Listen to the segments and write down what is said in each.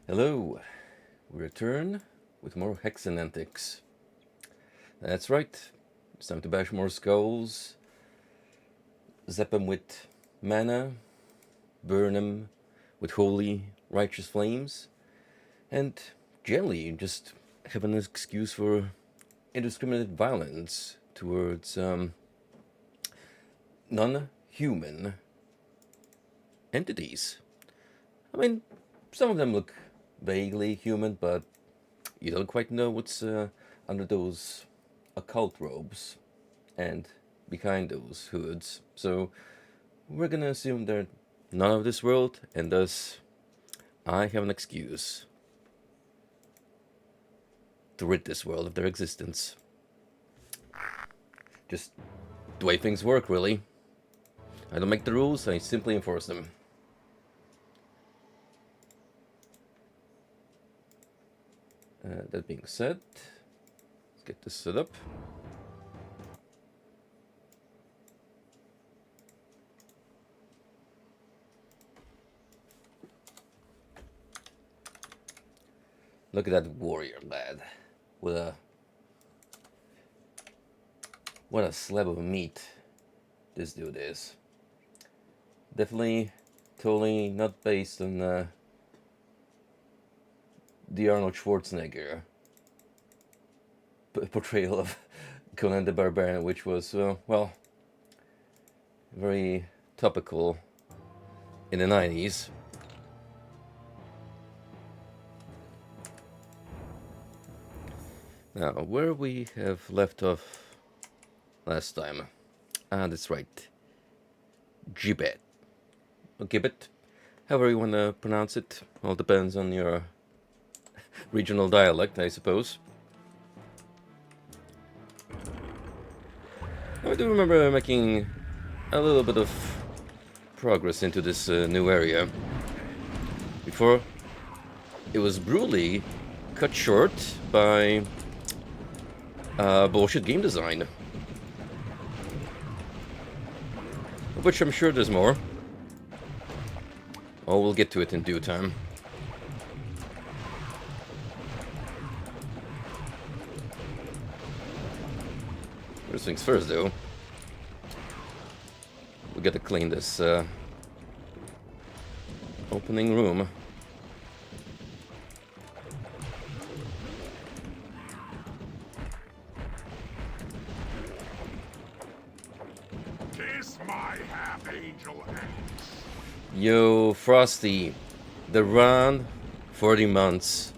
Hello, we return with more Hexen antics. That's right, it's time to bash more skulls, zap them with mana, burn them with holy, righteous flames, and generally just have an excuse for indiscriminate violence towards non-human entities. I mean, some of them look vaguely human, but you don't quite know what's under those occult robes and behind those hoods. So we're gonna assume they're none of this world, and thus I have an excuse to rid this world of their existence. Just the way things work, really. I don't make the rules, I simply enforce them. That being said, let's get this set up. Look at that warrior lad. What a slab of meat this dude is. Definitely, totally not based on the Arnold Schwarzenegger portrayal of Conan the Barbarian, which was, well, very topical in the 90s. Now, where we have left off last time. That's right. Gibbet. Or Gibbet. However you want to pronounce it. All depends on your regional dialect, I suppose. I do remember making a little bit of progress into this new area. Before, it was brutally cut short by bullshit game design. Of which I'm sure there's more. Oh, we'll get to it in due time. First things first, though. We gotta clean this opening room. Kiss my half-angel hands. Yo, Frosty, the run 40 months.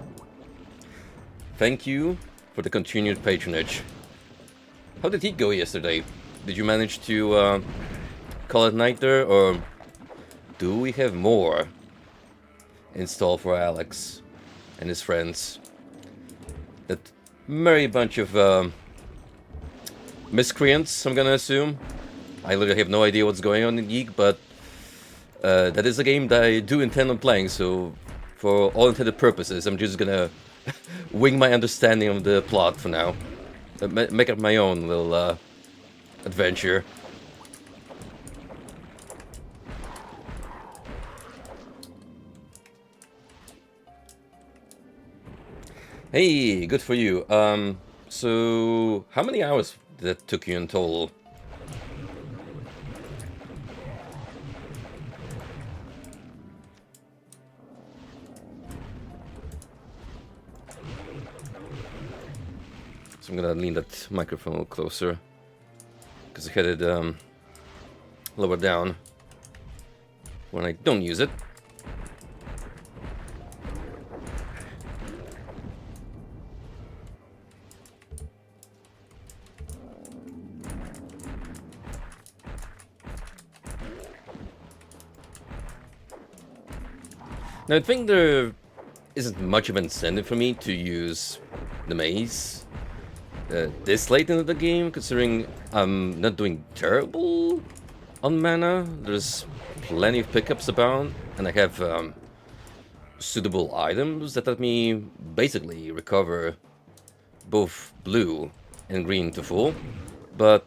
Thank you for the continued patronage. How did he go yesterday? Did you manage to call it night there, or do we have more in store for Alex and his friends? That merry bunch of miscreants, I'm gonna assume. I literally have no idea what's going on in Geek, but that is a game that I do intend on playing, so for all intended purposes, I'm just gonna wing my understanding of the plot for now. Make up my own little adventure. Hey, good for you. So how many hours that took you in total? I'm gonna lean that microphone a little closer because I had it lower down when I don't use it. Now I think there isn't much of an incentive for me to use the maze this late into the game, considering I'm not doing terrible on mana. There's plenty of pickups about, and I have suitable items that let me basically recover both blue and green to full. But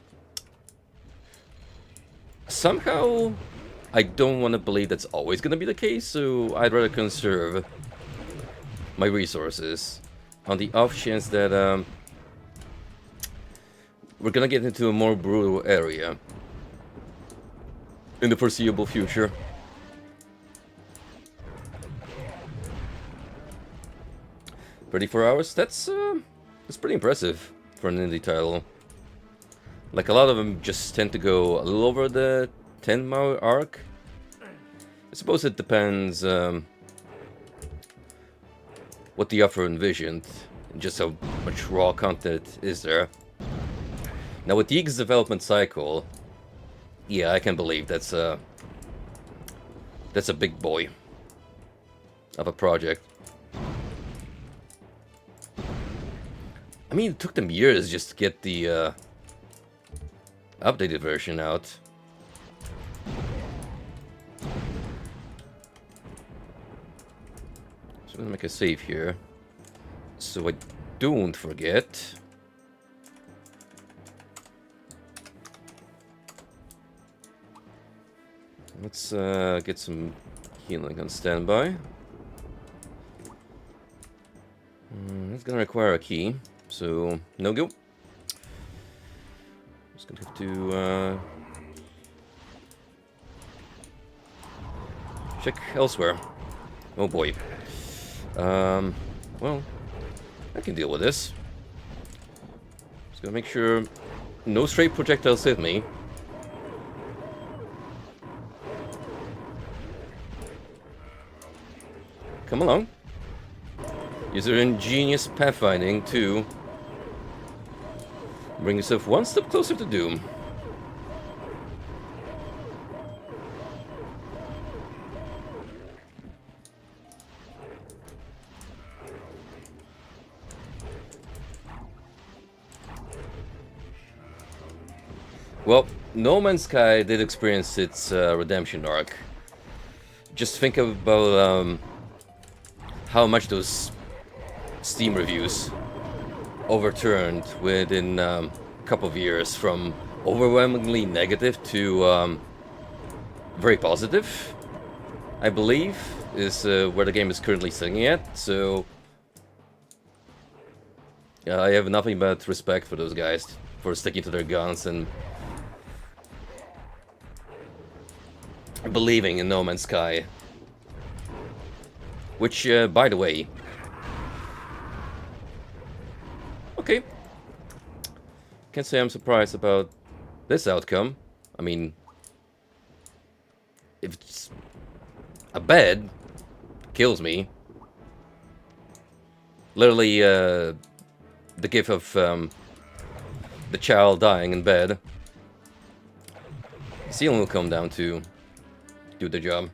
somehow I don't want to believe that's always going to be the case, so I'd rather conserve my resources on the off chance that we're gonna get into a more brutal area in the foreseeable future. 34 hours? That's pretty impressive for an indie title. Like, a lot of them just tend to go a little over the 10-hour arc. I suppose it depends what the author envisioned, and just how much raw content is there. Now, with Yeeg's development cycle, yeah, I can believe that's a big boy of a project. I mean, it took them years just to get the updated version out. So I'm gonna make a save here, so I don't forget. Let's get some healing on standby. It's gonna require a key, so no go. Just gonna have to check elsewhere. Oh boy. Well, I can deal with this. Just gonna make sure no stray projectiles hit me. Come along. Use your ingenious pathfinding to bring yourself one step closer to doom. Well, No Man's Sky did experience its redemption arc. Just think about how much those Steam reviews overturned within a couple of years, from overwhelmingly negative to very positive, I believe, is where the game is currently sitting at. So I have nothing but respect for those guys for sticking to their guns and believing in No Man's Sky. Which, by the way... Okay. Can't say I'm surprised about this outcome. I mean... if it's a bed kills me... literally, the gif of the child dying in bed. The ceiling will come down to do the job.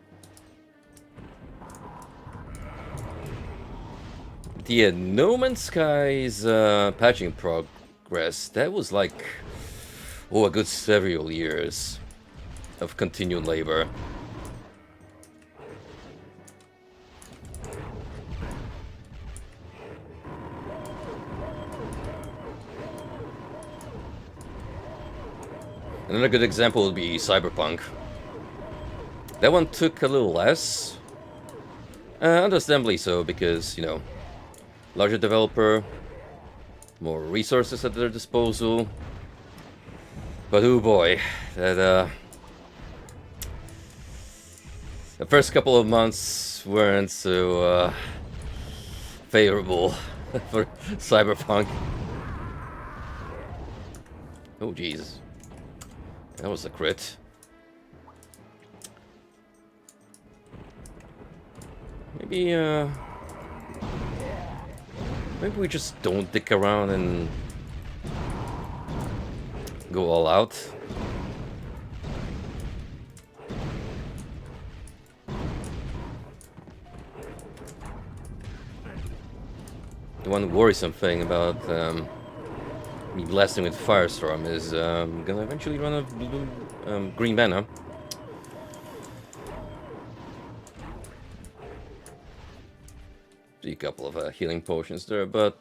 Yeah, No Man's Sky's patching progress, that was like, oh, a good several years of continued labor. Another good example would be Cyberpunk. That one took a little less. Understandably so, because, you know, larger developer, more resources at their disposal. But oh boy, that the first couple of months weren't so favorable for Cyberpunk. Oh jeez, that was a crit. Maybe maybe we just don't dick around and go all out. The one worrisome thing about me blasting with Firestorm is I'm gonna eventually run a blue, green mana. A couple of healing potions there, but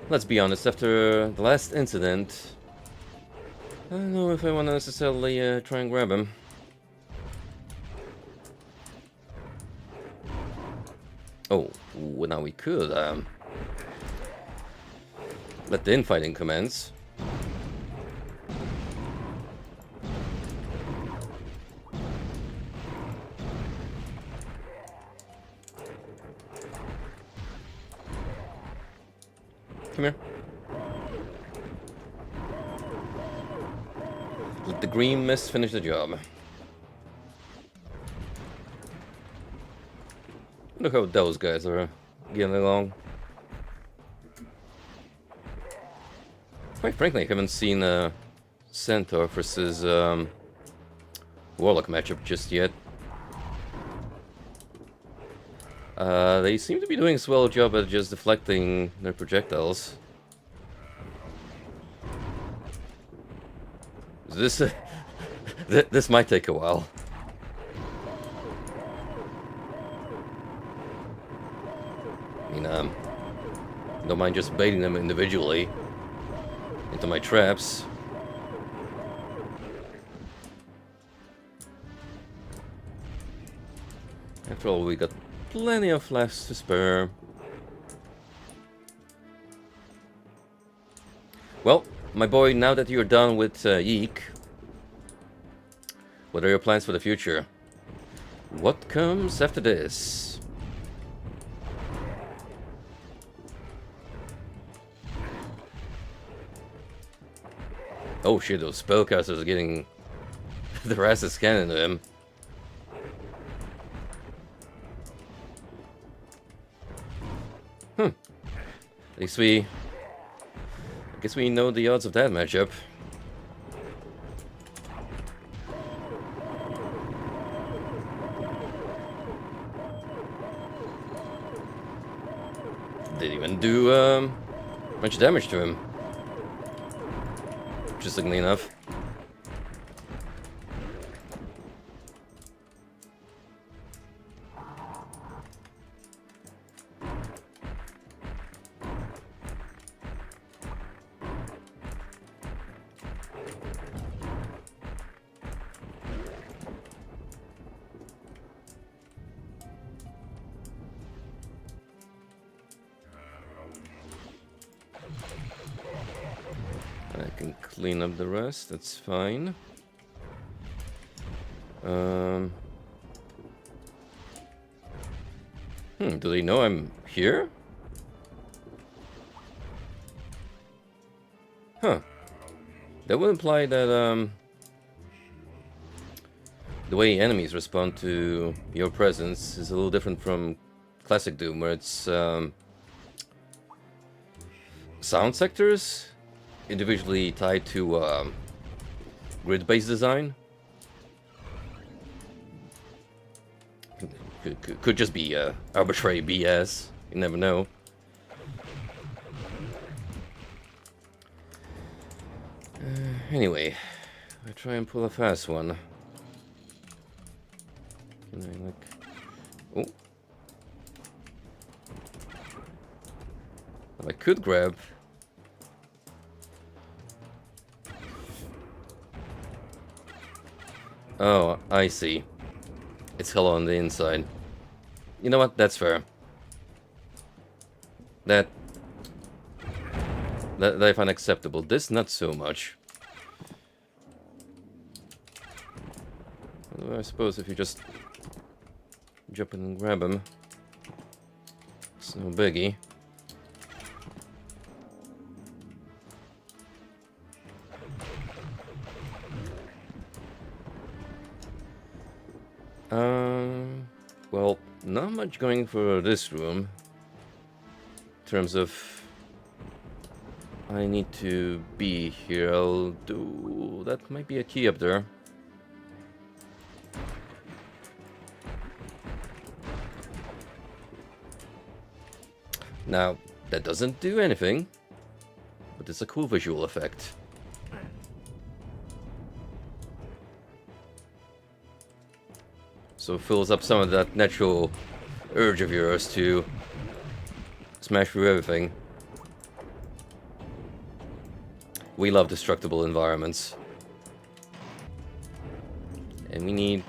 let's be honest, after the last incident, I don't know if I want to necessarily try and grab him. Oh, well, now we could let the infighting commence. Come here. Let the green mist finish the job. Look how those guys are getting along. Quite frankly, I haven't seen a Centaur versus Warlock matchup just yet. They seem to be doing a swell job at just deflecting their projectiles. This this might take a while. I mean, don't mind just baiting them individually into my traps. After all, we got plenty of flasks to spare. Well, my boy, now that you're done with Yeek, what are your plans for the future? What comes after this? Oh shit, those spellcasters are getting their asses scanned into him. At least I guess we know the odds of that matchup. Didn't even do much damage to him. Interestingly enough. I can clean up the rest, that's fine. Do they know I'm here? Huh. That would imply that, the way enemies respond to your presence is a little different from classic Doom, where it's, sound sectors individually tied to grid-based design. Could just be arbitrary BS. You never know. Anyway, I try and pull a fast one. Can I like? Oh, well, I could grab. Oh, I see. It's hollow on the inside. You know what? That's fair. That I find acceptable. This, not so much. Although I suppose if you just jump in and grab him, it's no biggie. Well, not much going for this room. In terms of I need to be here, I'll do... That might be a key up there. Now, that doesn't do anything, but it's a cool visual effect. So it fills up some of that natural urge of yours to smash through everything. We love destructible environments. And we need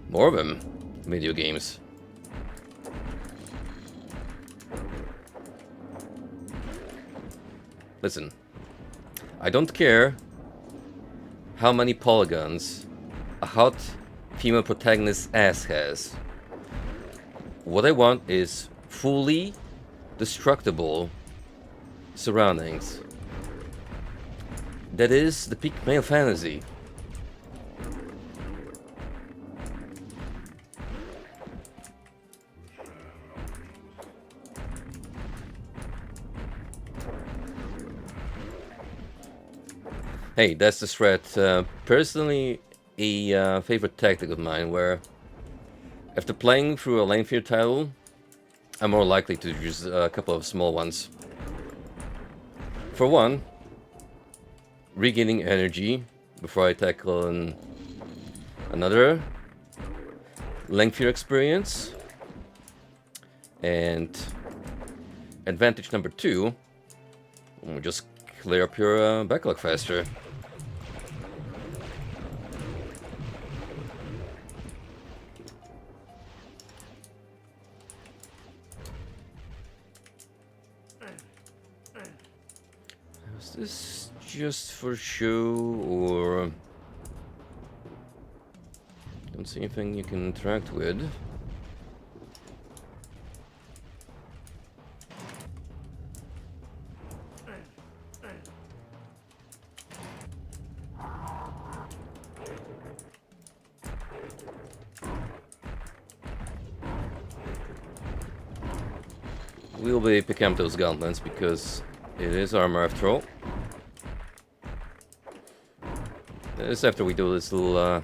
more of them in video games. Listen, I don't care how many polygons a hot female protagonist's ass has. What I want is fully destructible surroundings. That is the peak male fantasy. Hey, that's the threat. Personally, a favorite tactic of mine, where after playing through a lengthier title, I'm more likely to use a couple of small ones. For one, regaining energy before I tackle another lengthier experience. And advantage number two, just clear up your backlog faster. Is this just for show, or don't see anything you can interact with? We'll be picking up those gauntlets because it is armor after all. That is after we do this little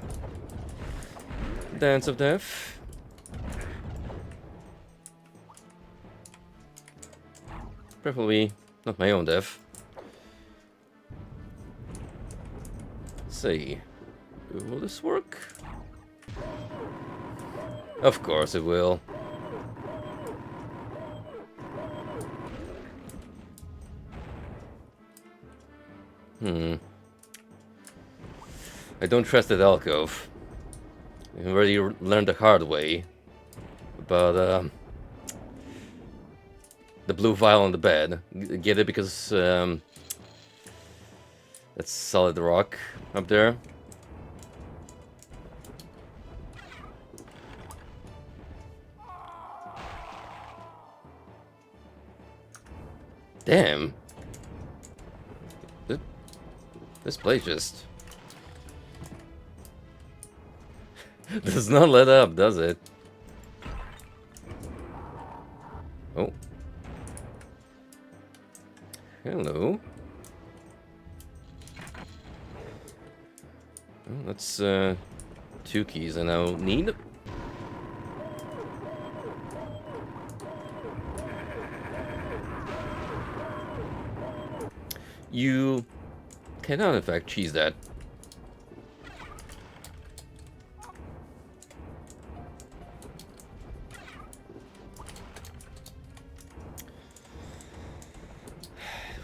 dance of death. Preferably not my own death. Let's see. Will this work? Of course it will. I don't trust that alcove. I already learned the hard way about the blue vial on the bed. Get it because that's solid rock up there. Damn. This place just does not let up, does it? Oh. Hello. Oh, that's 2 keys I now need. You cannot in fact cheese that.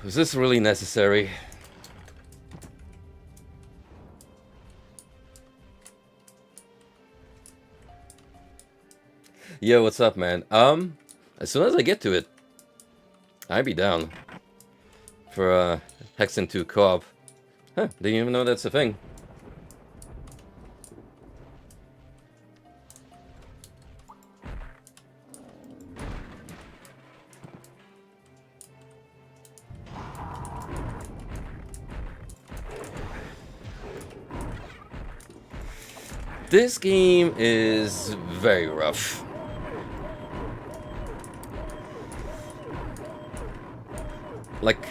Was this really necessary? Yo, what's up, man? As soon as I get to it, I'd be down for Hexen 2 co-op. Huh, didn't even know that's a thing. This game is very rough. Like,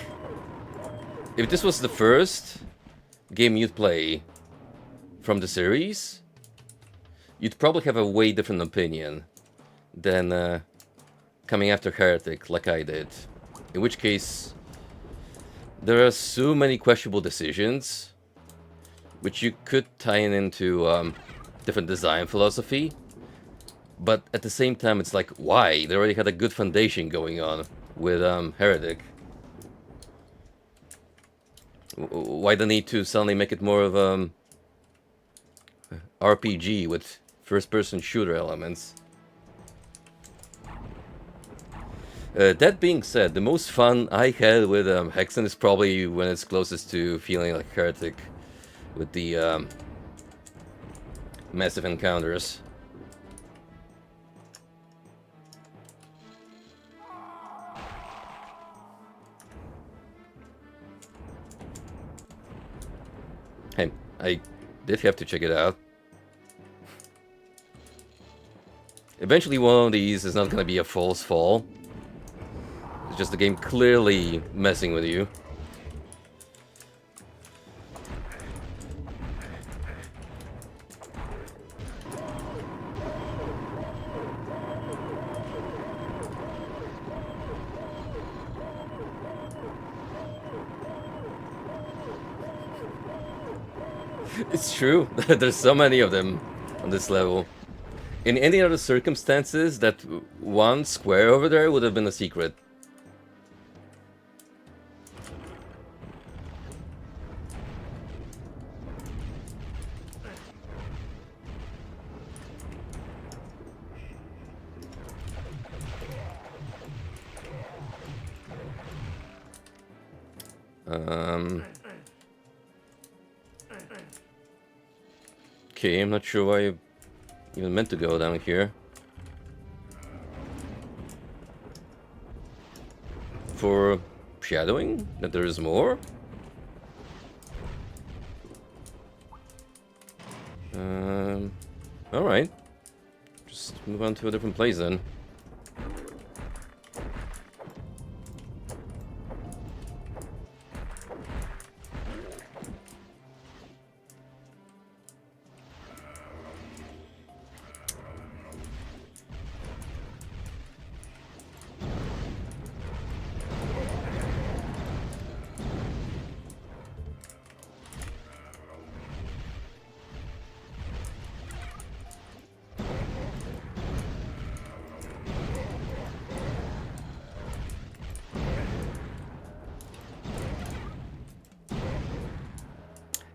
if this was the first game you'd play from the series, you'd probably have a way different opinion than coming after Heretic like I did. In which case, there are so many questionable decisions which you could tie into different design philosophy, but at the same time it's like, why? They already had a good foundation going on with Heretic. Why the need to suddenly make it more of RPG with first-person shooter elements? That being said, the most fun I had with Hexen is probably when it's closest to feeling like Heretic with the massive encounters. Hey, I did have to check it out. Eventually one of these is not gonna be a false fall. It's just the game clearly messing with you. It's true. There's so many of them on this level. In any other circumstances, that one square over there would have been a secret. Okay, I'm not sure why I even meant to go down here. For shadowing? That there is more? Alright. Just move on to a different place then.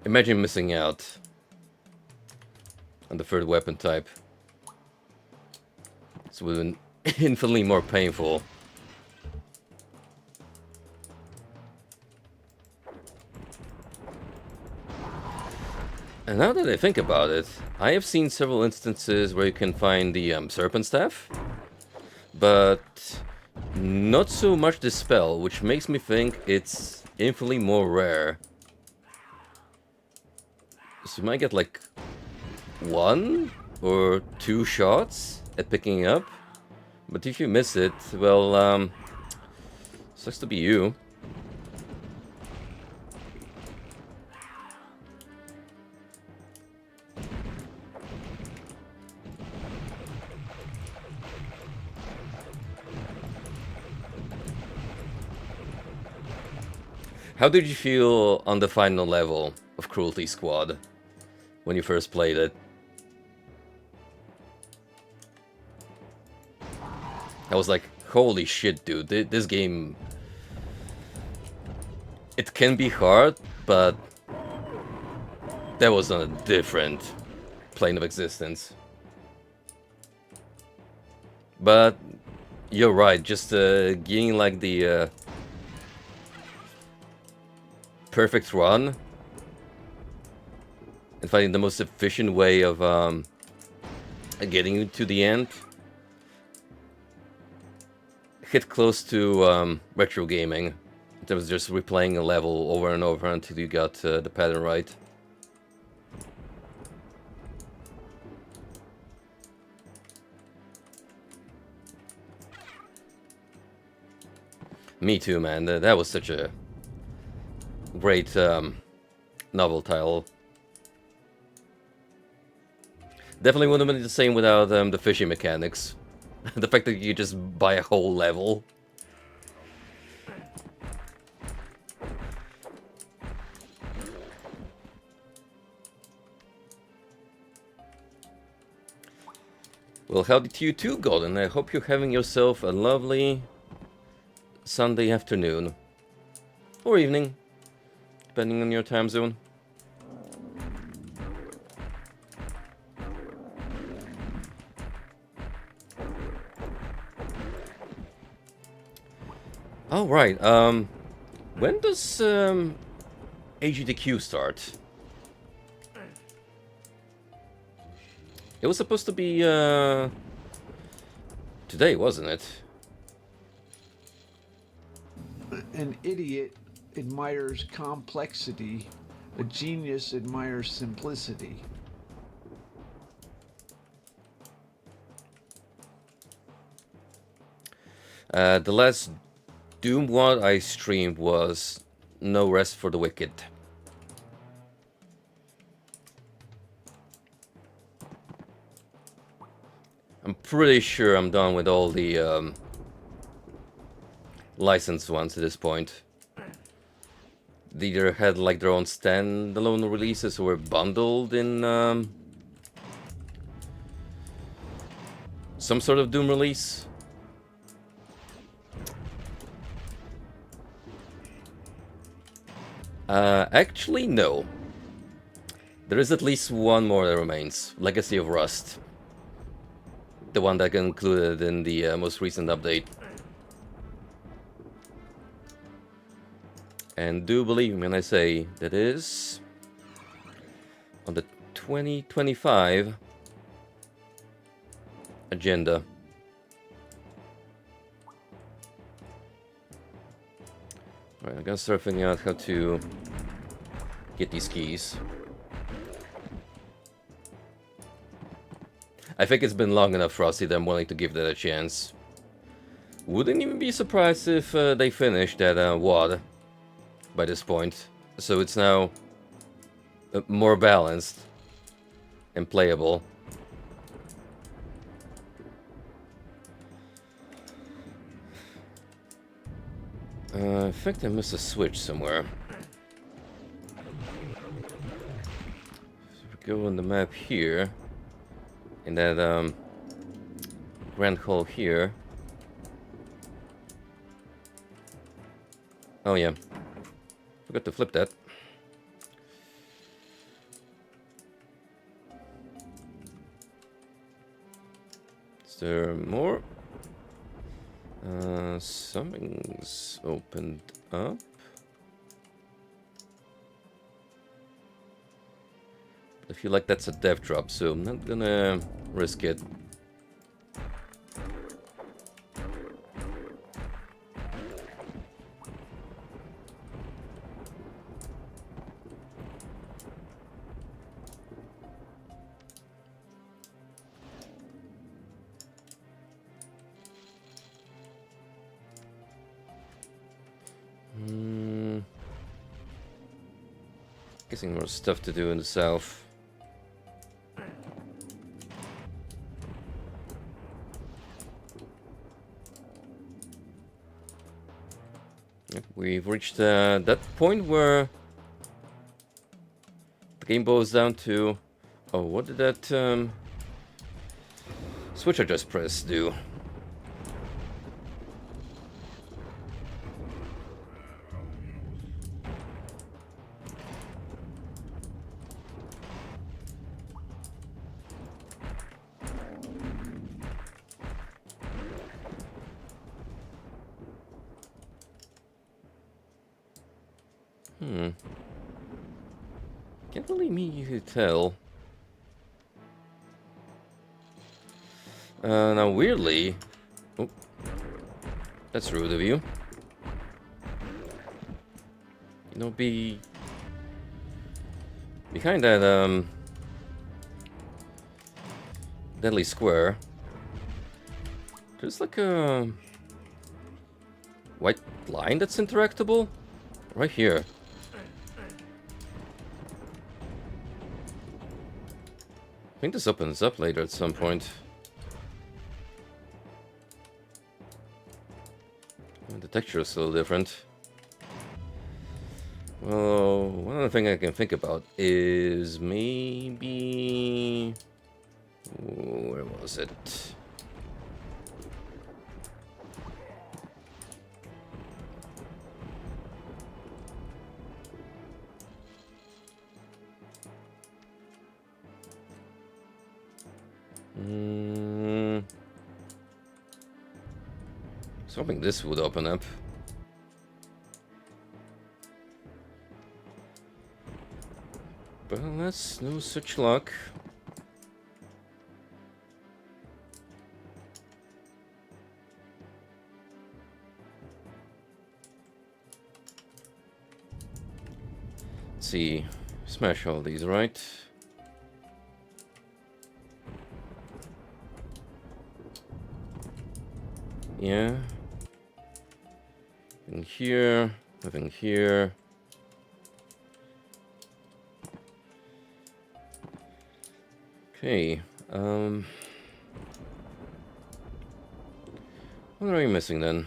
Imagine missing out on the third weapon type. This would have been infinitely more painful. And now that I think about it, I have seen several instances where you can find the Serpent Staff, but not so much the spell, which makes me think it's infinitely more rare. So you might get like 1 or 2 shots at picking it up, but if you miss it, well, sucks to be you. How did you feel on the final level of Cruelty Squad when you first played it? I was like, holy shit, dude, this game... It can be hard, but that was on a different plane of existence. But you're right, just getting like the perfect run and finding the most efficient way of getting to the end hit close to retro gaming in terms of just replaying a level over and over until you got the pattern right. Me too, man. That was such a great novel title. Definitely wouldn't have been the same without the fishing mechanics. The fact that you just buy a whole level. Well, how did you too, Golden? I hope you're having yourself a lovely Sunday afternoon. Or evening, depending on your time zone. Oh, right. When does AGDQ start? It was supposed to be today, wasn't it? An idiot admires complexity, a genius admires simplicity. The last Doom one I streamed was No Rest for the Wicked. I'm pretty sure I'm done with all the licensed ones at this point. They either had like their own standalone releases or were bundled in some sort of Doom release. Actually, no. There is at least one more that remains. Legacy of Rust. The one that got included in the most recent update. And do believe me when I say that is on the 2025 agenda. Alright, I gotta start figuring out how to get these keys. I think it's been long enough, Frosty, that I'm willing to give that a chance. Wouldn't even be surprised if they finished that WOD by this point. So it's now more balanced and playable. In fact, I missed a switch somewhere. So we go on the map here. In that grand hall here. Oh yeah. Forgot to flip that. Is there more? Something's opened up. I feel like that's a dev drop, so I'm not gonna risk it. Guessing more stuff to do in the south. We've reached that point where the game boils down to... Oh, what did that switch I just pressed do? Can't really me tell. Now weirdly... Oh, that's rude of you. You know, behind that, deadly square, there's like a white line that's interactable? Right here. I think this opens up later at some point. The texture is still different. Well, one other thing I can think about is maybe... Where was it? I was hoping this would open up. Well, that's no such luck. Let's see. Smash all these, right? Yeah. Nothing here. Nothing here. Okay. What are you missing then?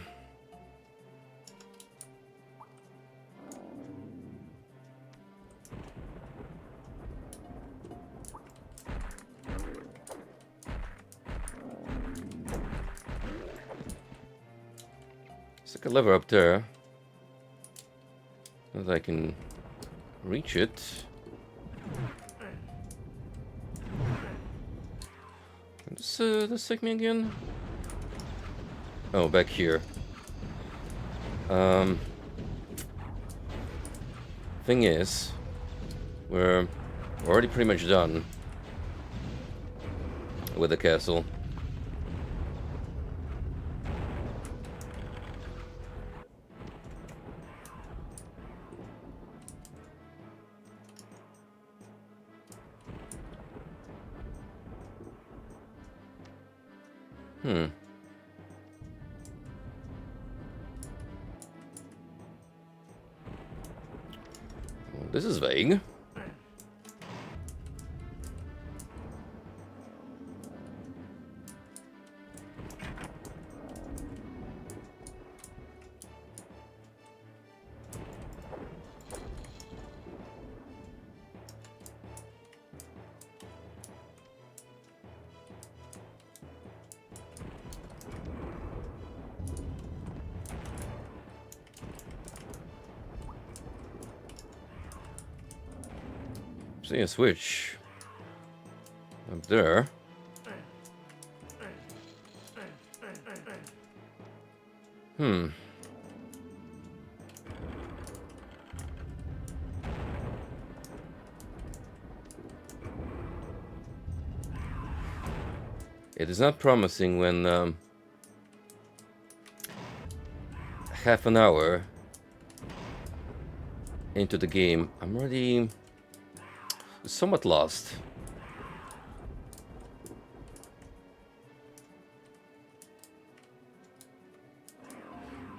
It's like a lever up there. That I can reach it. Does take me again? Oh, back here. Thing is, we're already pretty much done with the castle. Well, this is vague. See a switch up there. It is not promising when half an hour into the game, I'm already somewhat lost.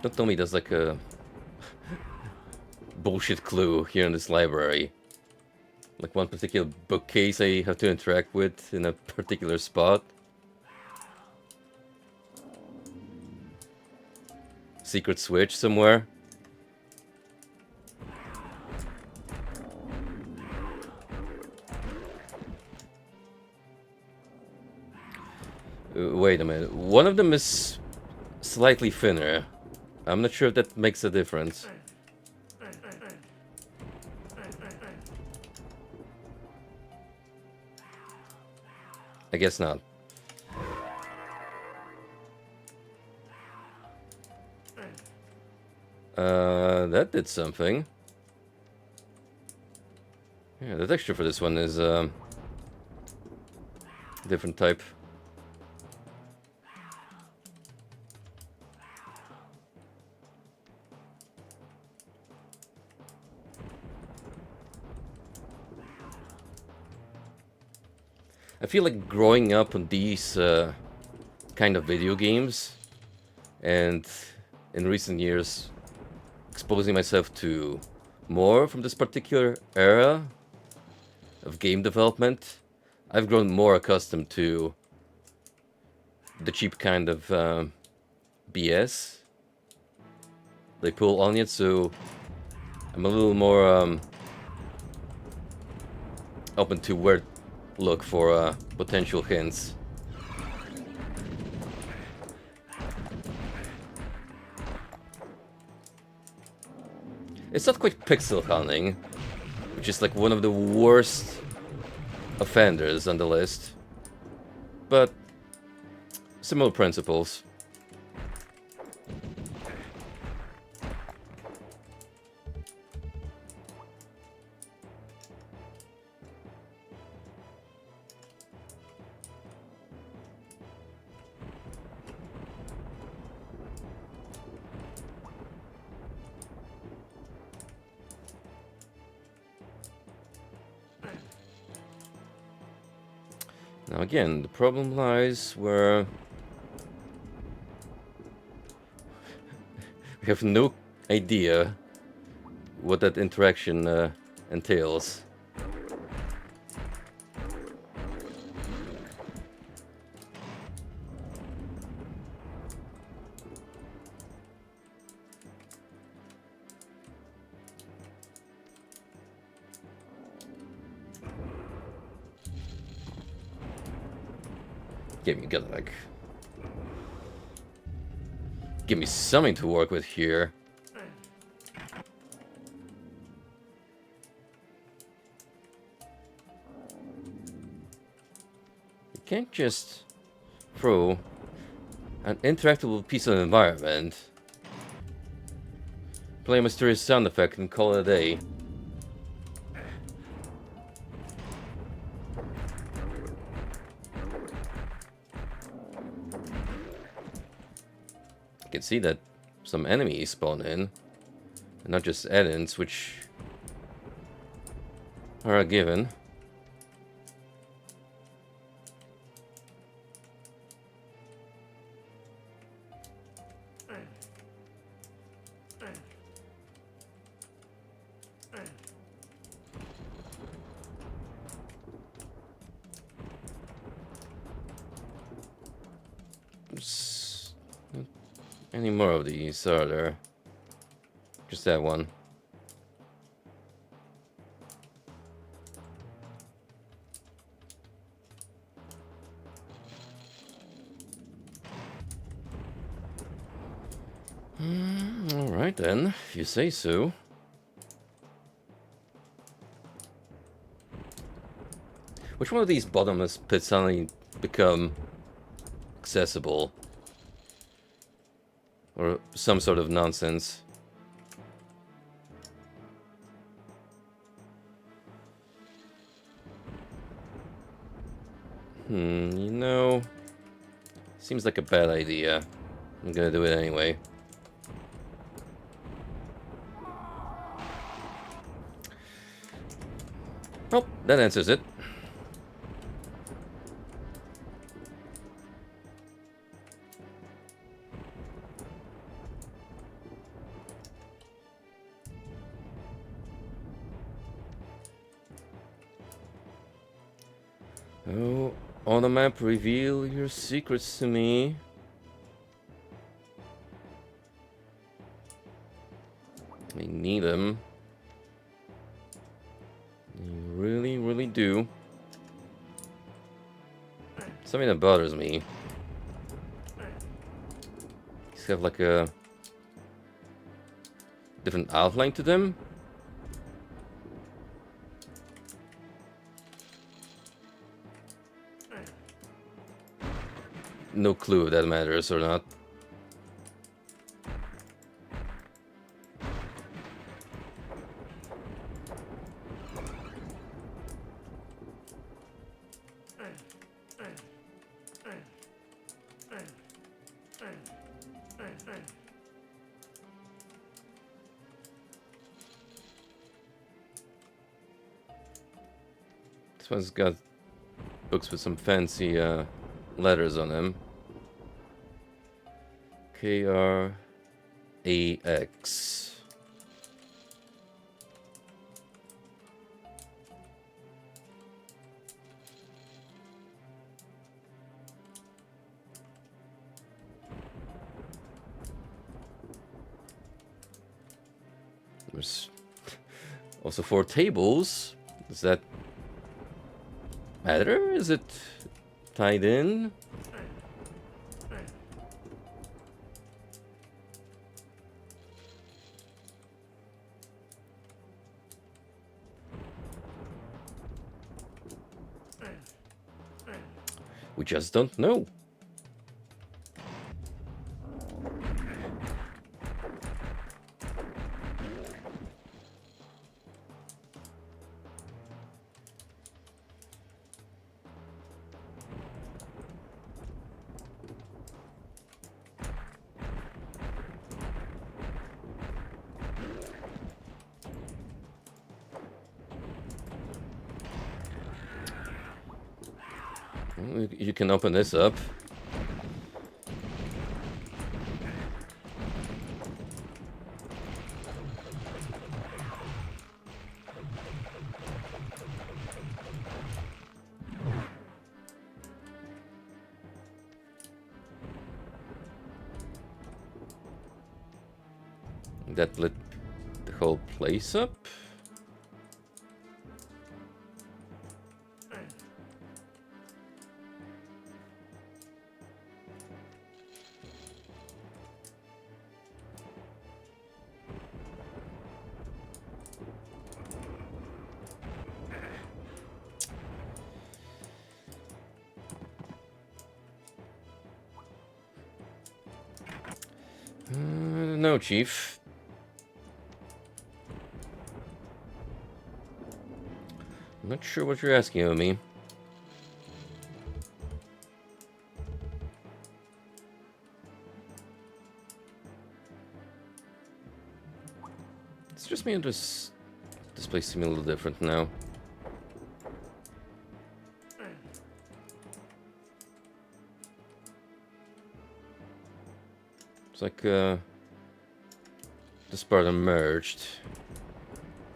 Don't tell me there's like a bullshit clue here in this library. Like one particular bookcase I have to interact with in a particular spot. Secret switch somewhere. Wait a minute. One of them is slightly thinner. I'm not sure if that makes a difference. I guess not. That did something. Yeah, the texture for this one is different type. I feel like growing up on these kind of video games, and in recent years exposing myself to more from this particular era of game development, I've grown more accustomed to the cheap kind of BS they pull on it, so I'm a little more open to where look for potential hints. It's not quite pixel hunting, which is like one of the worst offenders on the list, but similar principles. Now again, the problem lies where we have no idea what that interaction entails. You gotta like give me something to work with here. You can't just throw an interactable piece of environment, play a mysterious sound effect, and call it a day. I can see that some enemies spawn in, and not just add-ins, which are a given. Not any more of these, are there? Just that one. Alright then, if you say so. Which one of these bottomless pits suddenly become accessible? Or some sort of nonsense? You know, seems like a bad idea. I'm gonna do it anyway. Well, that answers it. Oh, on the map, reveal your secrets to me. I need them. You really, really do. Something that bothers me. These have like a different outline to them. No clue if that matters or not. This one's got books with some fancy letters on them. KRAX. There's also 4 tables. Does that matter? Is it tied in? We just don't know. You can open this up. That lit the whole place up. No, Chief. I'm not sure what you're asking of me. It's just me and this place seems a little different now. It's like this part emerged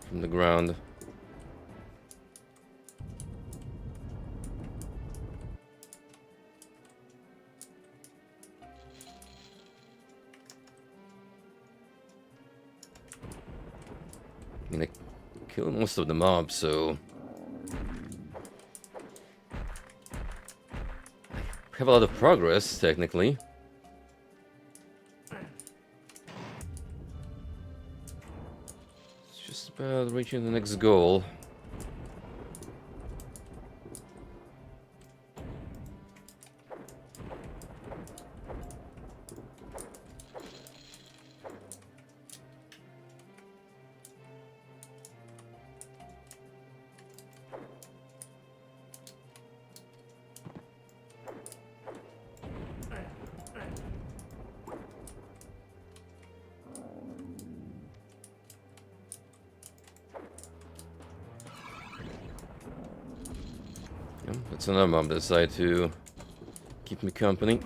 from the ground. I mean, I killed most of the mobs, so I have a lot of progress, technically. It's just about reaching the next goal. That's another mob that decided to keep me company.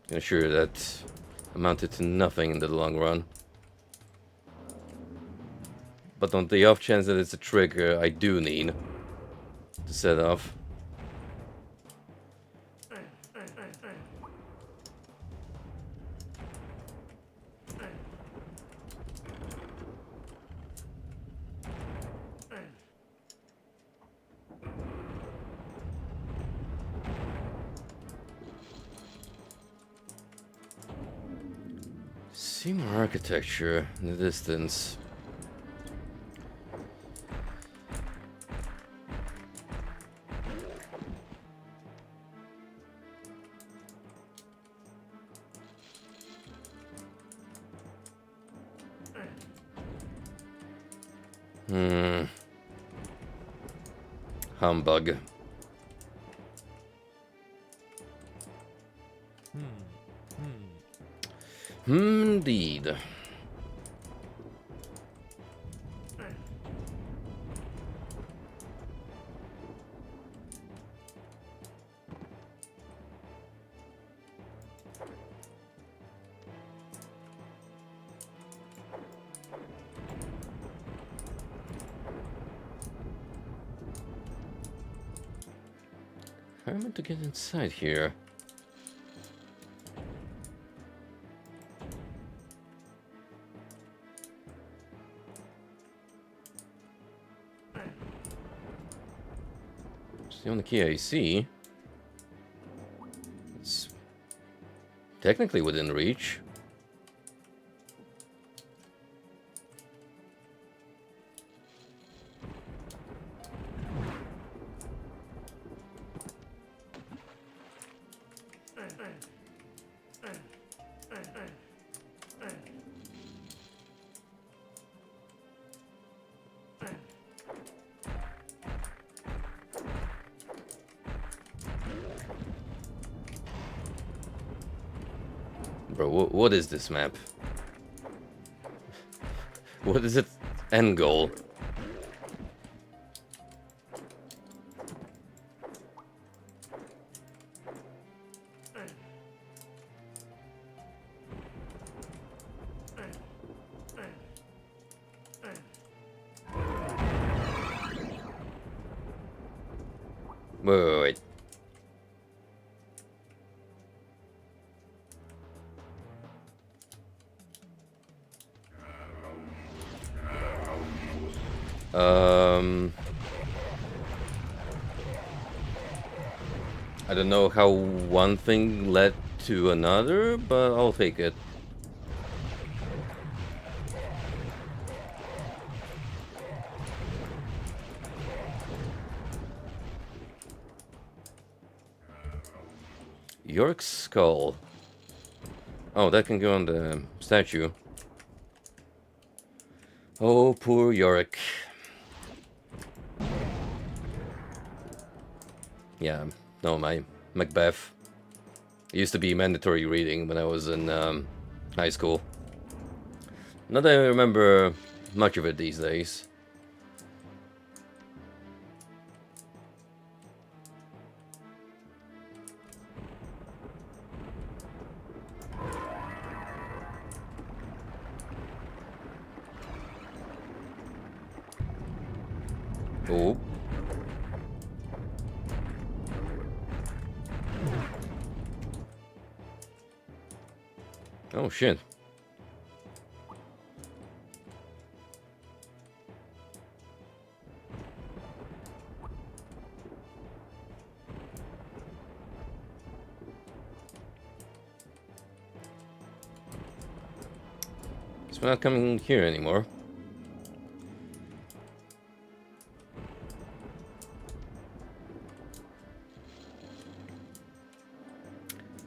I'm sure that amounted to nothing in the long run. But on the off chance that it's a trigger I do need to set off. See more architecture in the distance. Humbug. Indeed. How am I to get inside here? It's the only key I see. It's technically within reach. Bro, what is this map? What is it end goal. Wait. I don't know how one thing led to another, but I'll take it. York's skull. Oh, that can go on the statue. Oh, poor Yorick. Yeah, no, my Macbeth. It used to be mandatory reading when I was in high school. Not that I remember much of it these days. Oh. Oh shit. So we're not coming here anymore.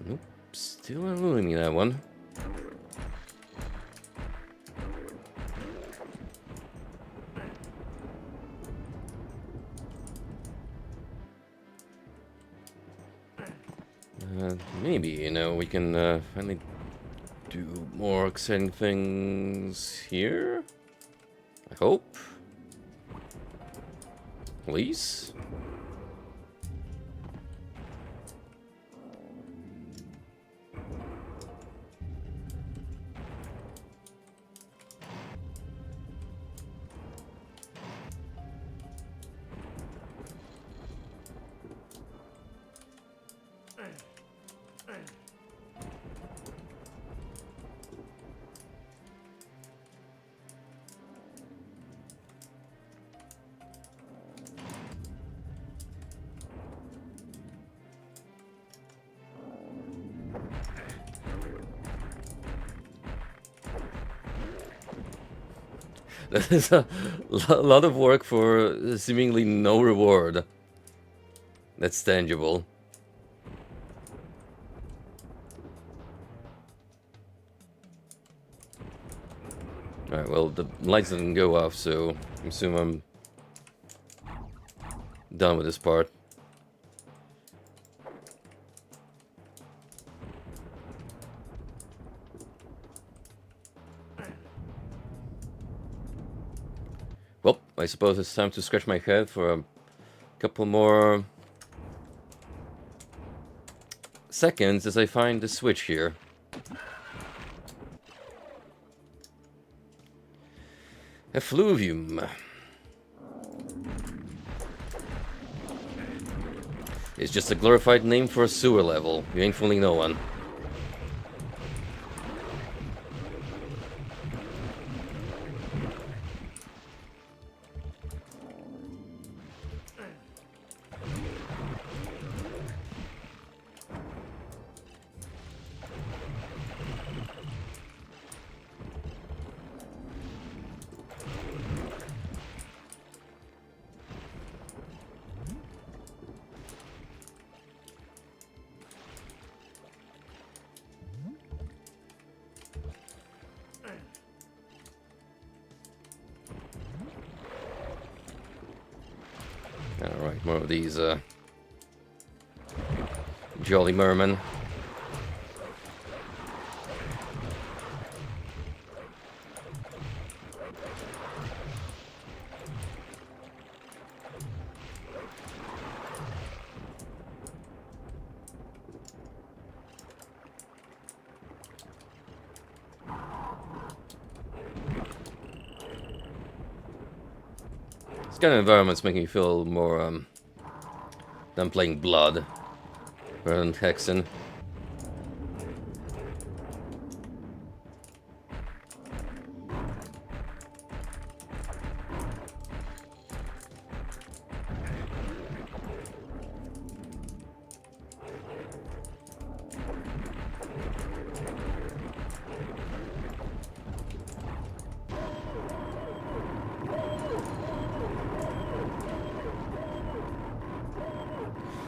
Nope, still not ruining me that one. Maybe, you know, we can finally do more exciting things here. I hope. Please. That is a lot of work for seemingly no reward. That's tangible. Alright, well, the lights didn't go off, so I assume I'm done with this part. Well, I suppose it's time to scratch my head for a couple more seconds as I find the switch here. Effluvium. It's just a glorified name for a sewer level. You ain't fooling no one. Alright, more of these jolly mermen. kind of environments make me feel more than playing Blood rather than Hexen.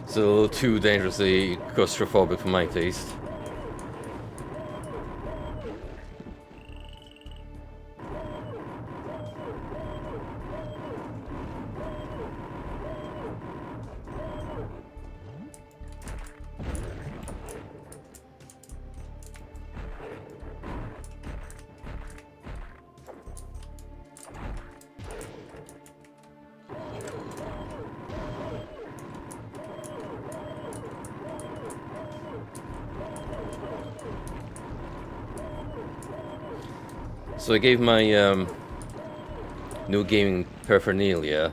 It's a little too dangerously claustrophobic for my taste. So I gave my new gaming paraphernalia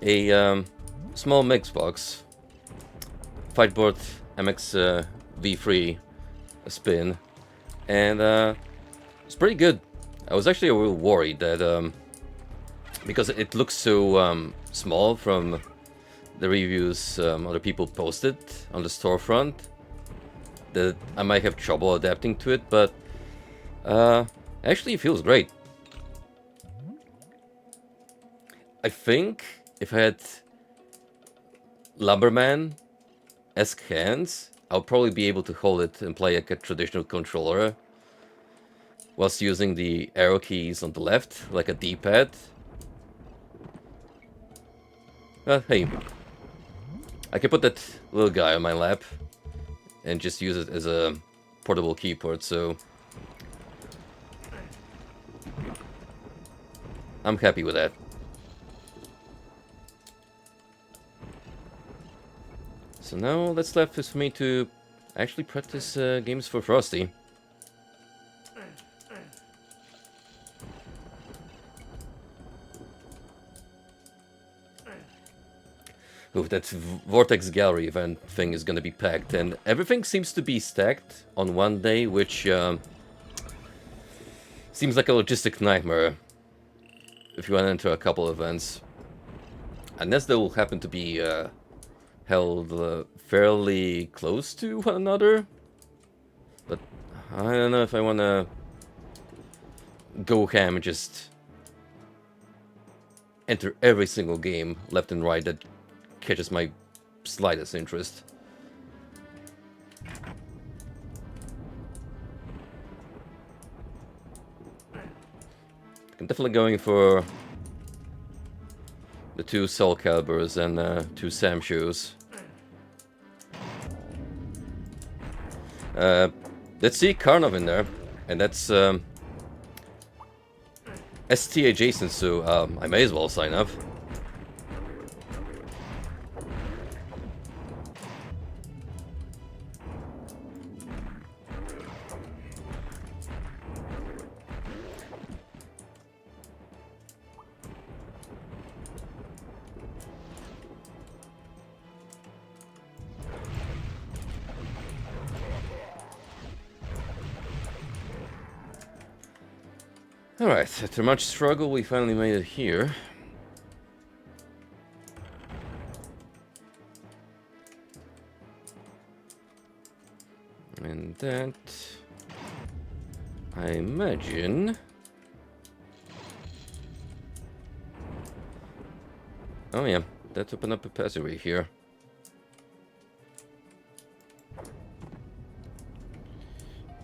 a small mix box, Fightboard MX V3 a spin, and it's pretty good. I was actually a little worried that because it looks so small from the reviews other people posted on the storefront, that I might have trouble adapting to it, but actually it feels great. I think if I had Lumberman-esque hands, I'll probably be able to hold it and play like a traditional controller, whilst using the arrow keys on the left, like a D-pad. Hey, I can put that little guy on my lap and just use it as a portable keyboard, so I'm happy with that. So now all that's left is for me to actually practice games for Frosty. Ooh, that Vortex Gallery event thing is gonna be packed, and everything seems to be stacked on one day, which seems like a logistic nightmare if you want to enter a couple events. Unless they will happen to be held fairly close to one another. But I don't know if I want to go ham and just enter every single game left and right that catches my slightest interest. I'm definitely going for the 2 Soul Calibers and 2 Sam Shoes. Let's see Karnov in there, and that's ST adjacent, so I may as well sign up. Alright, after much struggle, we finally made it here. And that, I imagine... Oh yeah, that opened up a passageway here.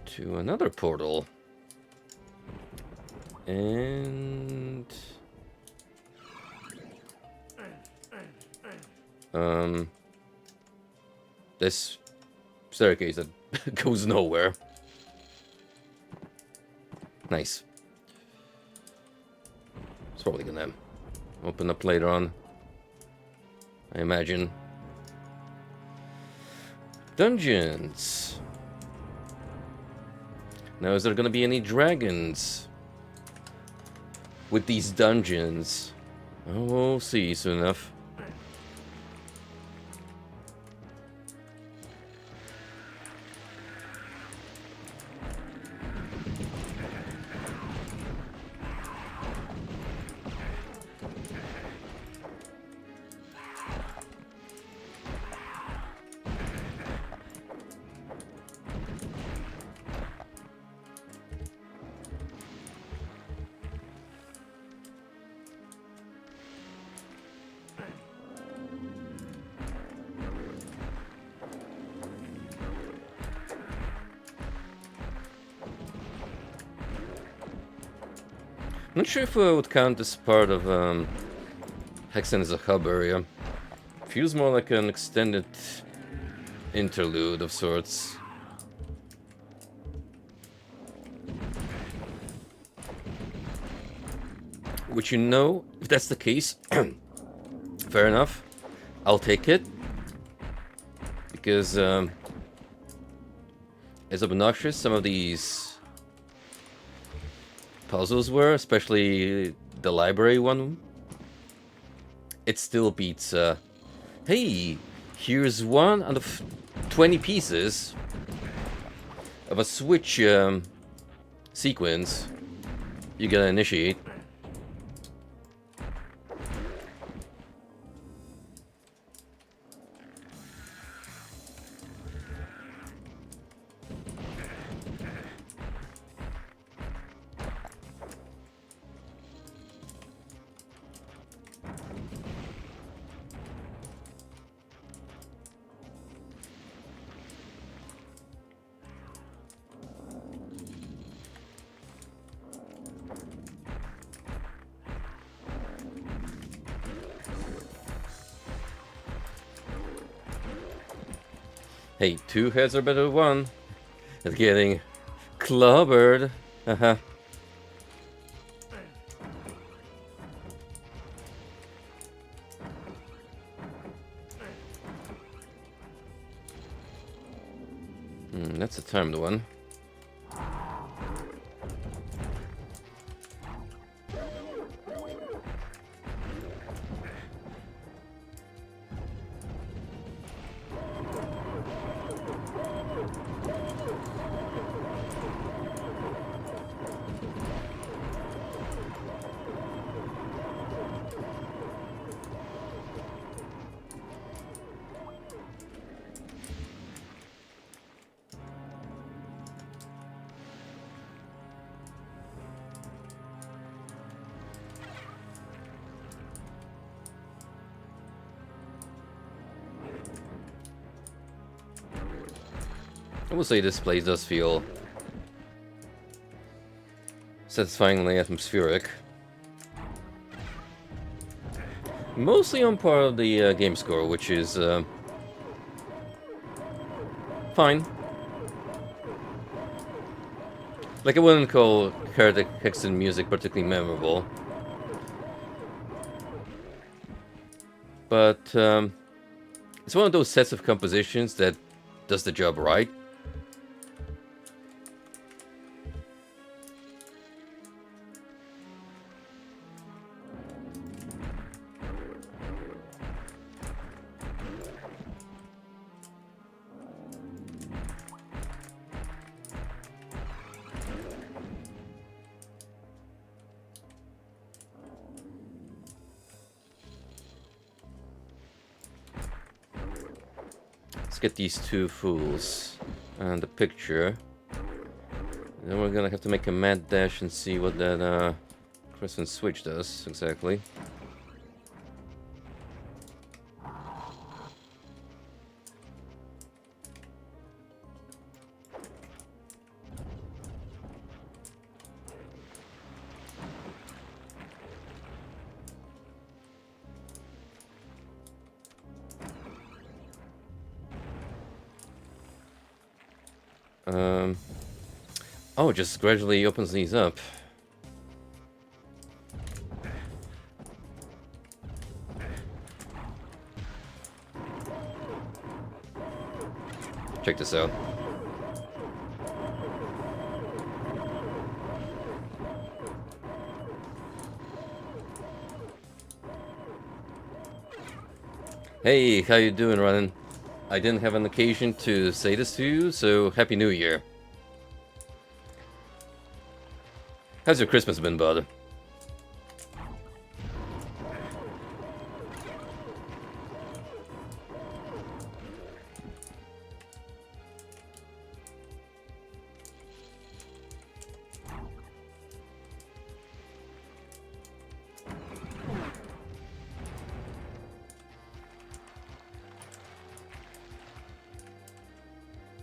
To another portal. And this staircase that goes nowhere. Nice. It's probably gonna open up later on, I imagine. Dungeons. Now, is there gonna be any dragons with these dungeons? Oh, we'll see soon enough. I'm not sure if I would count this part of Hexen as a hub area. Feels more like an extended interlude of sorts. Which, you know, if that's the case, fair enough. I'll take it. Because as obnoxious some of these puzzles were, especially the library one, it still beats, hey, here's one out of 20 pieces of a switch sequence you gotta initiate. Hey, two heads are better than one. It's getting clobbered. Haha. That's a timed one. I will say this place does feel satisfyingly atmospheric. Mostly on par of the game score, which is fine. Like, I wouldn't call Cleric Hexen music particularly memorable. But it's one of those sets of compositions that does the job right. Let's get these two fools and the picture. Then we're gonna have to make a mad dash and see what that crescent switch does exactly. Oh, it just gradually opens these up. Check this out. Hey, how you doing, Ronan? I didn't have an occasion to say this to you, so Happy New Year. How's your Christmas been, bud?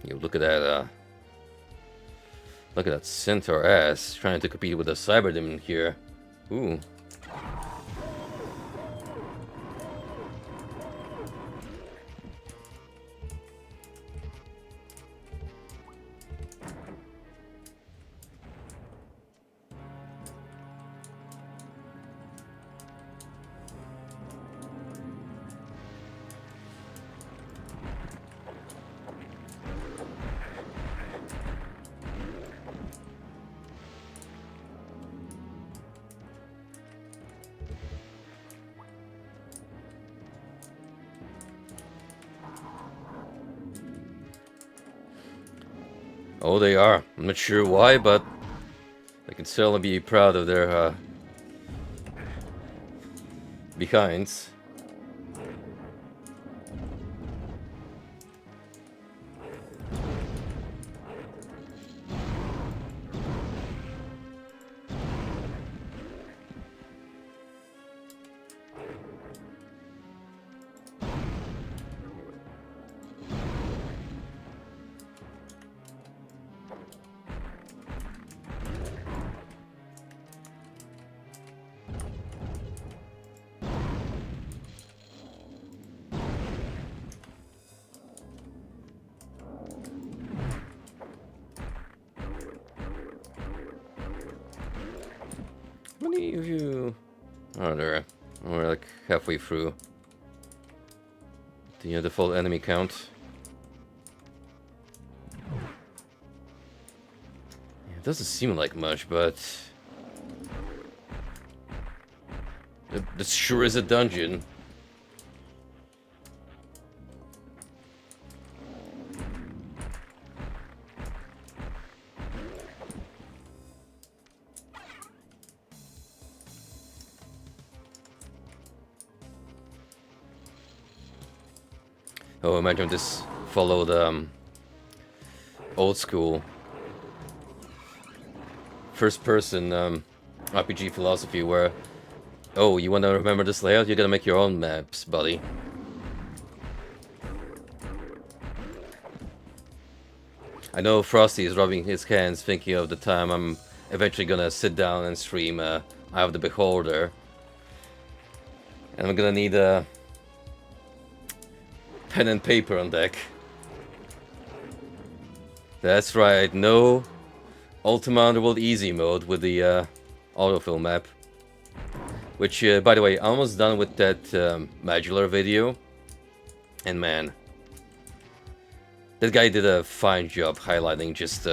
You look at that, look at that centaur ass trying to compete with a cyber demon here. Ooh. Oh, they are. I'm not sure why, but they can certainly be proud of their behinds. How many of you are there? We're like halfway through the default enemy count. Yeah, it doesn't seem like much, but this sure is a dungeon. Oh, imagine this followed old school first-person RPG philosophy where, oh, you want to remember this layout? You gotta make your own maps, buddy. I know Frosty is rubbing his hands thinking of the time I'm eventually gonna sit down and stream Eye of the Beholder. And I'm gonna need a pen and paper on deck. That's right, no Ultima Underworld Easy mode with the autofill map. Which, by the way, almost done with that modular video. And man, that guy did a fine job highlighting just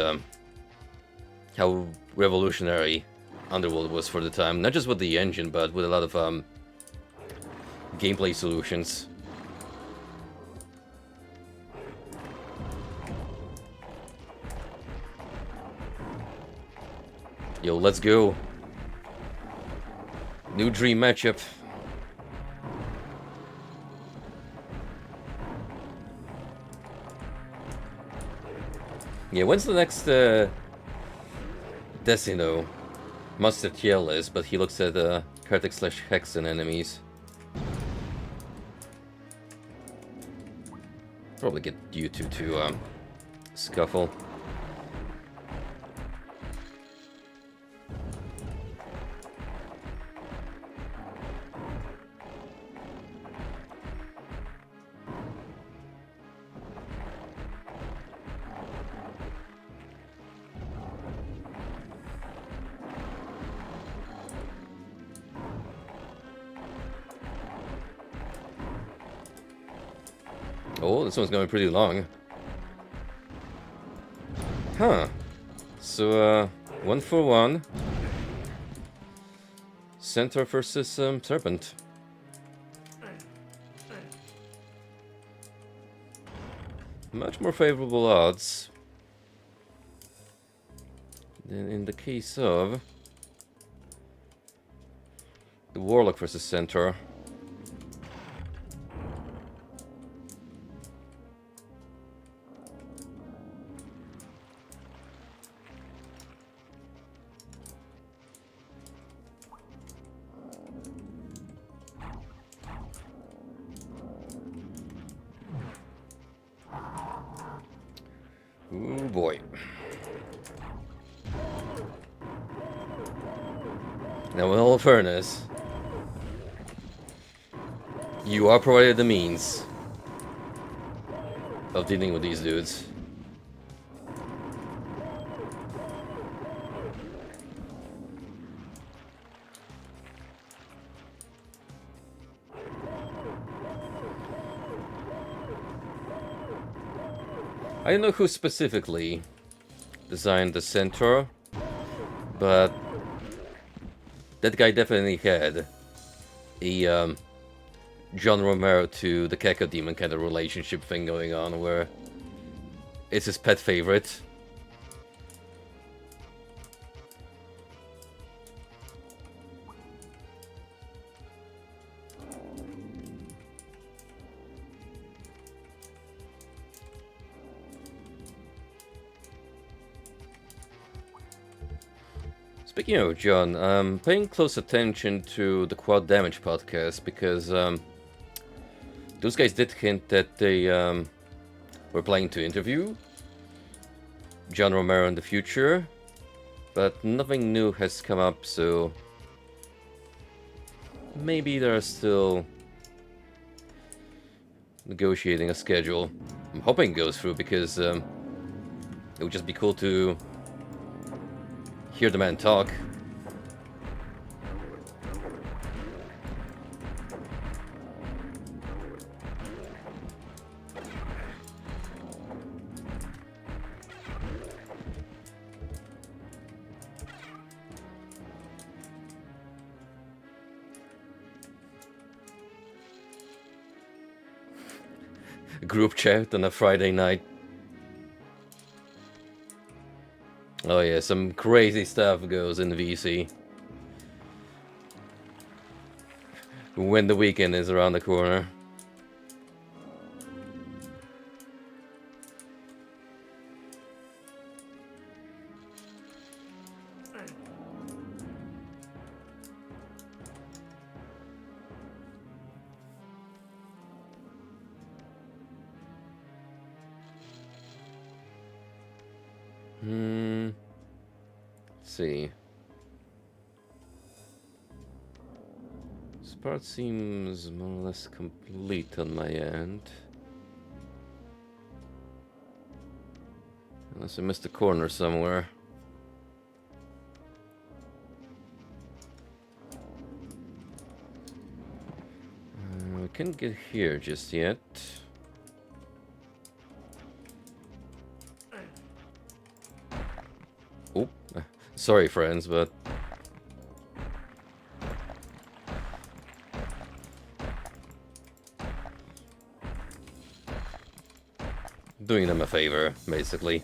how revolutionary Underworld was for the time. Not just with the engine, but with a lot of gameplay solutions. Yo, let's go. New dream matchup. Yeah, when's the next Decino? Mustard tier list, but he looks at Cleric / Hexen enemies. Probably get you two to scuffle. Oh, this one's going pretty long. Huh. So, 1-for-1. Centaur versus Serpent. much more favorable odds than in the case of the Warlock versus Centaur. Ooh boy. Now, in all fairness, you are provided the means of dealing with these dudes. I don't know who specifically designed the Centaur, but that guy definitely had a John Romero to the Cacodemon kind of relationship thing going on, where it's his pet favorite. Speaking of John, I'm paying close attention to the Quad Damage podcast because those guys did hint that they were planning to interview John Romero in the future, but nothing new has come up, so maybe they're still negotiating a schedule. I'm hoping it goes through because it would just be cool to hear the man talk. Group chat on a Friday night. Oh yeah, some crazy stuff goes in VC when the weekend is around the corner. Let's see. This part seems more or less complete on my end. Unless I missed a corner somewhere. We can't get here just yet. Oh, sorry friends, but doing them a favor, basically.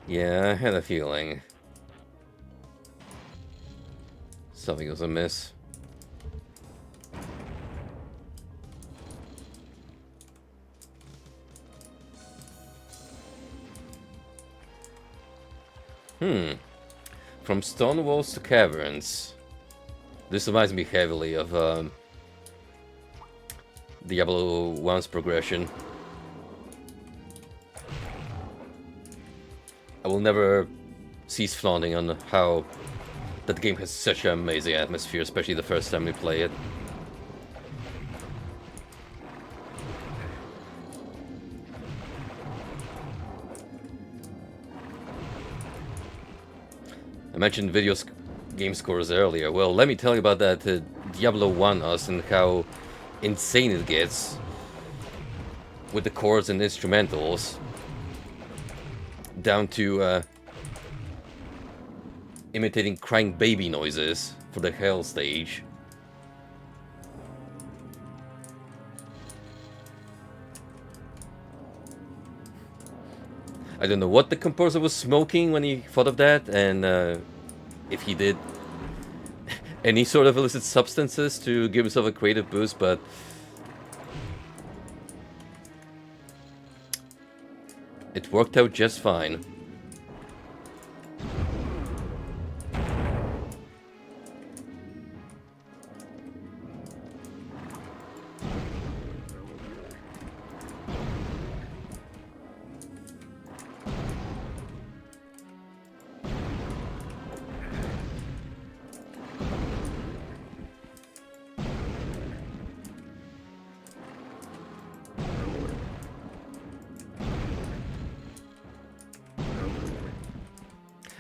Yeah, I had a feeling something was amiss. From stone walls to caverns. This reminds me heavily of Diablo 1's progression. I will never cease flaunting on how that game has such an amazing atmosphere, especially the first time we play it. I mentioned game scores earlier. Well, let me tell you about that Diablo 1 us and how insane it gets with the chords and instrumentals. down to imitating crying baby noises for the Hell stage. I don't know what the composer was smoking when he thought of that, and if he did any sort of illicit substances to give himself a creative boost, but it worked out just fine.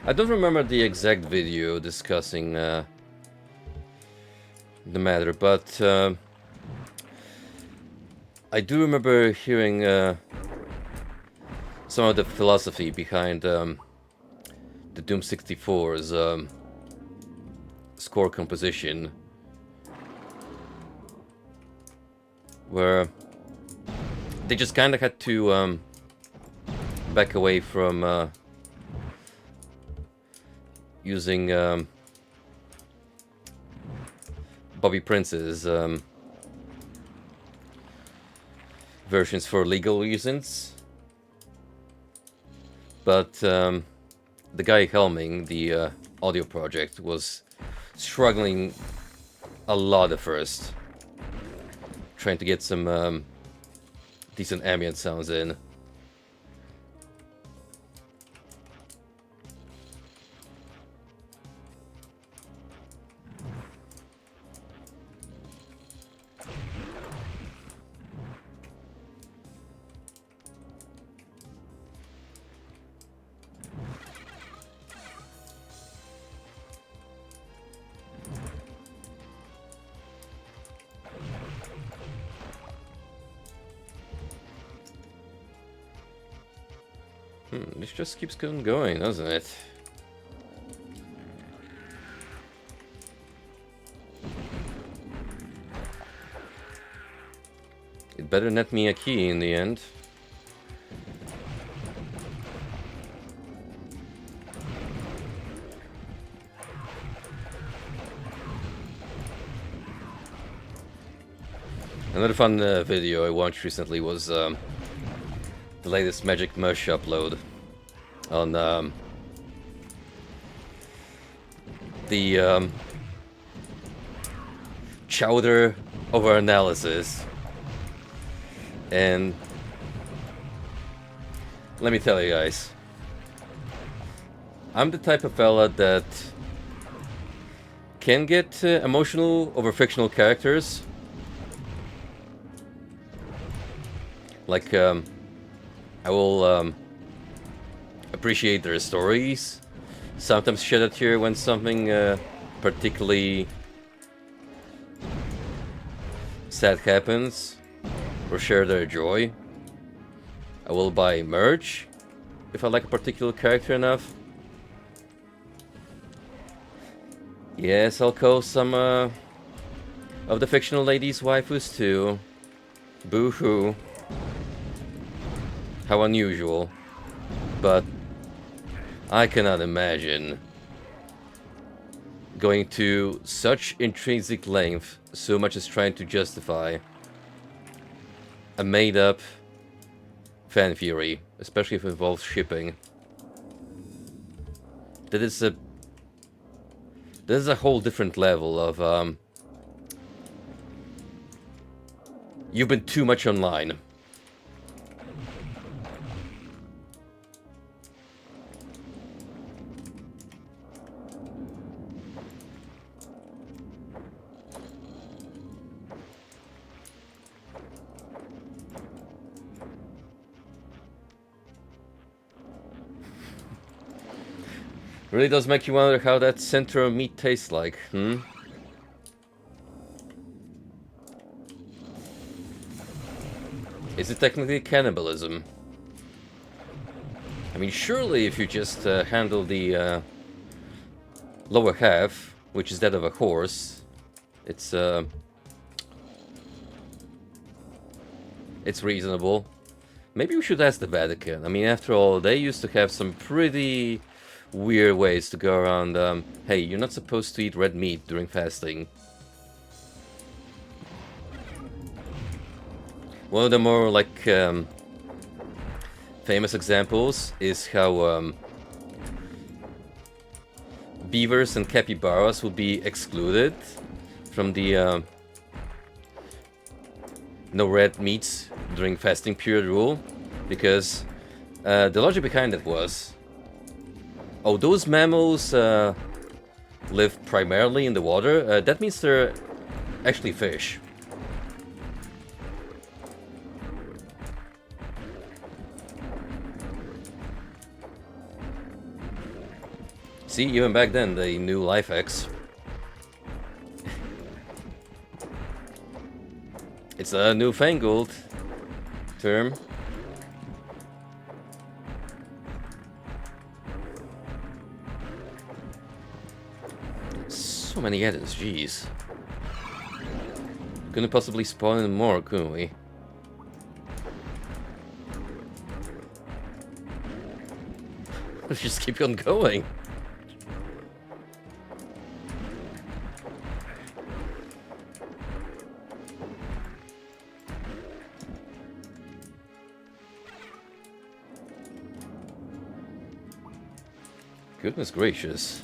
I don't remember the exact video discussing the matter, but I do remember hearing some of the philosophy behind the Doom 64's score composition, where they just kind of had to back away from using Bobby Prince's versions for legal reasons, but the guy helming the audio project was struggling a lot at first, trying to get some decent ambient sounds in. This just keeps going, doesn't it? It better net me a key in the end. Another fun video I watched recently was the latest Magic Mush upload on the chowder over analysis. And let me tell you guys, I'm the type of fella that can get emotional over fictional characters. Like, I will appreciate their stories, sometimes shed a tear when something particularly sad happens, or share their joy. I will buy merch if I like a particular character enough. Yes, I'll call some of the fictional ladies' waifus too. Boo-hoo. How unusual. But I cannot imagine going to such intrinsic length, so much as trying to justify a made-up fan theory, especially if it involves shipping. That is a whole different level of you've been too much online. Really does make you wonder how that center of meat tastes like, hmm? Is it technically cannibalism? I mean, surely if you just handle the lower half, which is that of a horse, it's reasonable. Maybe we should ask the Vatican. I mean, after all, they used to have some pretty weird ways to go around, hey, you're not supposed to eat red meat during fasting. One of the more, like, famous examples is how, beavers and capybaras would be excluded from the, no red meats during fasting period rule, because, the logic behind it was, oh, those mammals live primarily in the water. That means they're actually fish. See, even back then they knew life hacks. It's a newfangled term. So many edits, jeez. Couldn't possibly spawn in more, couldn't we? Let's just keep on going. Goodness gracious.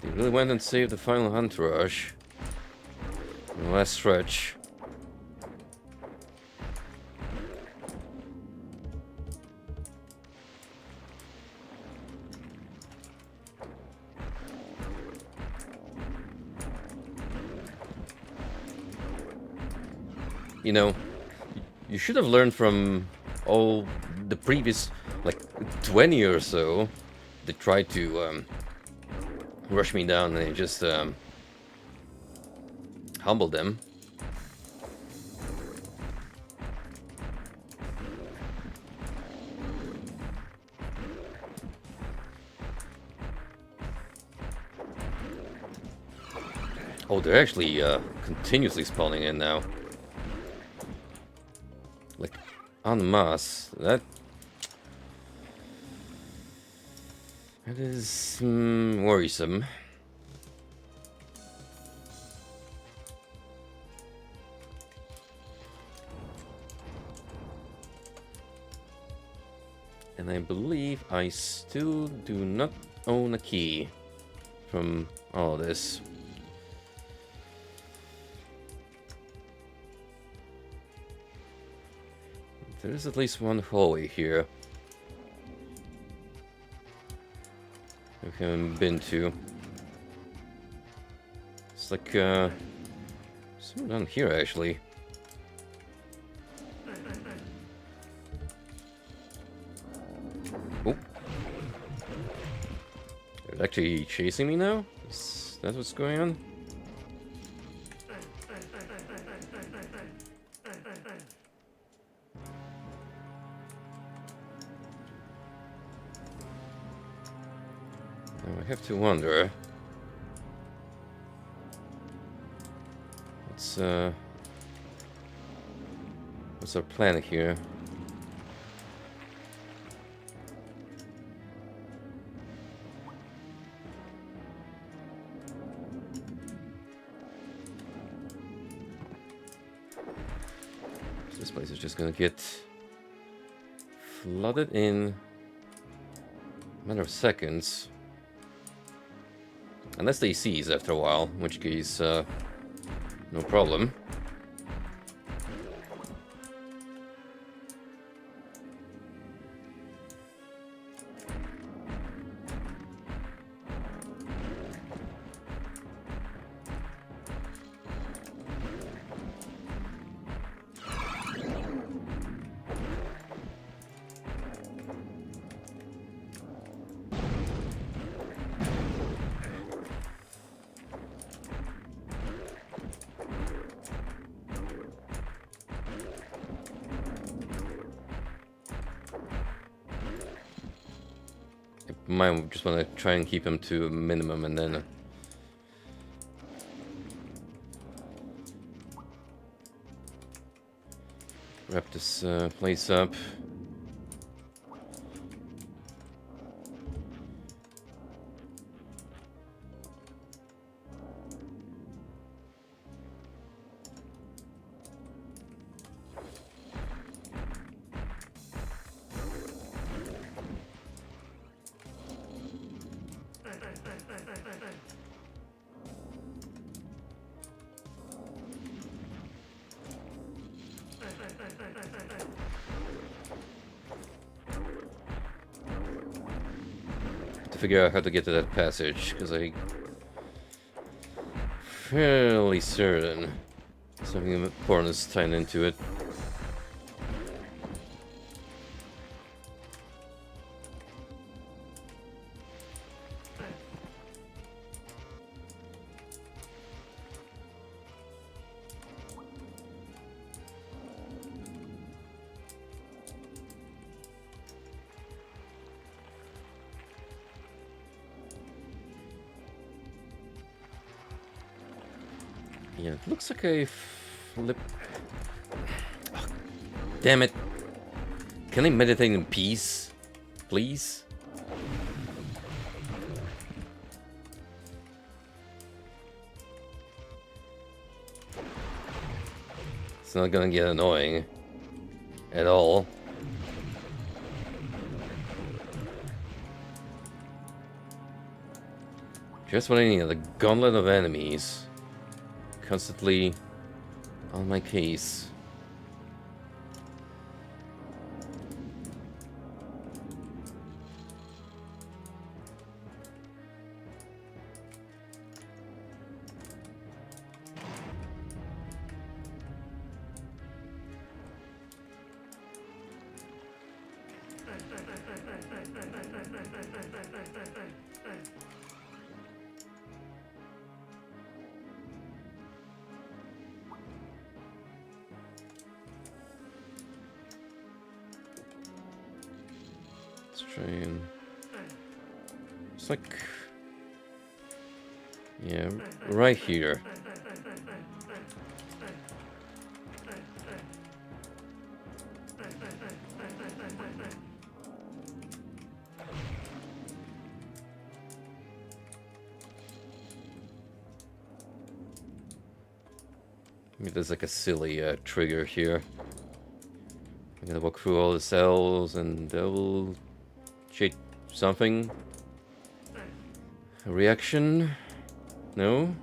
They really went and saved the final entourage. The last stretch. You know, you should have learned from all the previous, like, 20 or so that tried to rush me down, and just humbled them. Oh, they're actually continuously spawning in now. Like, en masse. That is worrisome. And I believe I still do not own a key from all this. There is at least one hallway here I haven't been to. It's like, somewhere down here, actually. Oh. They're actually chasing me now? Is that what's going on? I have to wonder. What's our plan here? This place is just gonna get flooded in a matter of seconds. Unless they seize after a while, in which case, no problem. Mine just want to try and keep him to a minimum and then wrap this place up. Figure out how to get to that passage, because I'm fairly certain something important is tied into it. Yeah, it looks like a flip. Oh, damn it. Can I meditate in peace? Please? It's not gonna get annoying. At all. Just what I need, a gauntlet of enemies. Constantly on my case. Train. It's like, yeah, right here. Maybe there's like a silly trigger here. I'm gonna walk through all the cells and double check something. A reaction? No?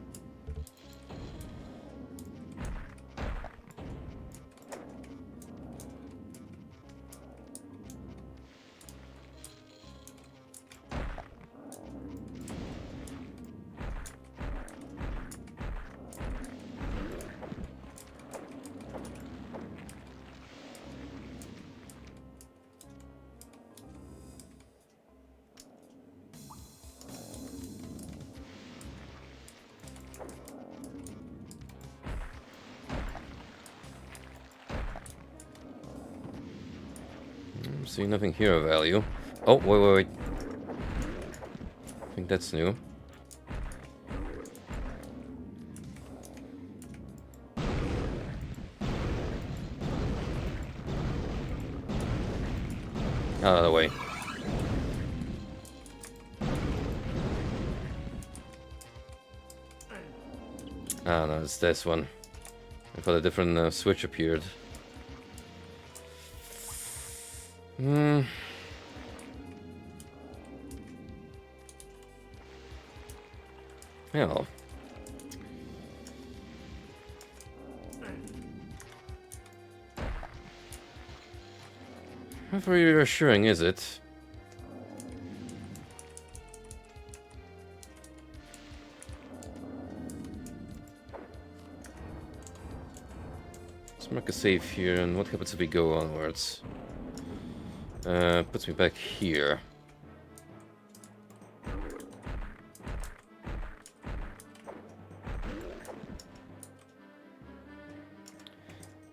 See nothing here of value. Oh, wait. I think that's new. Out of the way. Ah, no, it's this one. I thought a different switch appeared. Hmm. Well. How very reassuring is it? Let's mark a save here, and what happens if we go onwards? Puts me back here.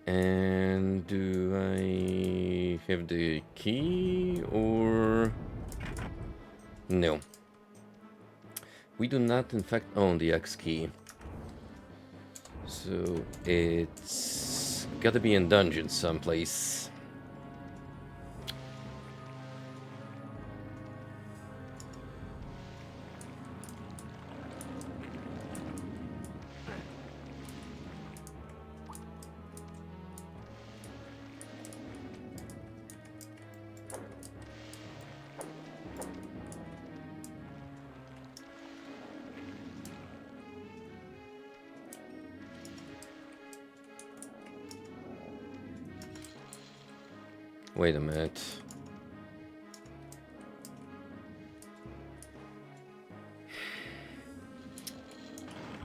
And do I have the key or No. We do not, in fact, own the X key. So it's gotta be in dungeon someplace. Wait a minute.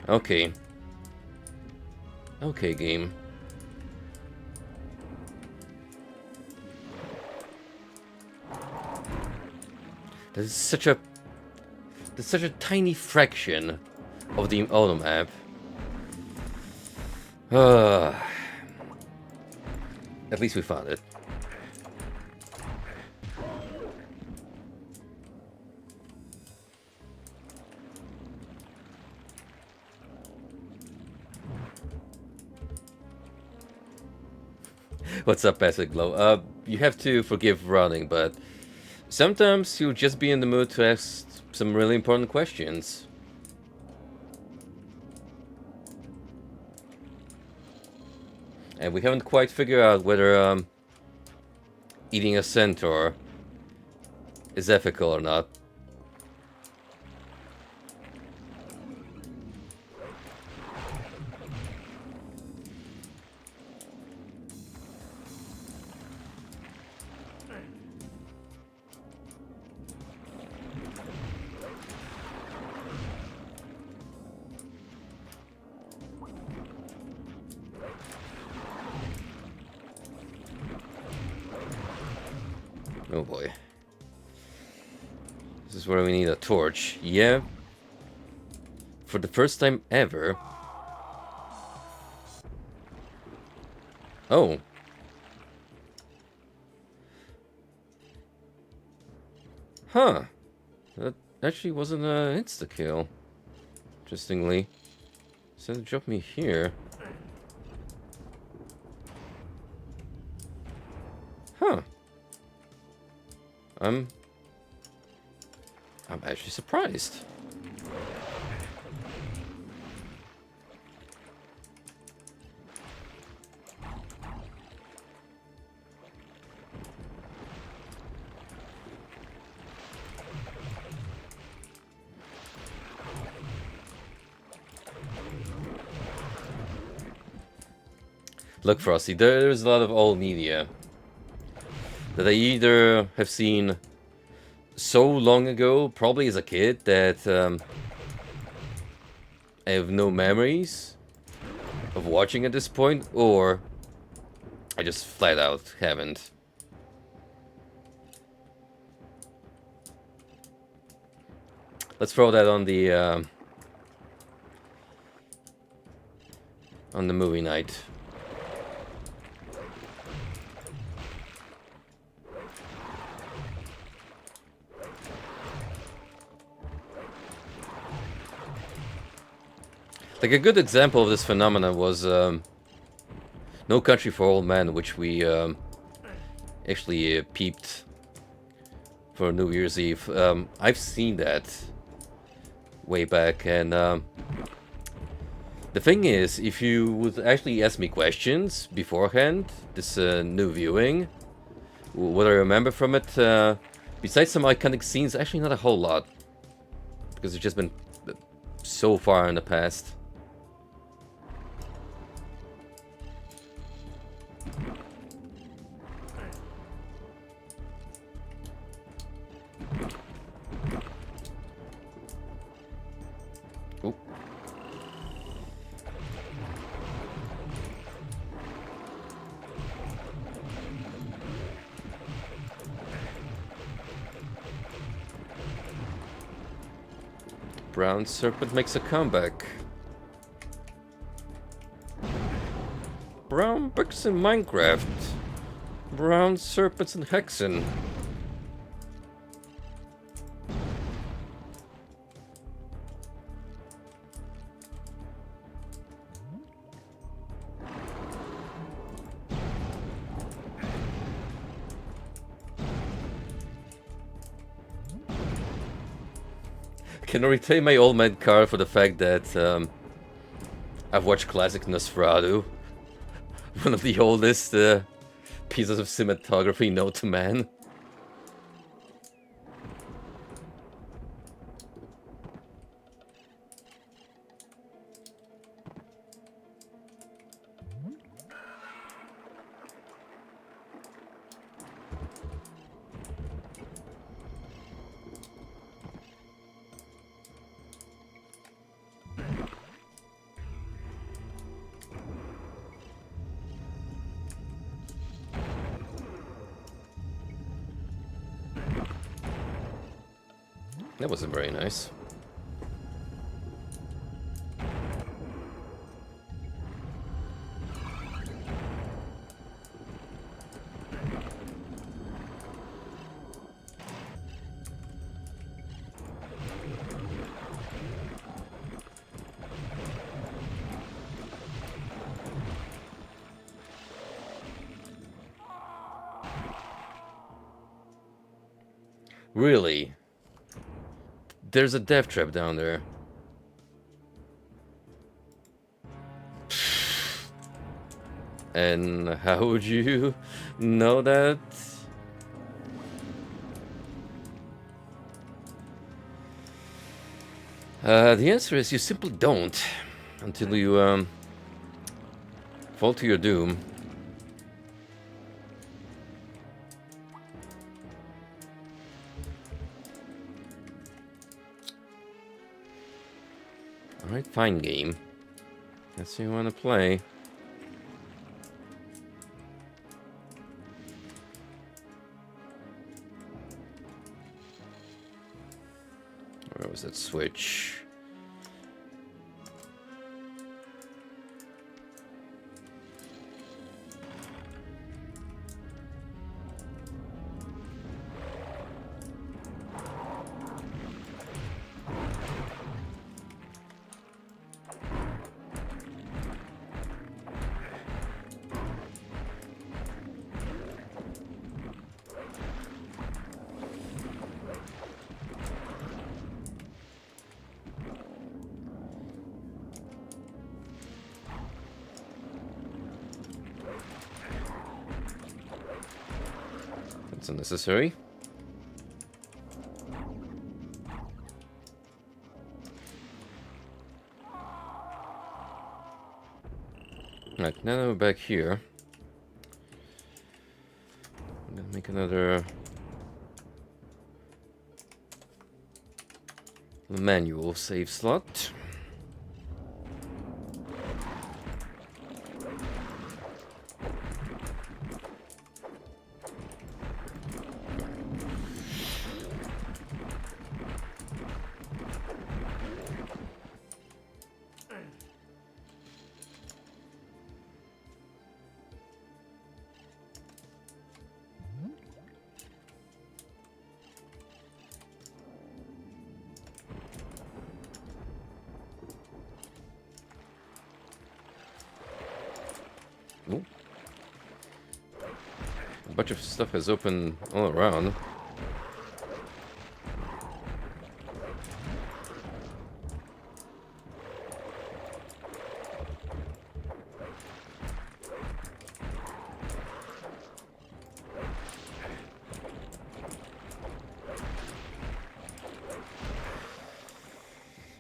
Okay. Okay, game. That's such a tiny fraction of the auto map. At least we found it. What's up, Passive Glow? You have to forgive running, but sometimes you'll just be in the mood to ask some really important questions. And we haven't quite figured out whether eating a centaur is ethical or not. Oh boy. This is where we need a torch. Yeah. For the first time ever. Oh. Huh. That actually wasn't an insta-kill. Interestingly. So it dropped me here. Huh. I'm actually surprised. Look, Frosty, there's a lot of old media that I either have seen so long ago, probably as a kid, that I have no memories of watching at this point, or I just flat out haven't. Let's throw that on the movie night. Like, a good example of this phenomenon was No Country for Old Men, which we actually peeped for New Year's Eve. I've seen that way back, and the thing is, if you would actually ask me questions beforehand, this new viewing, what I remember from it, besides some iconic scenes, actually not a whole lot, because it's just been so far in the past. Brown Serpent makes a comeback. Brown bricks in Minecraft. Brown serpents in Hexen. can I retain my old man card for the fact that I've watched classic Nosferatu, one of the oldest pieces of cinematography known to man. That wasn't very nice. Really? There's a death trap down there. And how would you know that? The answer is you simply don't. Until you fall to your doom. Alright, fine game. Guess you wanna play. Where was that switch? That's unnecessary. Right, now that we're back here, I'm gonna make another manual save slot. Ooh. A bunch of stuff has opened all around.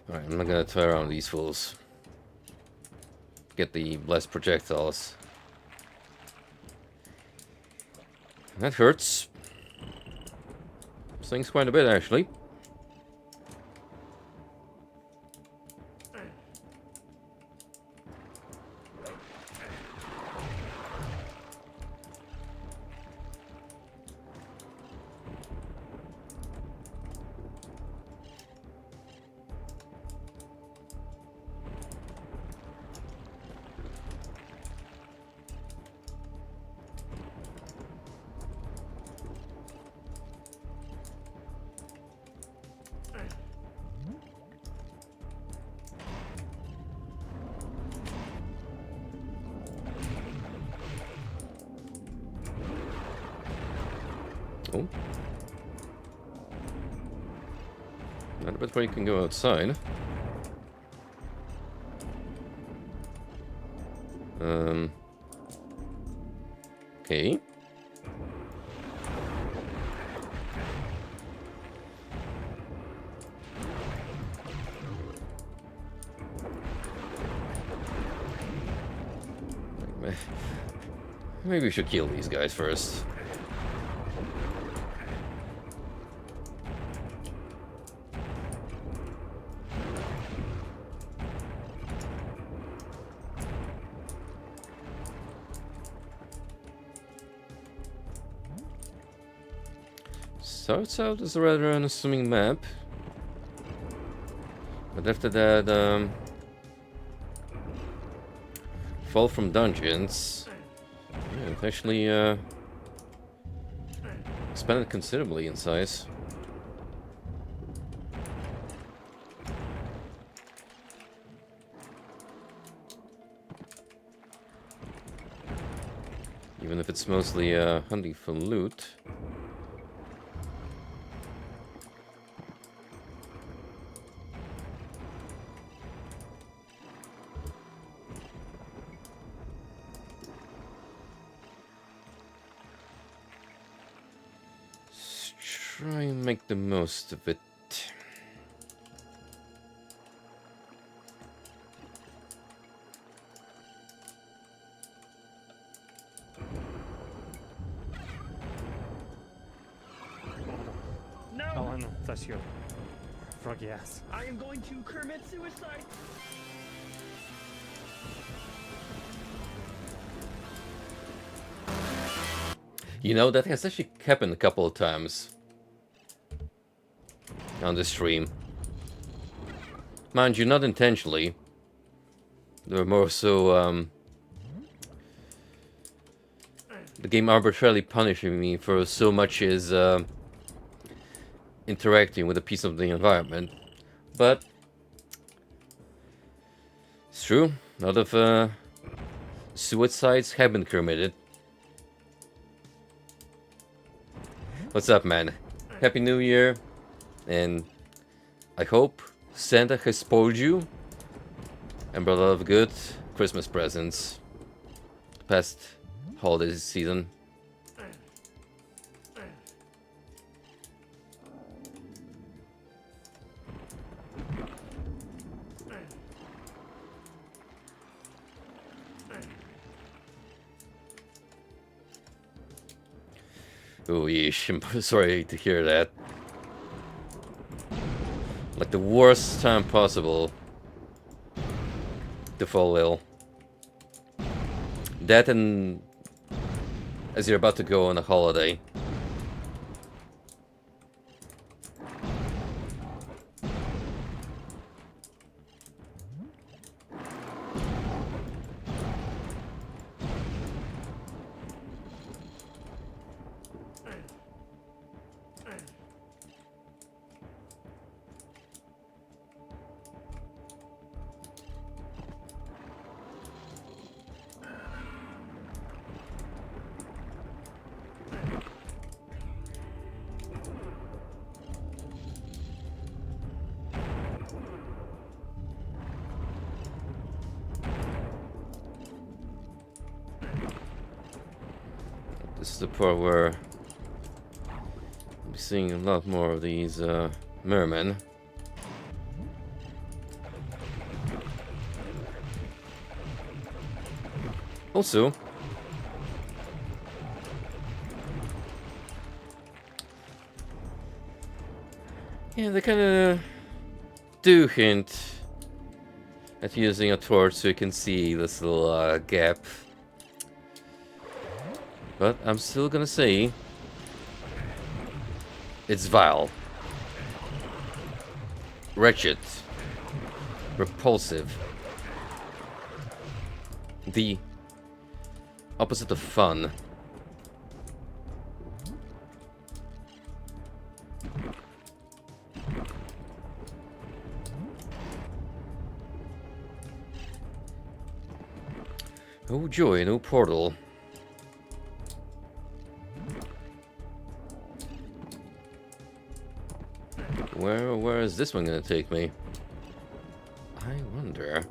Alright, I'm not gonna toy around these fools. Get the blessed projectiles. That hurts. Stings quite a bit, actually. Oh. Not a bit where you can go outside. Okay. Maybe we should kill these guys first. Starts out as a rather unassuming map. But after that, fall from dungeons. Yeah, it actually expanded considerably in size. Even if it's mostly hunting for loot. Try and make the most of it. No! Oh, no, that's your froggy ass. I am going to commit suicide! You know, that has actually happened a couple of times on the stream. Mind you, not intentionally. They were more so, the game arbitrarily punishing me for so much as, interacting with a piece of the environment. But it's true, a lot of, suicides have been committed. What's up, man? Happy New Year, and I hope Santa has spoiled you and brought a lot of good Christmas presents the past holiday season. Oh, yeesh, I'm sorry to hear that. Like the worst time possible to fall ill. That and as you're about to go on a holiday. This is the part where I'll be seeing a lot more of these mermen. Also, yeah, they kind of do hint at using a torch so you can see this little gap. But I'm still gonna say it's vile, wretched, repulsive, the opposite of fun. Oh joy, no portal. Where is this one gonna take me? I wonder.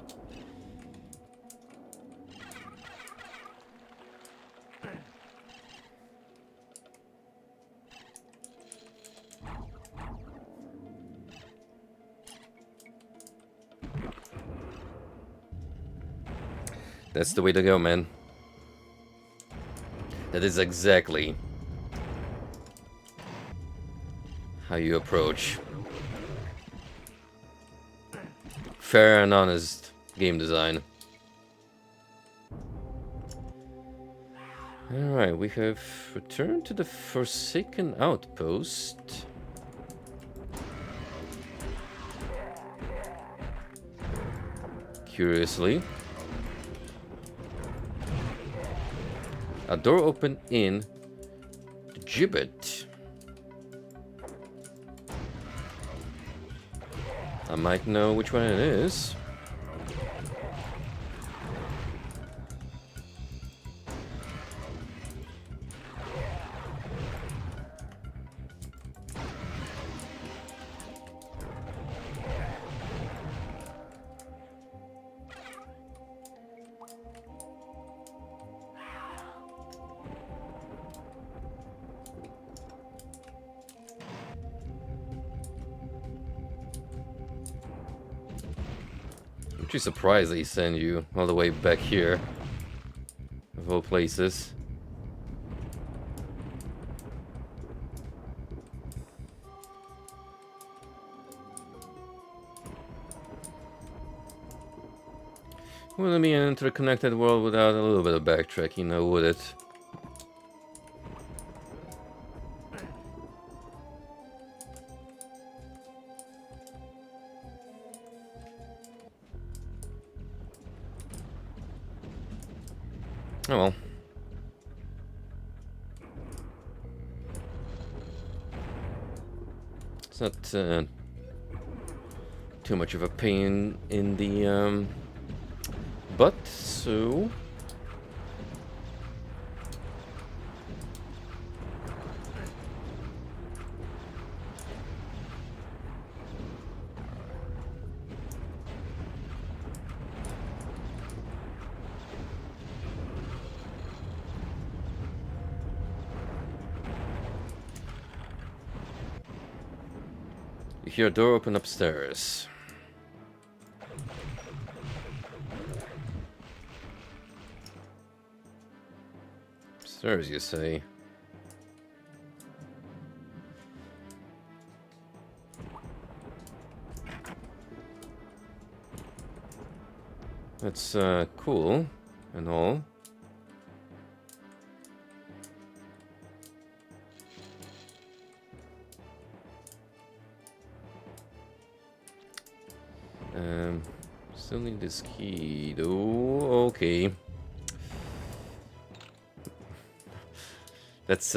That's the way to go, man. That is exactly how you approach fair and honest game design. Alright, we have returned to the Forsaken Outpost. Curiously. A door opened in the gibbet. I might know which one it is. I'm actually surprised they send you all the way back here, of all places. Wouldn't be an interconnected world without a little bit of backtracking, now would it? Oh well. It's not too much of a pain in the butt, so... You hear a door open upstairs. Upstairs, you say? That's cool and all. Still need this key though. Okay. That's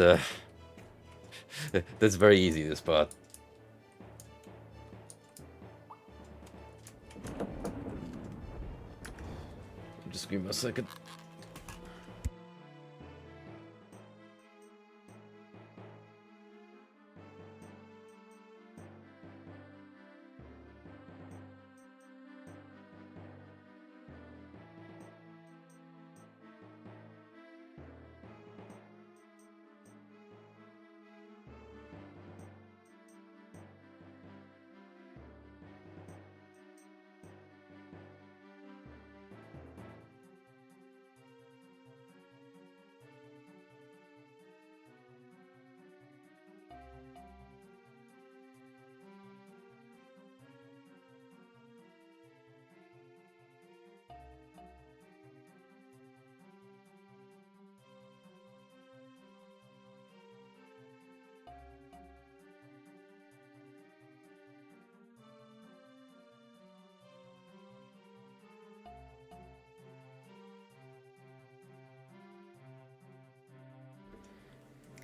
that's very easy to spot. Just give me a second.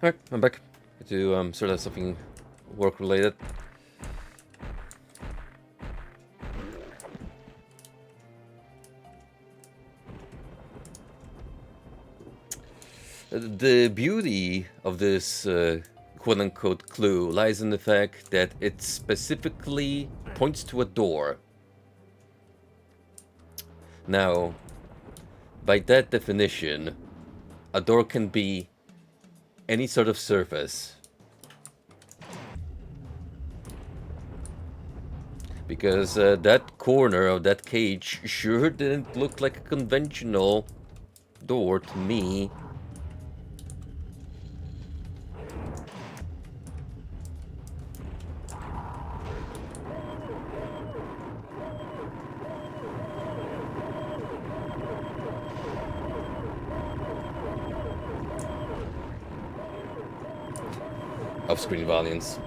Alright, I'm back to sort of something work related. The beauty of this quote-unquote clue lies in the fact that it specifically points to a door. Now, by that definition, a door can be any sort of surface. Because that corner of that cage sure didn't look like a conventional door to me. Off-screen violence.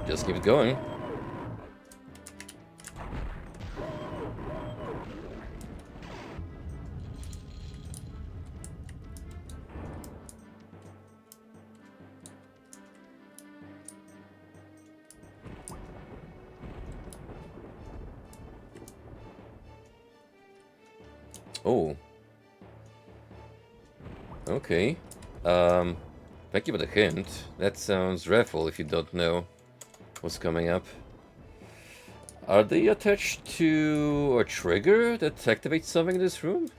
Just keep it going. Oh. Okay. Thank you for the hint. That sounds dreadful if you don't know what's coming up. Are they attached to a trigger that activates something in this room?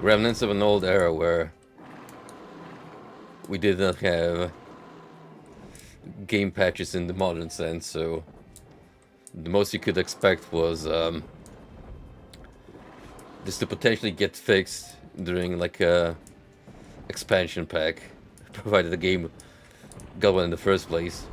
Remnants of an old era where we did not have game patches in the modern sense, so the most you could expect was this to potentially get fixed during like a expansion pack, provided the game got one in the first place.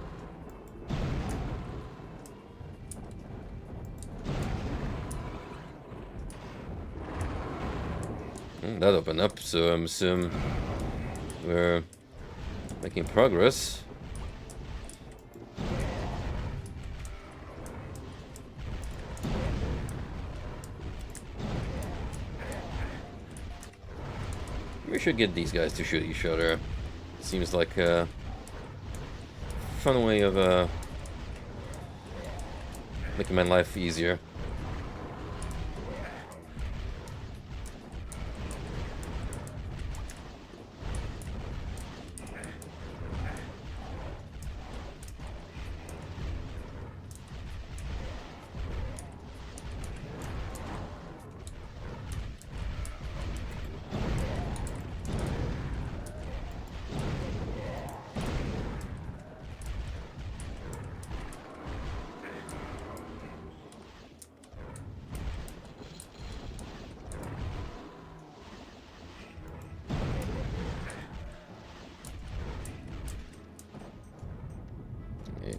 That opened up, so I'm assuming we're making progress. We should get these guys to shoot each other. Seems like a fun way of making my life easier.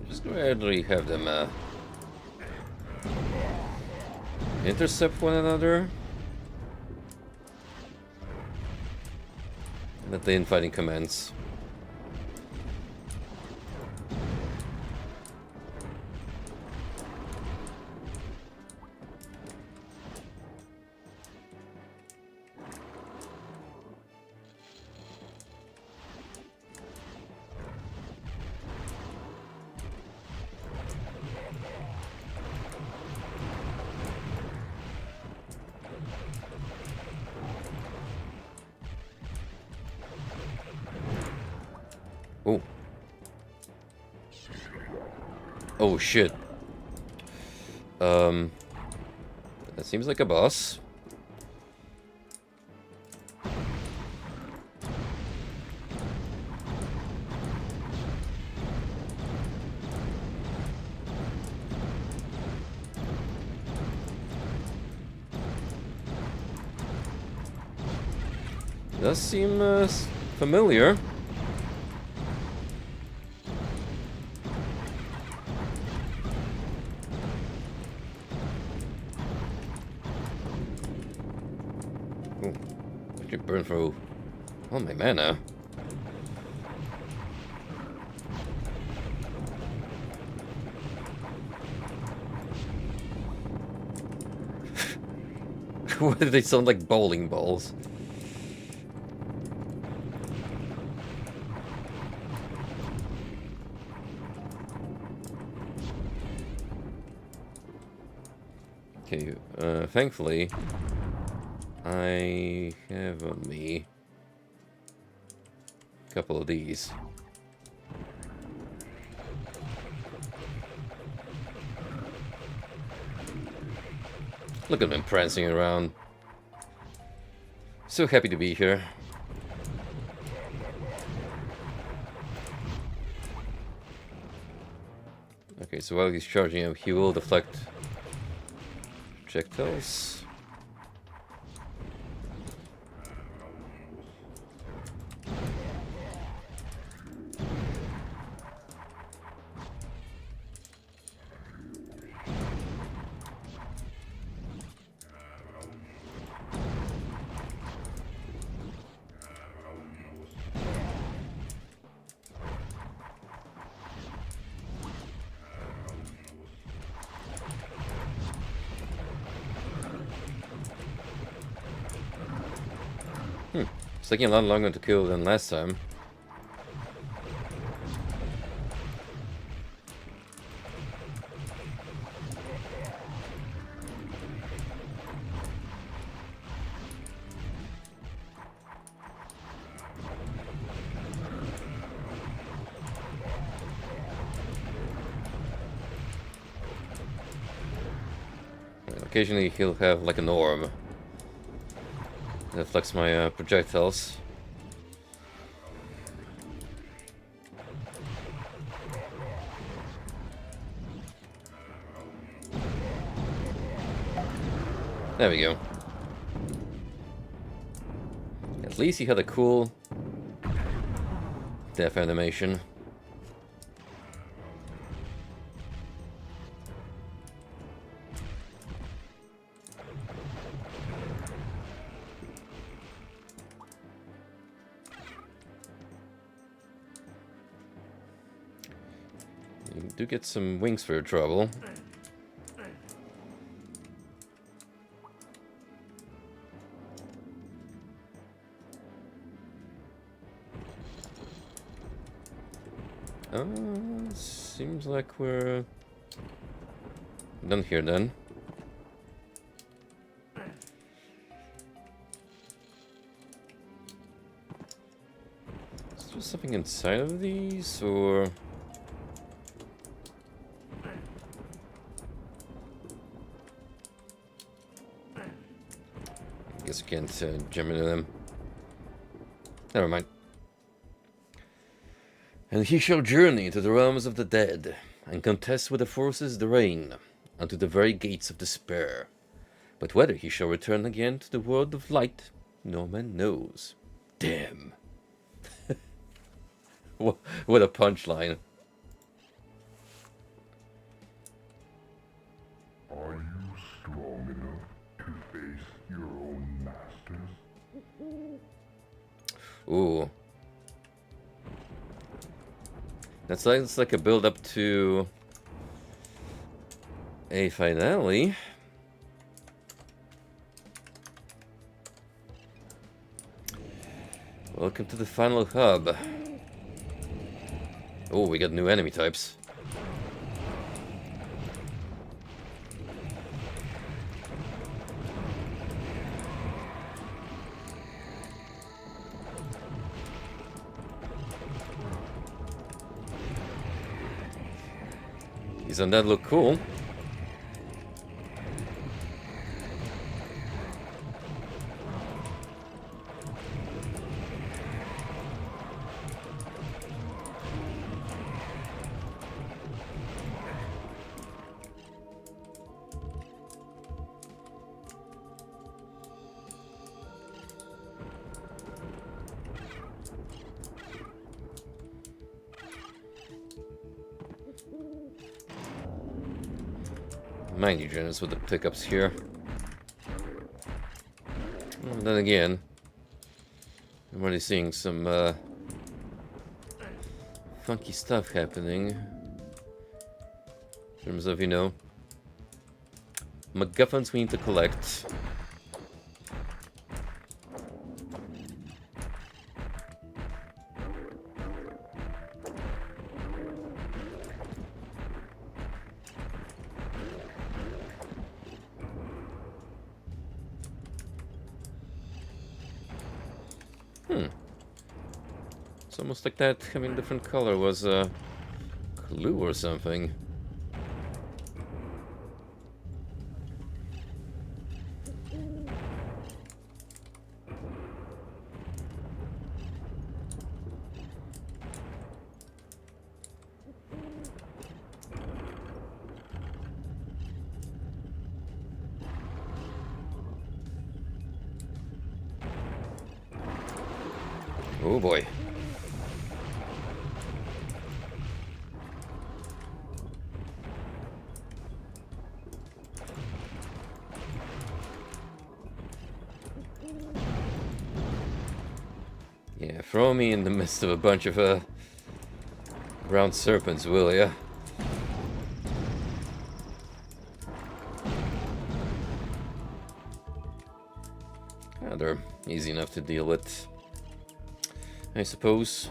Just gradually have them intercept one another. Let the infighting commence. Oh. Oh shit. That seems like a boss. Does seem familiar. Ooh, I could burn through all my mana. Why do they sound like bowling balls? Okay, thankfully, I have on me a couple of these. Look at them prancing around. So happy to be here. Okay, so while he's charging up, he will deflect projectiles. It's taking a lot longer to kill than last time. Occasionally he'll have like an orb that deflects my projectiles. There we go. At least he had a cool death animation. You do get some wings for your trouble. Seems like we're done here then. Is there something inside of these, or? I guess I can't jump into them. Never mind. And he shall journey to the realms of the dead, and contest with the forces therein, unto the very gates of despair. But whether he shall return again to the world of light, no man knows. Damn. What a punchline. Are you strong enough to face your own masters? Ooh. That sounds like a build up to a finale. Welcome to the final hub. Oh, we got new enemy types. Doesn't that look cool? Mind you, generous with the pickups here. Well, then again, I'm already seeing some funky stuff happening. In terms of, you know, MacGuffins we need to collect. It's almost like that having different color was a clue or something. Oh boy. Yeah, throw me in the midst of a bunch of brown serpents, will ya? Yeah, they're easy enough to deal with, I suppose.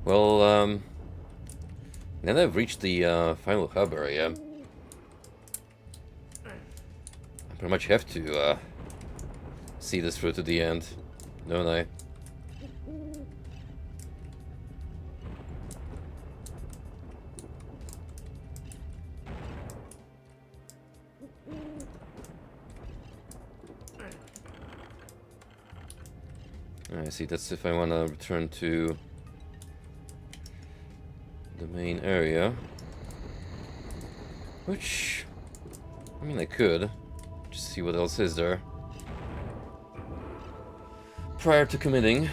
Well, now that I've reached the final hub area, I pretty much have to see this through to the end, don't I? I see, that's if I want to return to the main area. Which, I mean, I could just see what else is there prior to committing.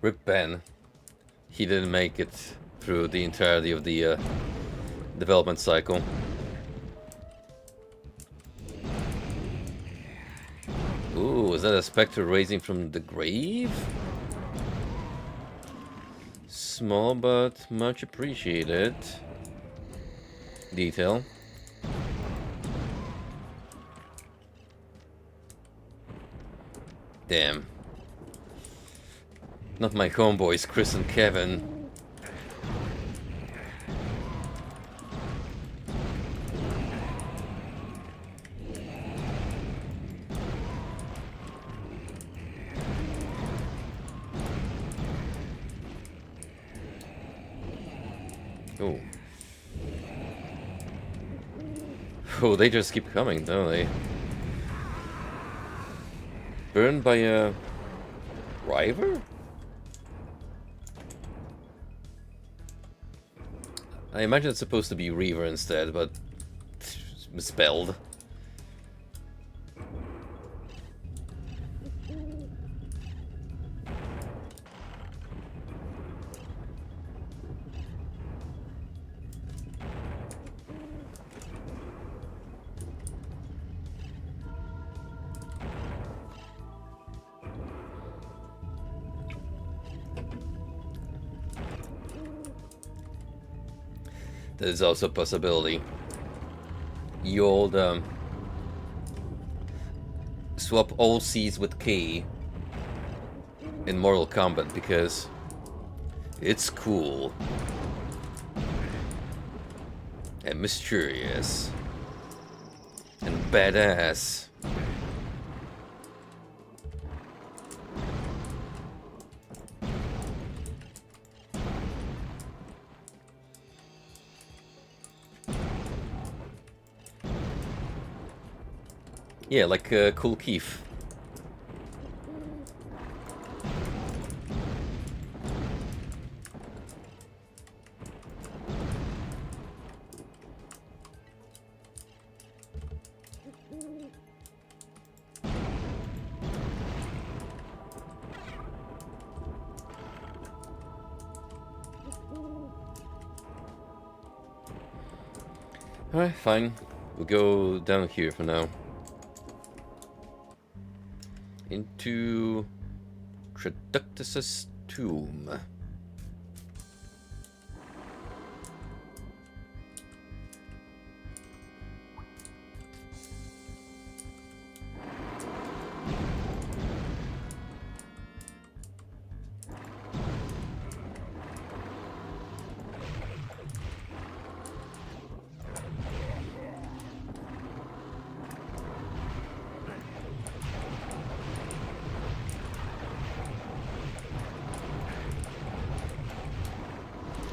Rip Ben. He didn't make it through the entirety of the development cycle. Ooh, is that a specter raising from the grave? Small but much appreciated detail. Damn. Not my homeboys, Chris and Kevin. Oh. Oh, they just keep coming, don't they? Burned by a river? I imagine it's supposed to be Reaver instead, but misspelled. That is also a possibility. The old swap all C's with K in Mortal Kombat because it's cool and mysterious and badass. Yeah, like Cool Keith. Alright, fine. We'll go down here for now. Into Traductus's tomb.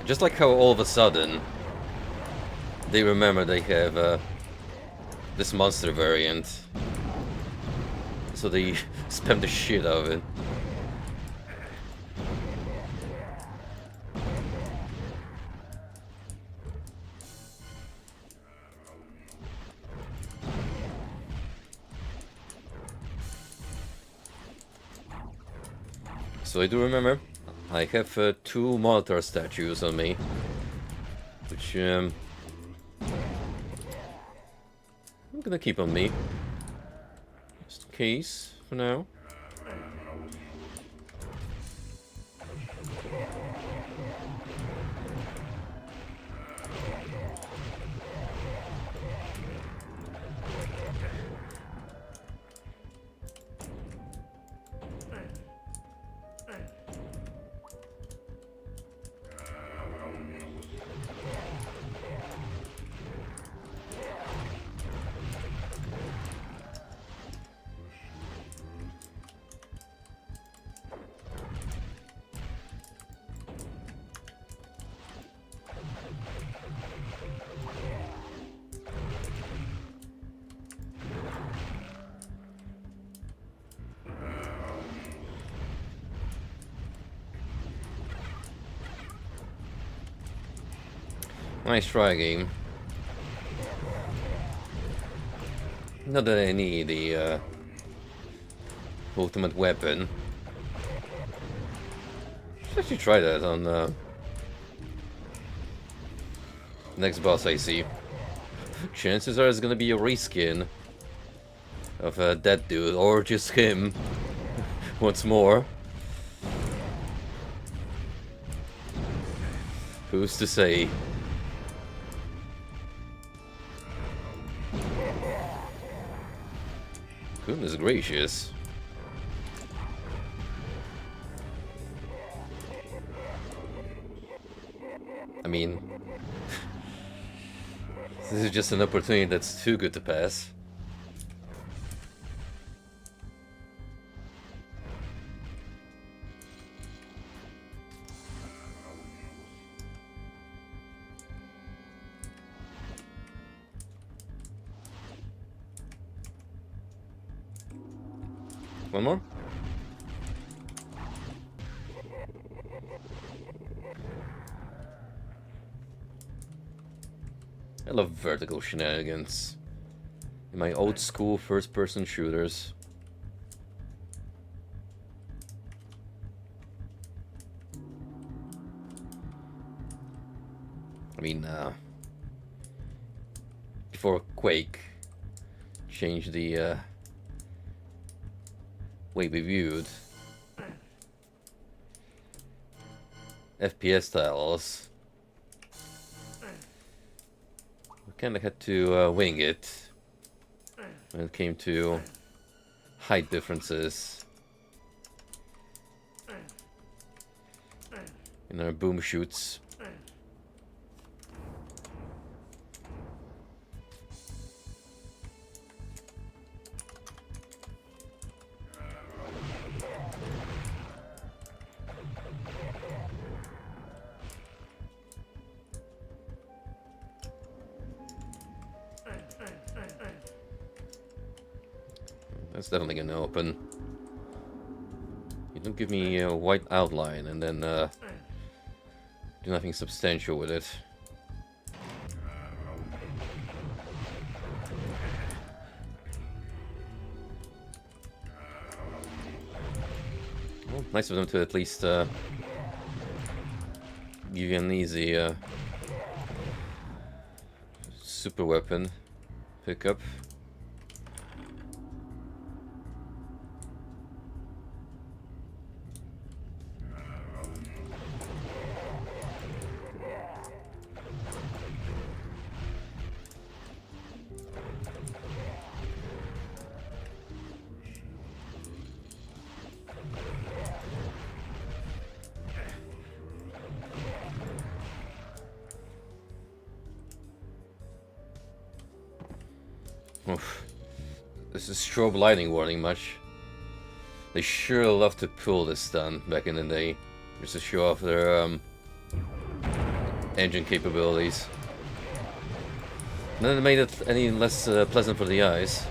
Just like how all of a sudden they remember they have this monster variant, so they spam the shit out of it. So I do remember I have 2 Molitor statues on me, which I'm gonna keep on me, just in case for now. Nice try, game. Not that I need the ultimate weapon. Should actually try that on next boss I see. Chances are it's gonna be a reskin of that dude, or just him once more. Who's to say? Goodness gracious. I mean, this is just an opportunity that's too good to pass. One more? I love vertical shenanigans in my old school first-person shooters. I mean, before Quake changed the way we viewed FPS titles, we kinda had to wing it when it came to height differences in our boom shoots. That's definitely gonna open. You don't give me a white outline and then do nothing substantial with it. Well, nice of them to at least give you an easy super weapon pickup. Oof. This is strobe lighting warning much. They sure love to pull this stun back in the day, just to show off their engine capabilities. None of it made it any less pleasant for the eyes.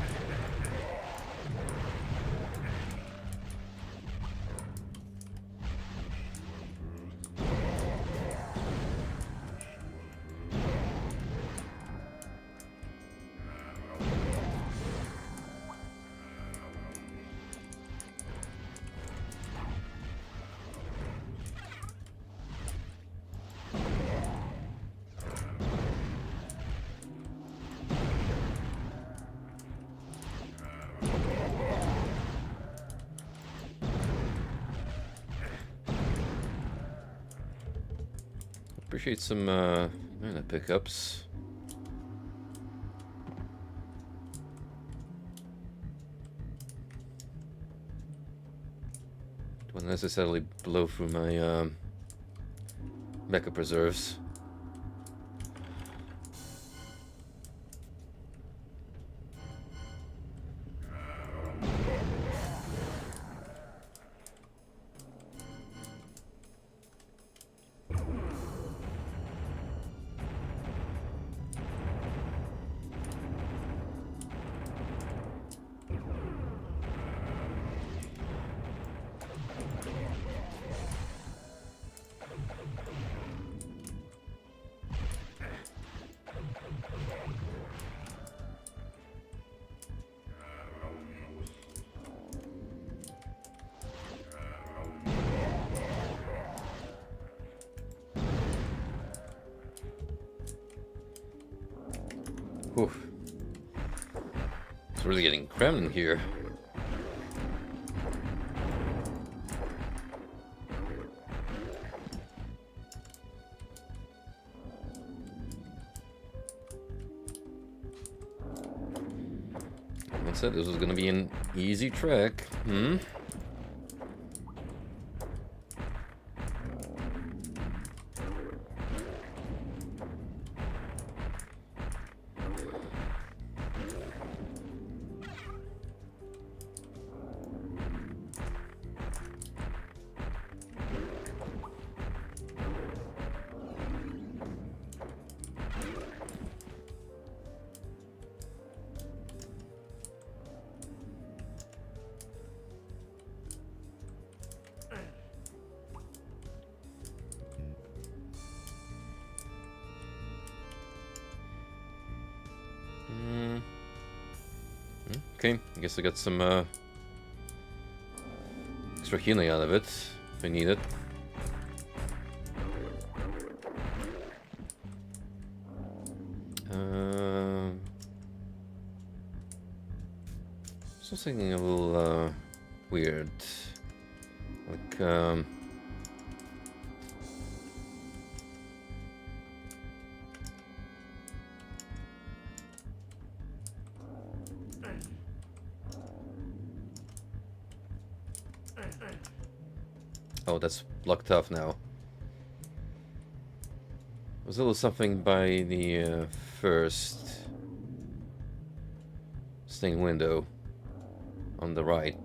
Appreciate some mana pickups. Don't necessarily blow through my mecha preserves. Whew. It's really getting crammed in here. I said this was gonna be an easy trek. Okay, I guess I got some extra healing out of it if I need it. Something a little weird, like Oh, that's blocked off now. There's a little something by the first stained window on the right.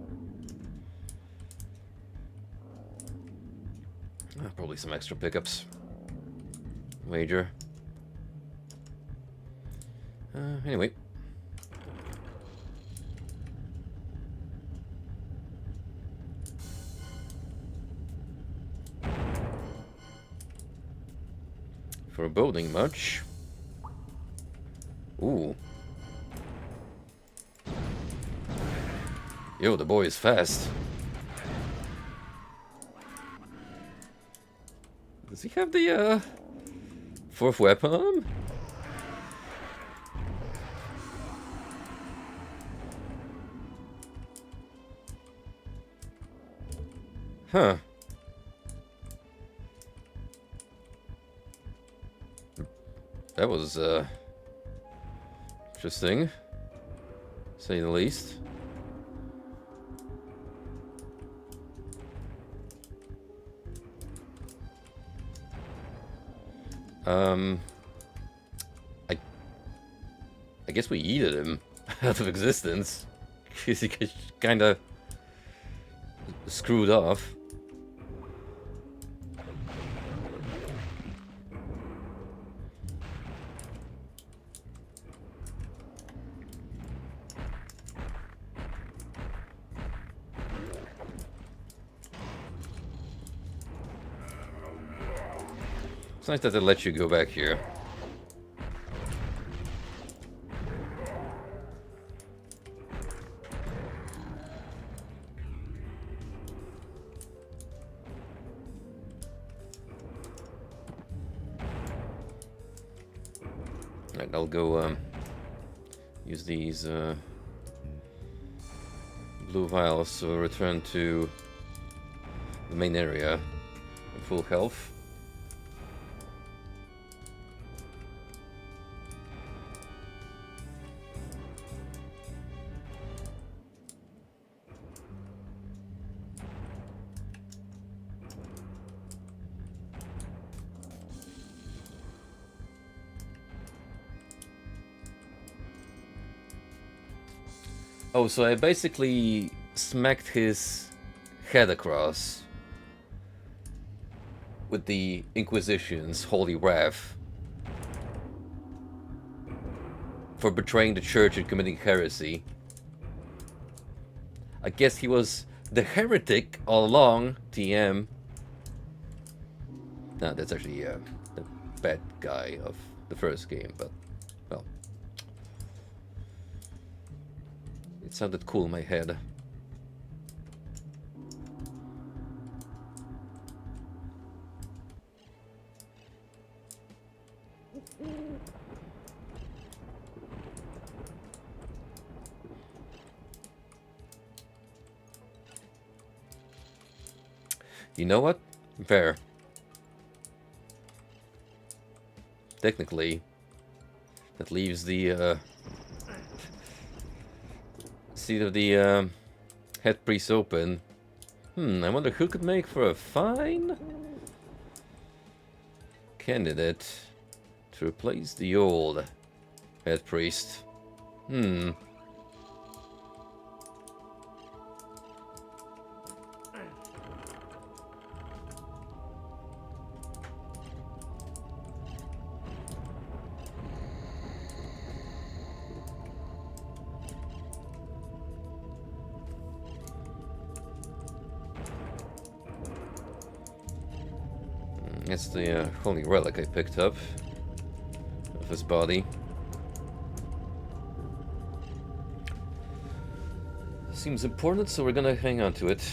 Probably some extra pickups. Wager. Anyway. Foreboding much? Ooh. Yo, the boy is fast. Does he have the fourth weapon on him? Huh. That was interesting, to say the least. I guess we yeeted him out of existence because he kind of screwed off. It's nice that they let you go back here. Alright, I'll go use these blue vials to return to the main area in full health. Oh, so I basically smacked his head across with the Inquisition's holy wrath for betraying the church and committing heresy. I guess he was the heretic all along, TM. No, that's actually the bad guy of the first game, but, well. It sounded cool in my head. You know what? Fair. Technically, that leaves the seat of the head priest open. I wonder who could make for a fine candidate to replace the old head priest. It's the holy relic I picked up of his body. Seems important, so we're gonna hang on to it.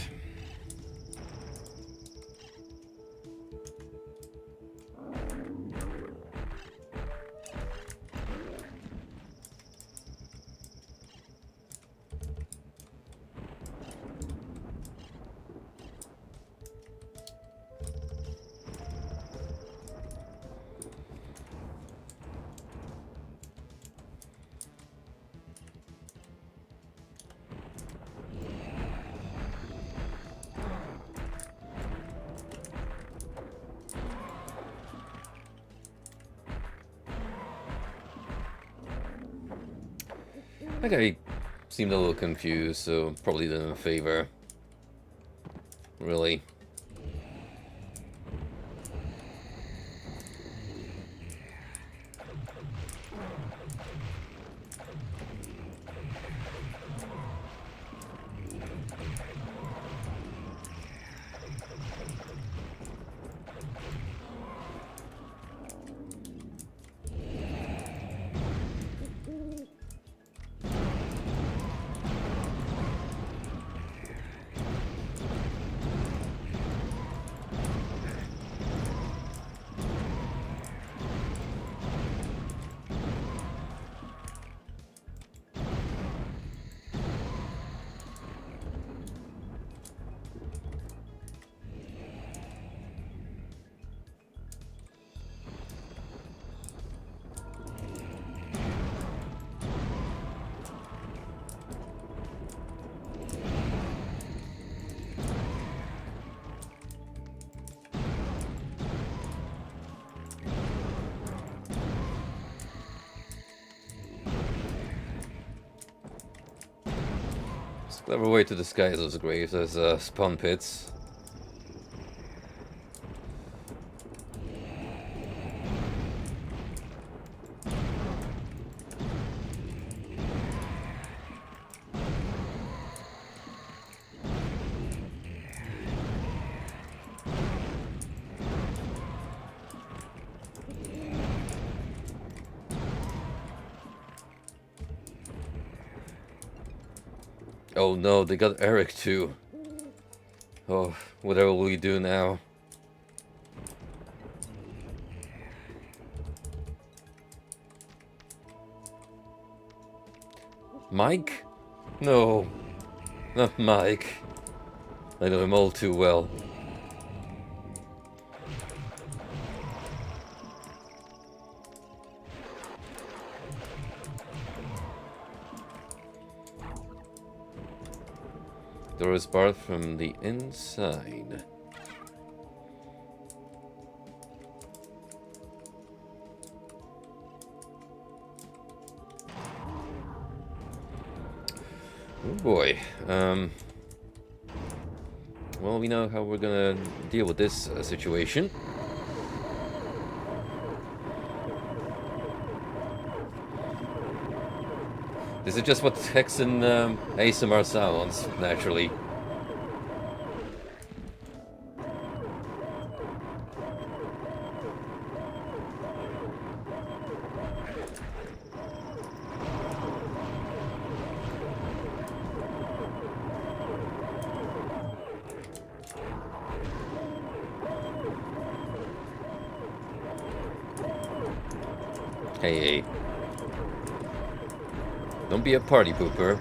That guy seemed a little confused, so probably didn't favor. Really. It's a clever way to disguise those graves as spawn pits. Oh no, they got Eric too. Oh, whatever will we do now? Mike? No, not Mike. I know him all too well. Door is barred from the inside. Oh boy. Well, we know how we're gonna deal with this situation. This is just what Hexen ASMR sounds, naturally. Hey. Don't be a party pooper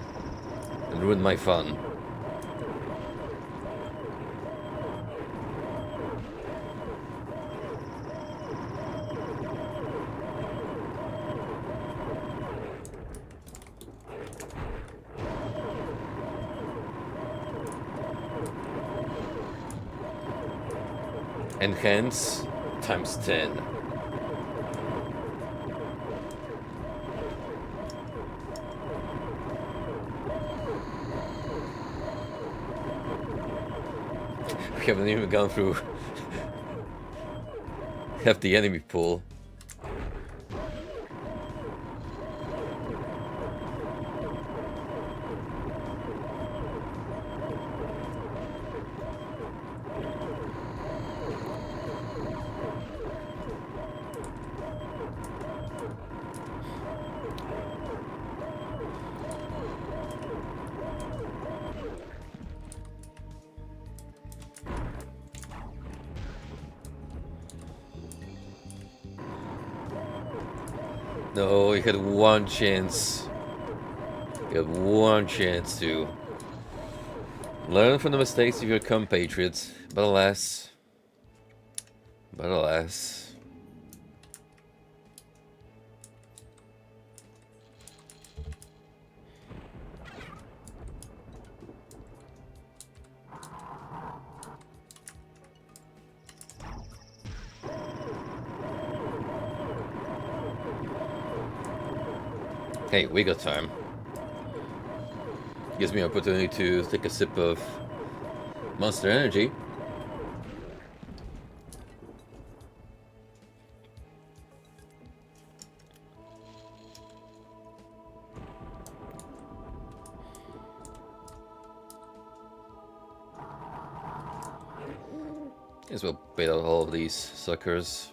and ruin my fun. Enhance times 10. We haven't even gone through half the enemy pool. No, you had one chance. You had one chance to learn from the mistakes of your compatriots, but alas. But alas. Hey, we got time. Gives me an opportunity to take a sip of Monster Energy. As well bait out all of these suckers.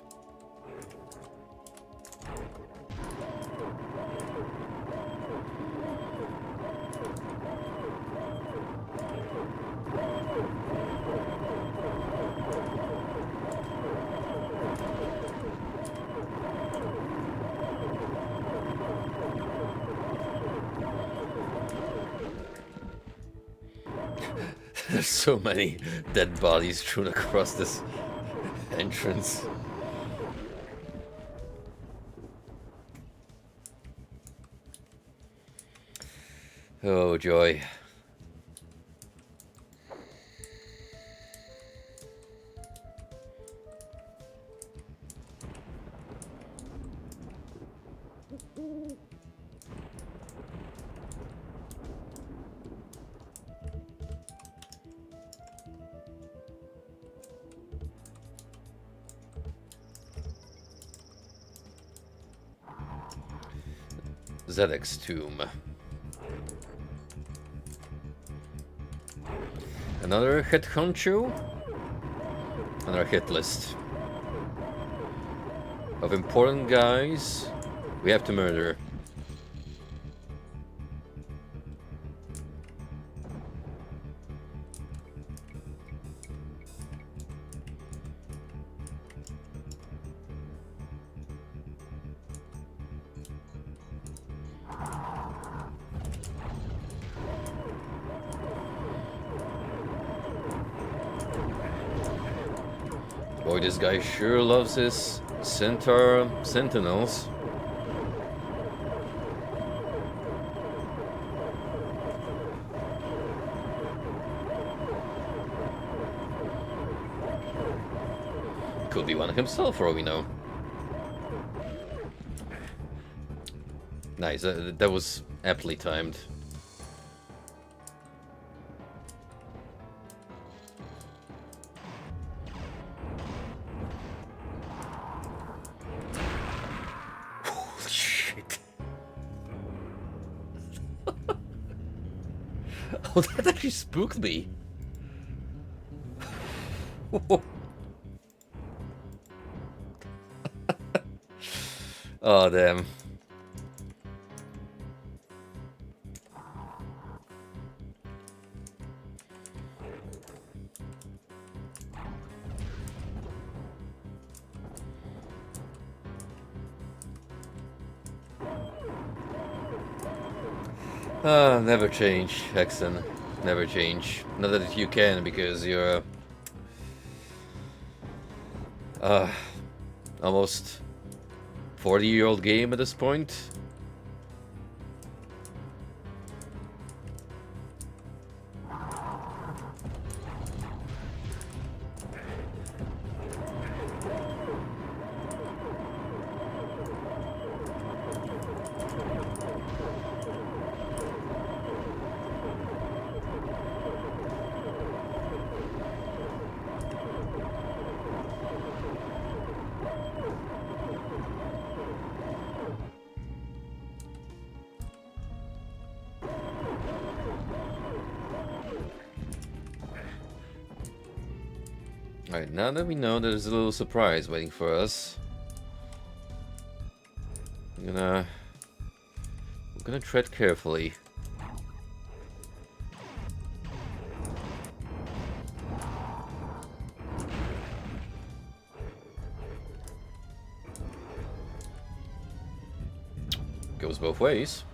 There's so many dead bodies strewn across this entrance. Oh, joy. Zedek's tomb. Another hit honcho. Another hit list of important guys we have to murder. Boy, this guy sure loves his centaur sentinels. Could be one himself, for all we know. Nice, that was aptly timed. Oh, that actually spooked me. Oh, damn. Never change, Hexen. Never change. Not that you can, because you're almost 40-year-old game at this point. Alright, now that we know there's a little surprise waiting for us, we're gonna tread carefully. Goes both ways.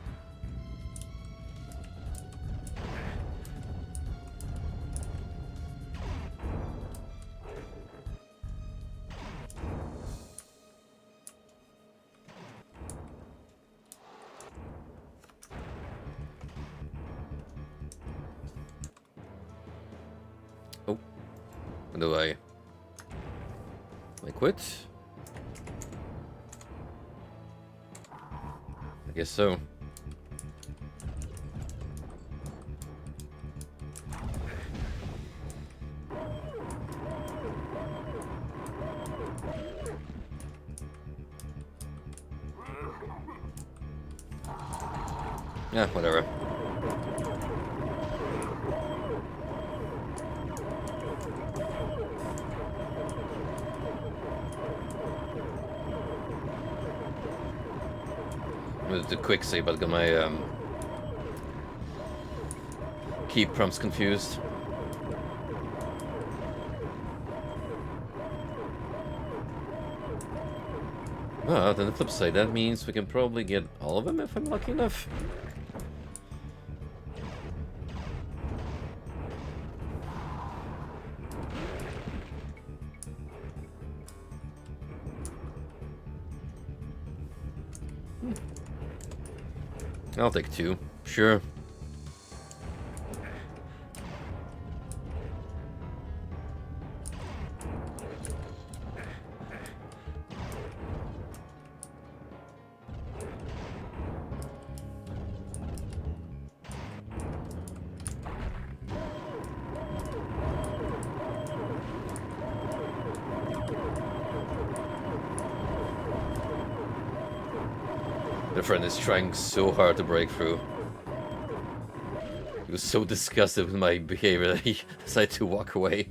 Oh, do I quit? I guess so. Yeah, whatever. With the quick save, but got my key prompts confused. But on the flip side, that means we can probably get all of them if I'm lucky enough. I'll take 2, sure. The friend is trying so hard to break through. He was so disgusted with my behavior that he decided to walk away.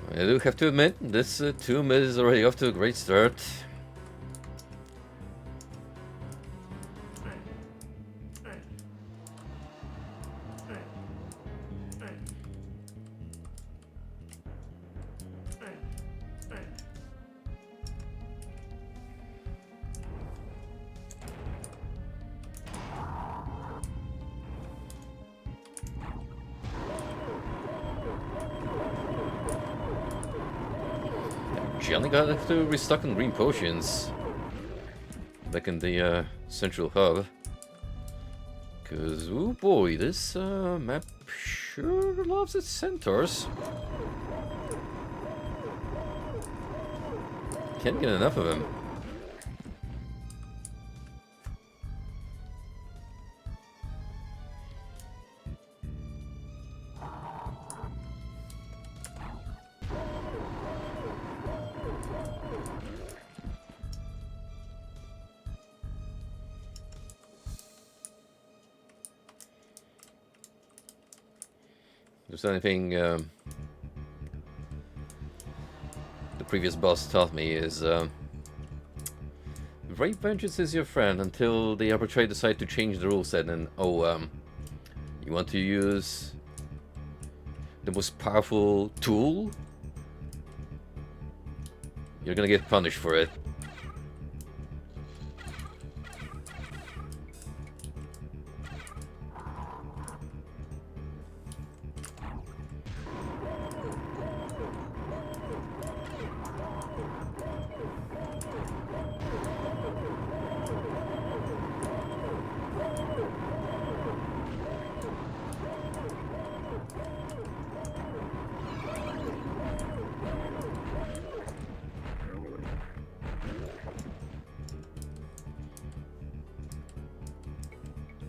I do have to admit, this tomb is already off to a great start. Generally got to restock on green potions back in the central hub. Cause oh boy, this map sure loves its centaurs. Can't get enough of them. If there's anything the previous boss taught me is Brave Vengeance is your friend until the arbitrator decide to change the rule set and you want to use the most powerful tool? You're gonna get punished for it.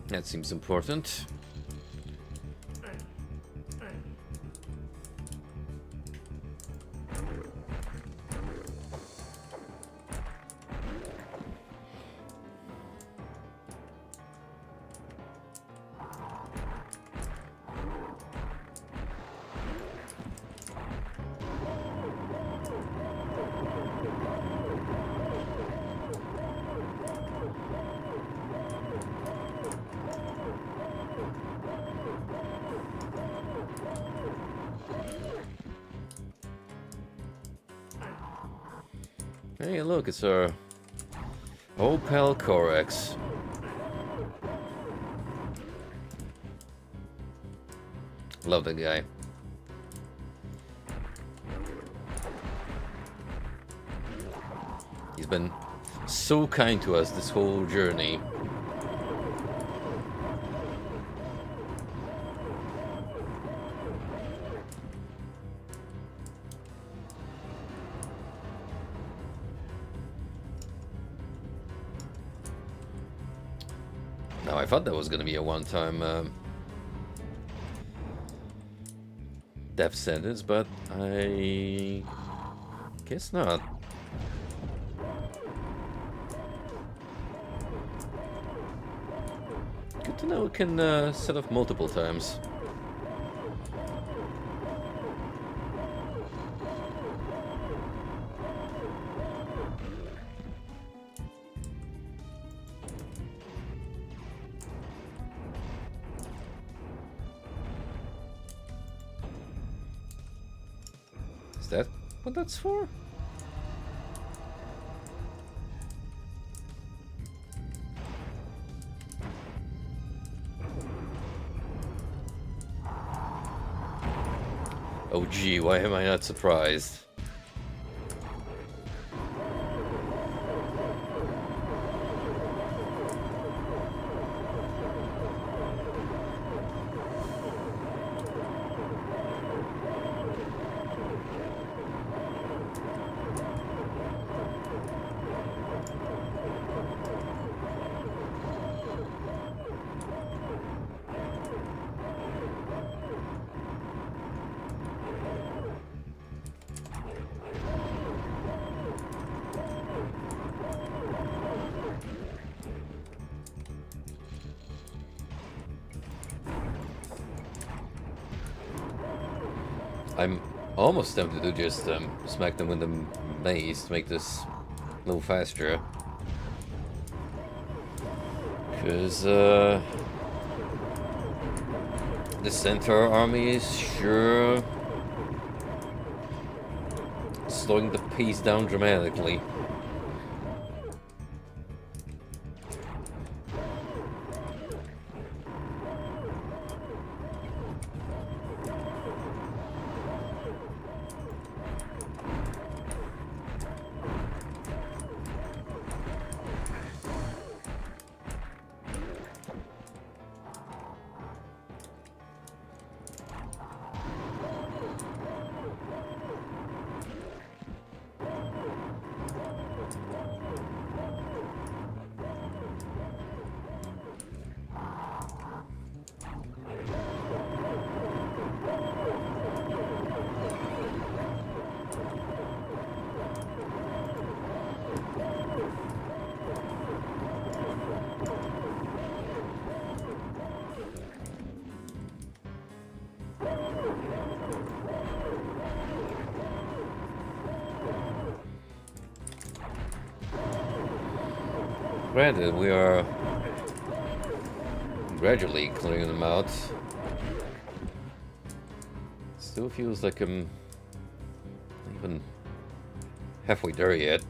That seems important. Hey, look, it's our old pal Cleric. Love that guy. He's been so kind to us this whole journey. Now, I thought that was gonna be a one-time death sentence, but I guess not. Good to know it can set off multiple times. Is that what that's for? Oh gee, why am I not surprised? I'm almost tempted to just smack them with the mace to make this a little faster. Because the Centaur army is sure slowing the pace down dramatically. Granted, we are gradually clearing them out. Still feels like I'm not even halfway there yet.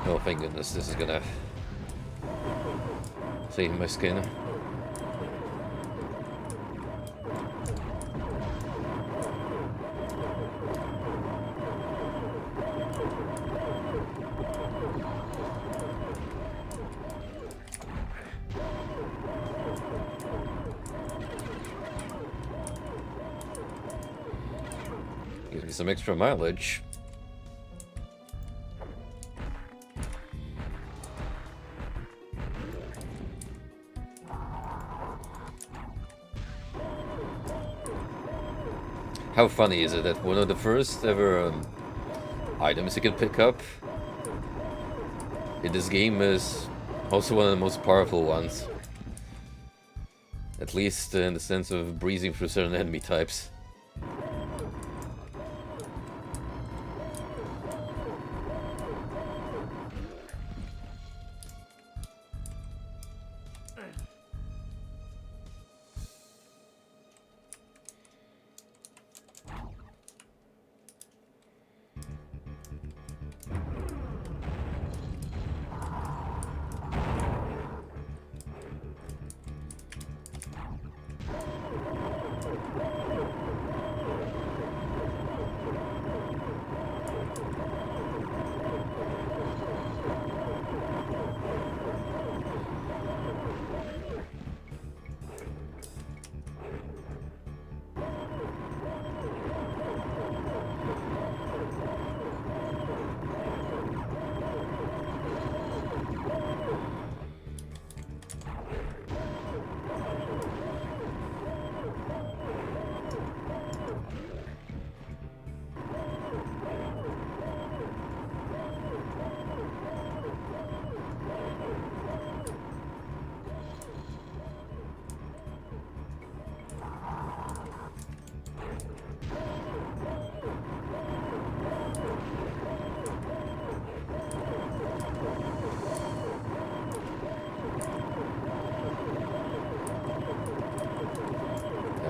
Oh, thank goodness, this is gonna save my skin. Gives me some extra mileage. How funny is it that one of the first ever items you can pick up in this game is also one of the most powerful ones. At least in the sense of breezing through certain enemy types.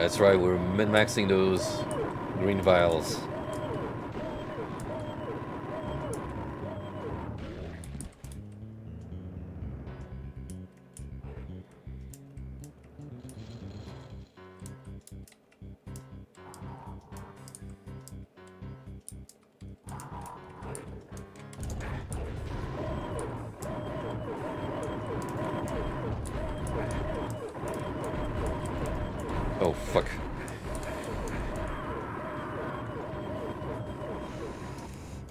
That's right, we're min-maxing those green vials. Oh, fuck.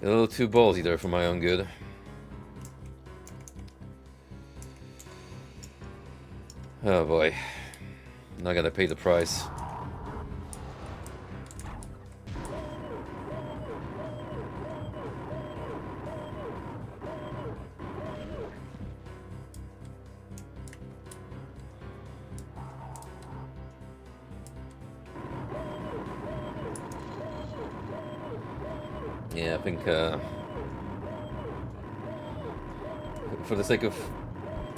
A little too ballsy there for my own good. Oh boy. Not gonna pay the price. Yeah, I think for the sake of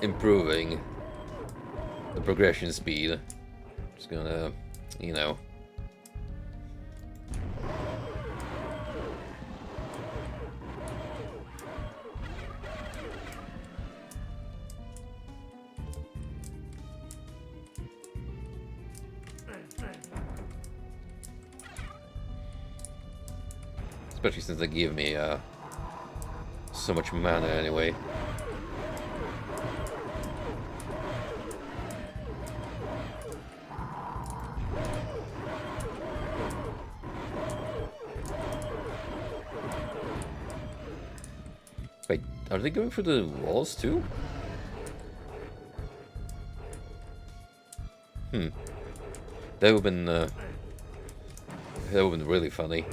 improving the progression speed, just gonna, you know. Especially since they give me so much mana anyway. Wait, are they going for the walls too? That would've been really funny.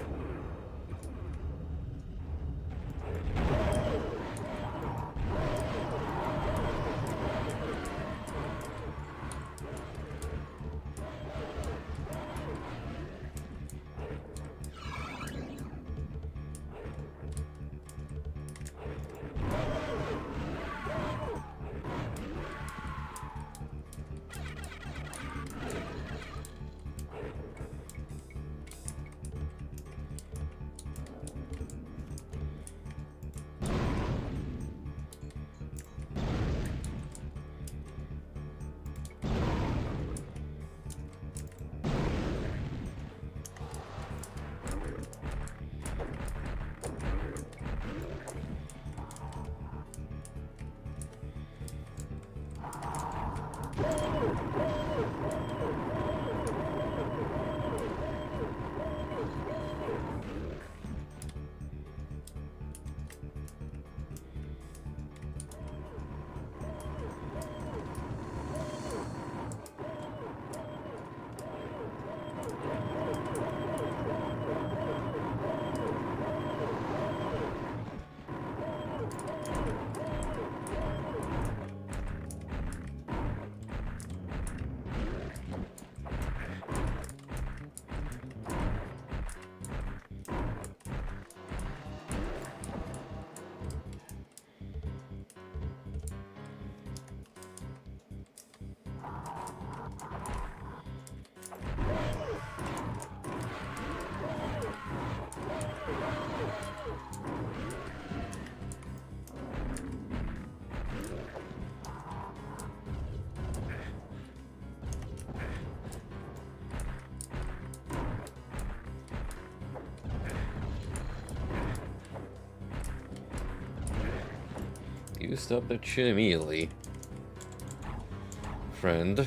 You stop that shit immediately, friend.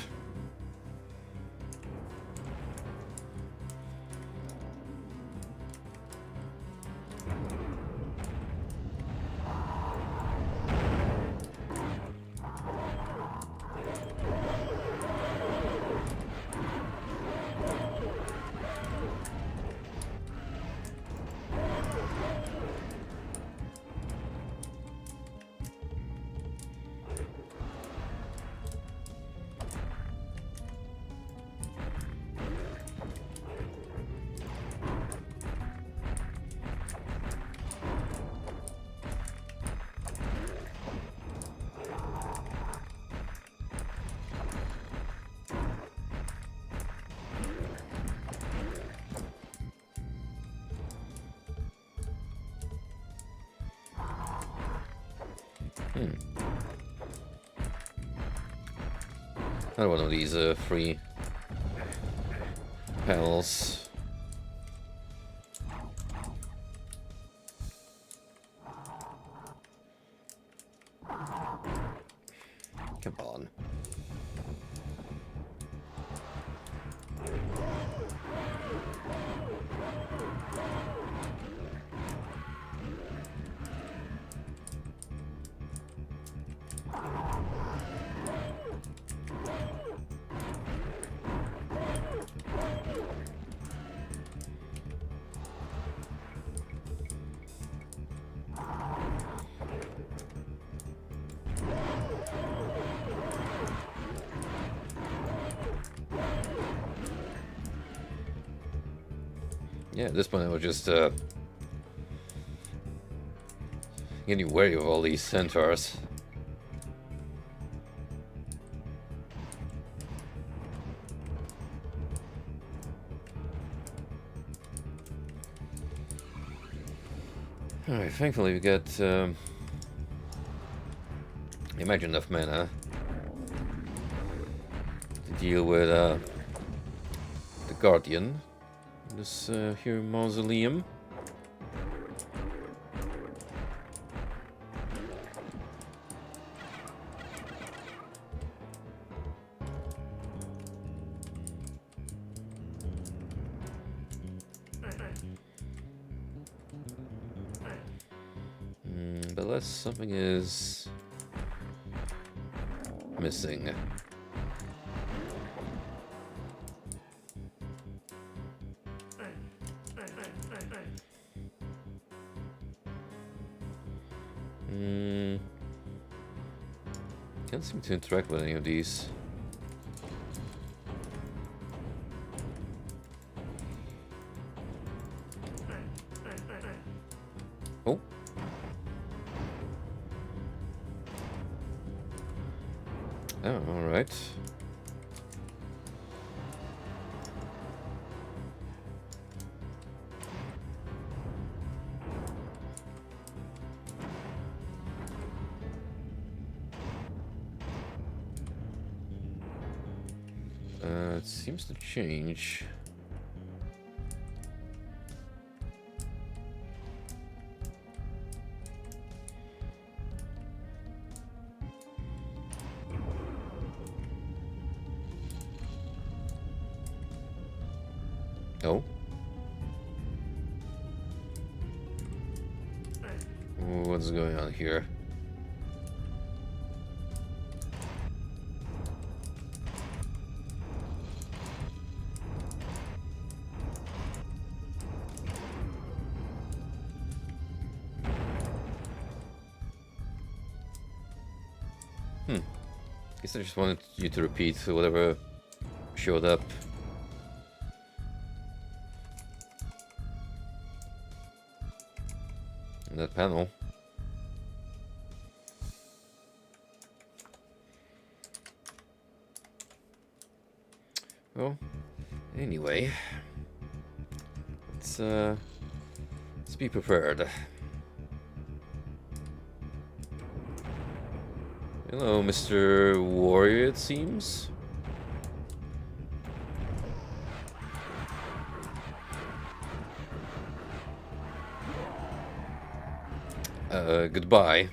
Another one of these free panels. Come on. Yeah, at this point I was just getting wary of all these centaurs. Alright, thankfully we got imagine enough mana to deal with the Guardian. This here mausoleum. But unless something is missing. Can't seem to interact with any of these. Oh. Oh, alright. It seems to change. Oh. What's going on here? Guess I just wanted you to repeat whatever showed up. In that panel. Well, anyway, let's be prepared. Hello, Mr. Warrior, it seems. Goodbye.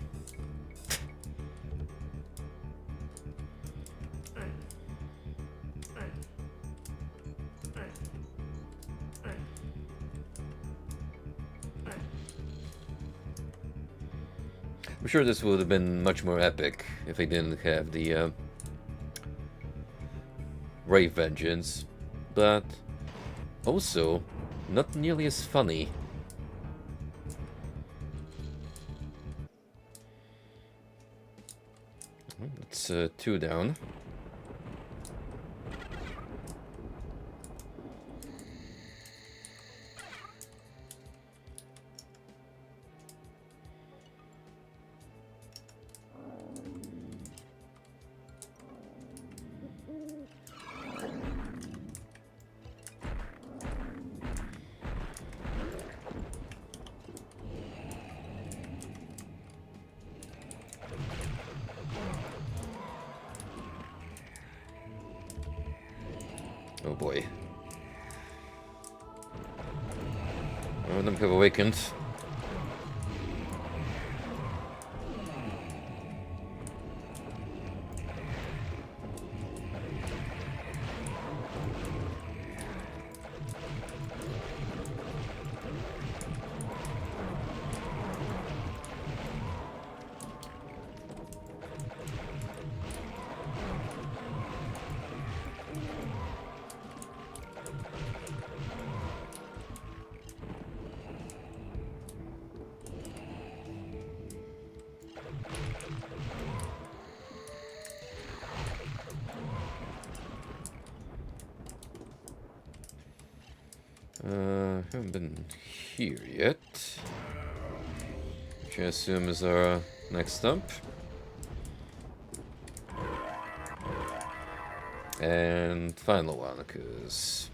I'm sure this would have been much more epic if they didn't have the Ray Vengeance, but also not nearly as funny. It's 2 down. Oh boy. One of them have awakened. Haven't been here yet. Which I assume is our next stop. And final one, because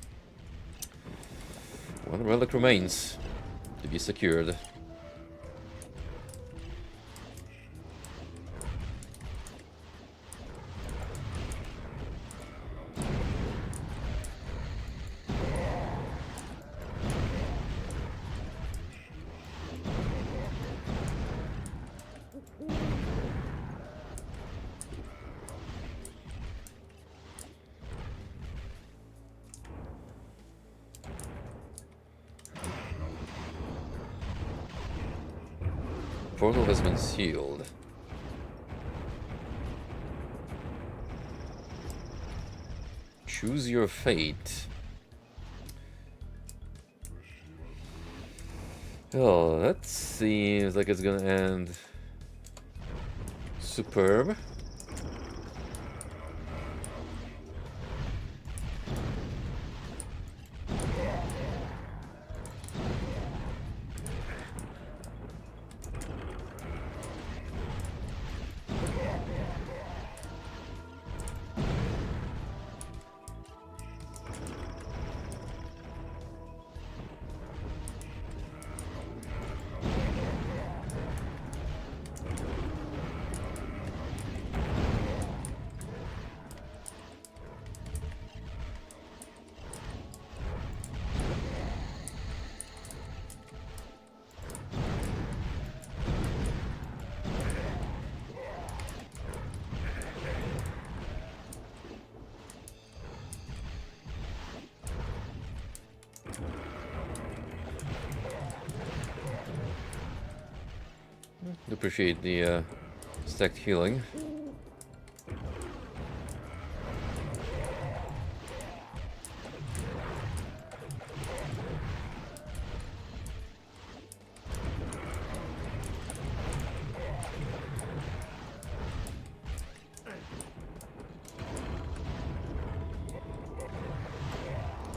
one relic remains to be secured. Portal has been sealed. Choose your fate. Oh, that seems like it's gonna end superb. Appreciate the stacked healing.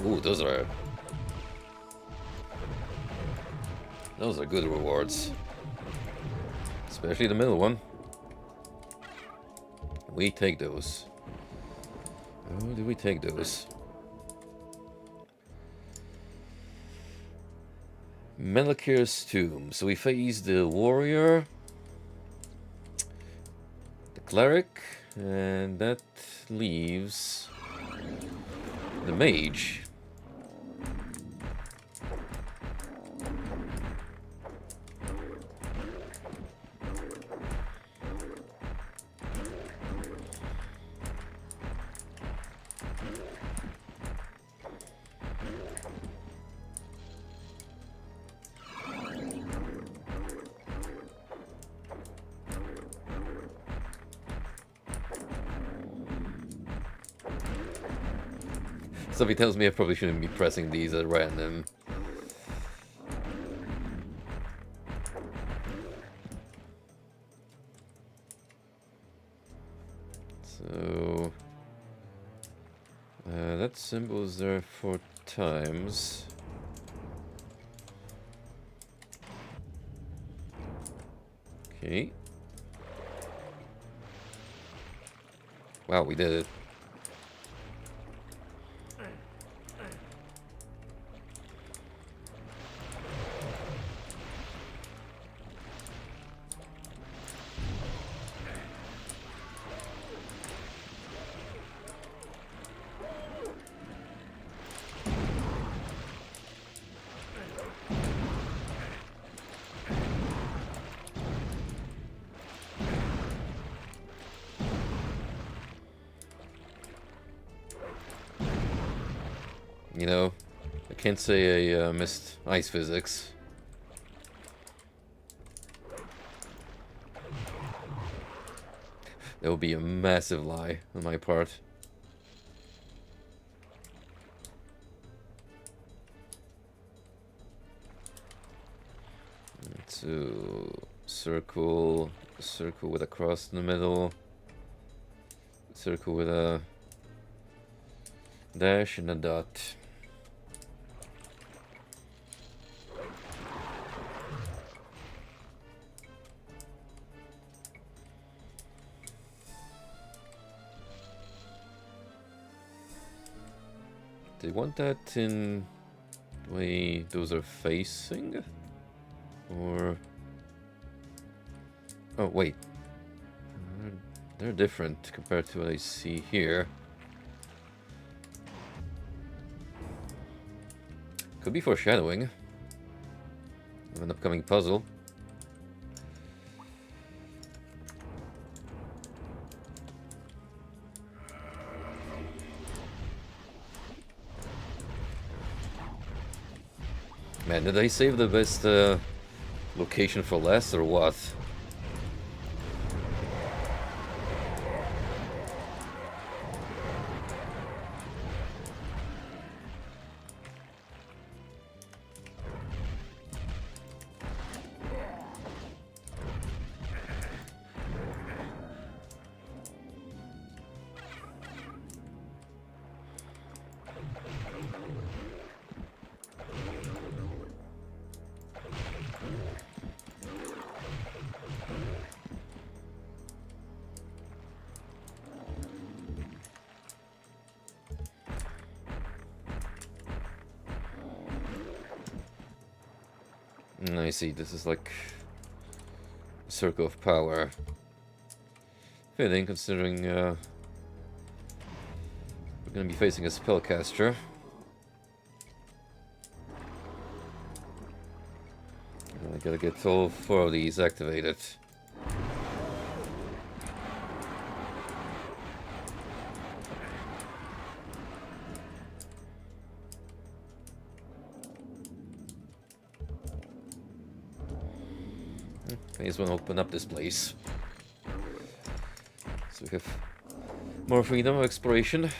Ooh, those are good rewards. Especially the middle one. We take those. Oh, do we take those? Melakir's Tomb. So we face the warrior, the cleric, and that leaves the mage. Something tells me I probably shouldn't be pressing these at random. So that symbol is there 4 times. Okay. Wow, we did it. You know, I can't say I missed ice physics. That would be a massive lie on my part. So, circle with a cross in the middle, circle with a dash and a dot. Do you want that in the way those are facing? Or... oh, wait. They're different compared to what I see here. Could be foreshadowing of an upcoming puzzle. Man, did I save the best location for last or what? I see, this is like a circle of power. Fitting, considering we're gonna be facing a spellcaster. I gotta get all 4 of these activated. I just want to open up this place, so we have more freedom of exploration.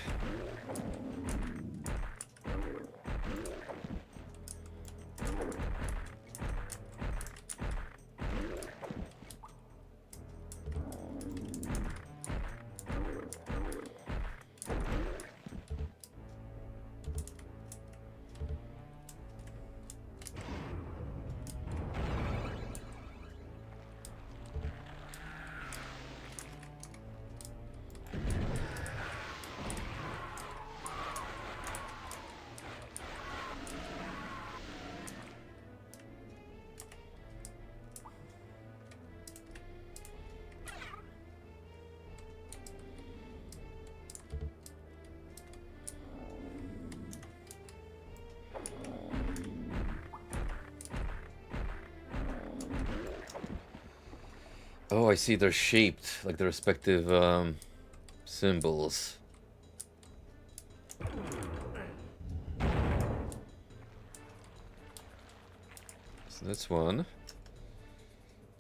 Oh, I see, they're shaped like the respective symbols. So that's one.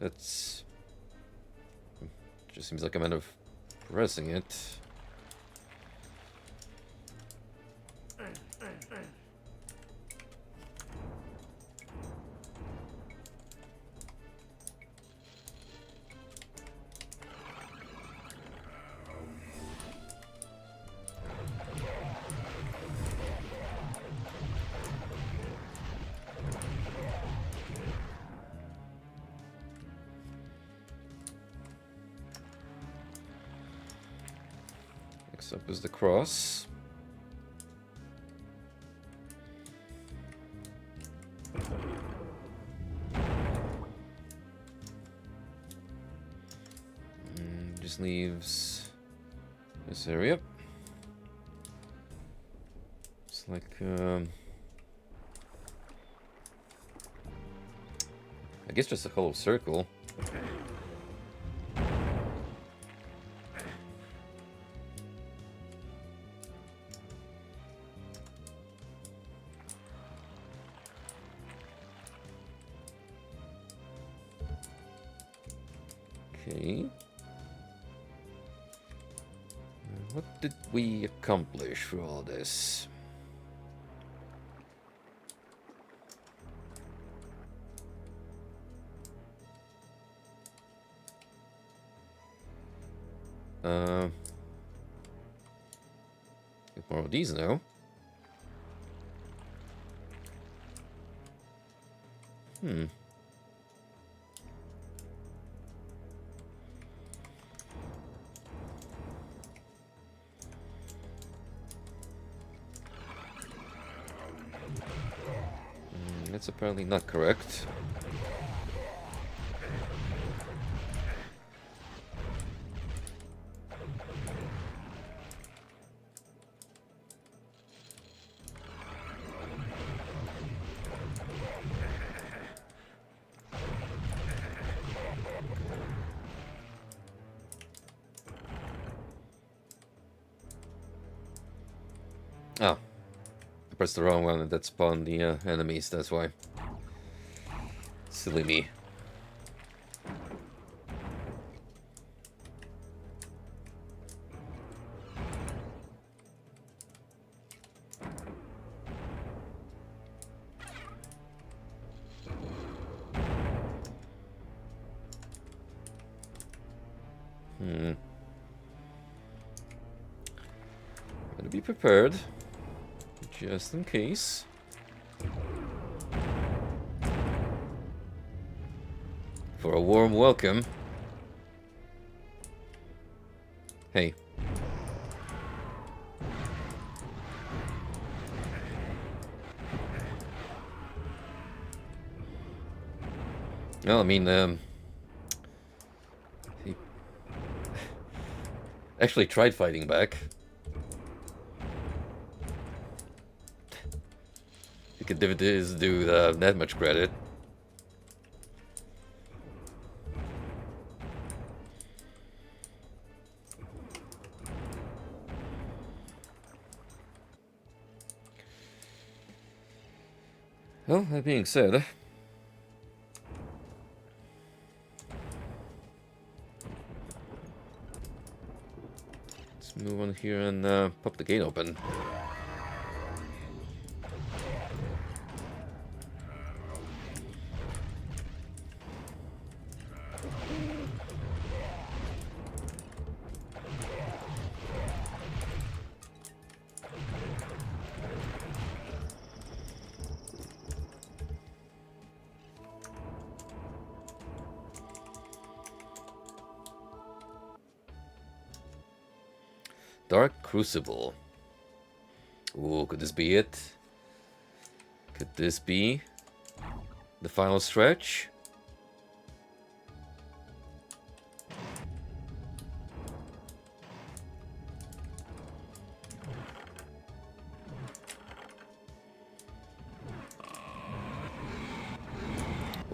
That's... just seems like a matter of pressing it. Next up is the cross. Just leaves this area. It's like I guess just a hollow circle. Okay. What did we accomplish through all this? Get more of these now. That's apparently not correct. Oh. I pressed the wrong one and that spawned the enemies, that's why. Silly me. Better be prepared. Just in case. For a warm welcome. Hey. Well, I mean, he actually tried fighting back. You could give this dude that much credit. Well, that being said, let's move on here and pop the gate open. Dark Crucible. Ooh, could this be it? Could this be the final stretch?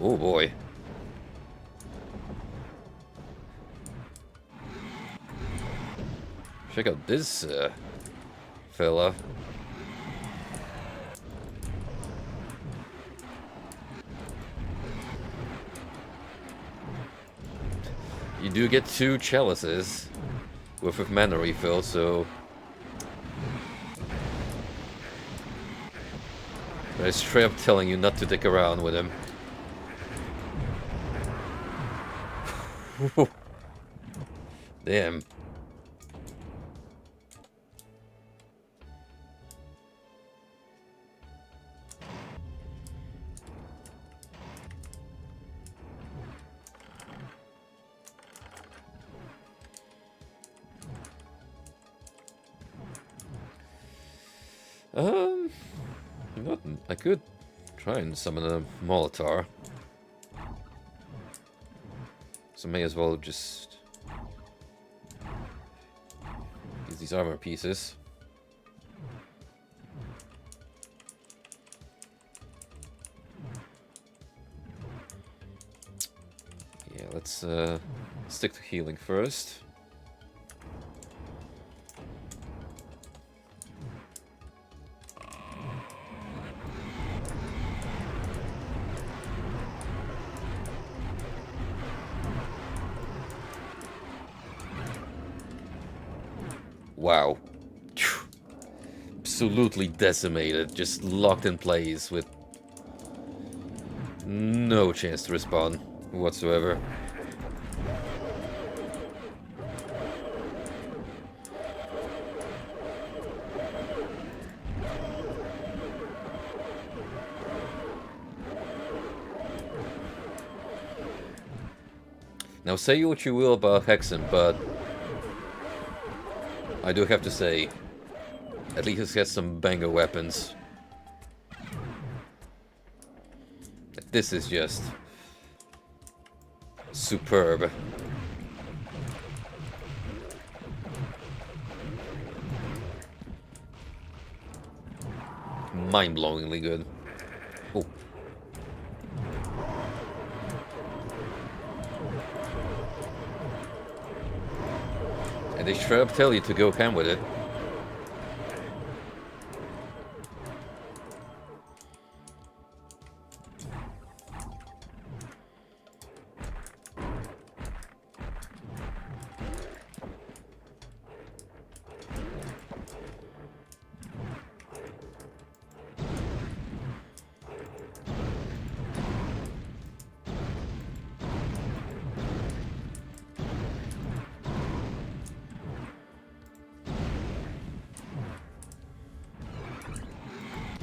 Oh boy. Check out this fella. You do get 2 chalices worth of mana refill, so they're straight up telling you not to dick around with him. Damn. You know what? I could try and summon a Molitor. So may as well just use these armor pieces. Yeah, let's stick to healing first. Wow. Phew. Absolutely decimated, just locked in place with no chance to respawn whatsoever. Now say what you will about Hexen, but I do have to say, at least he has some banger weapons. This is just superb. Mind-blowingly good. Oh. And they straight up tell you to go ham with it.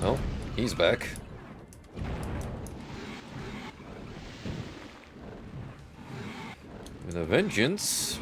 Oh, he's back. With a vengeance.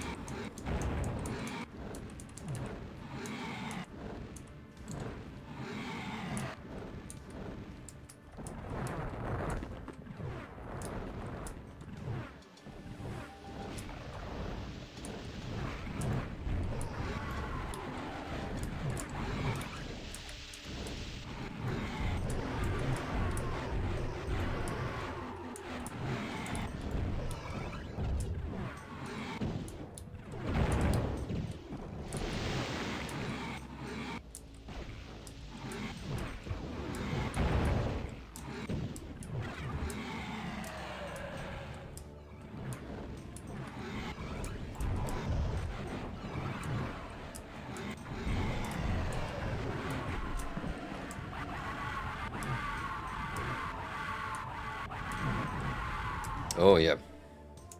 Oh yeah,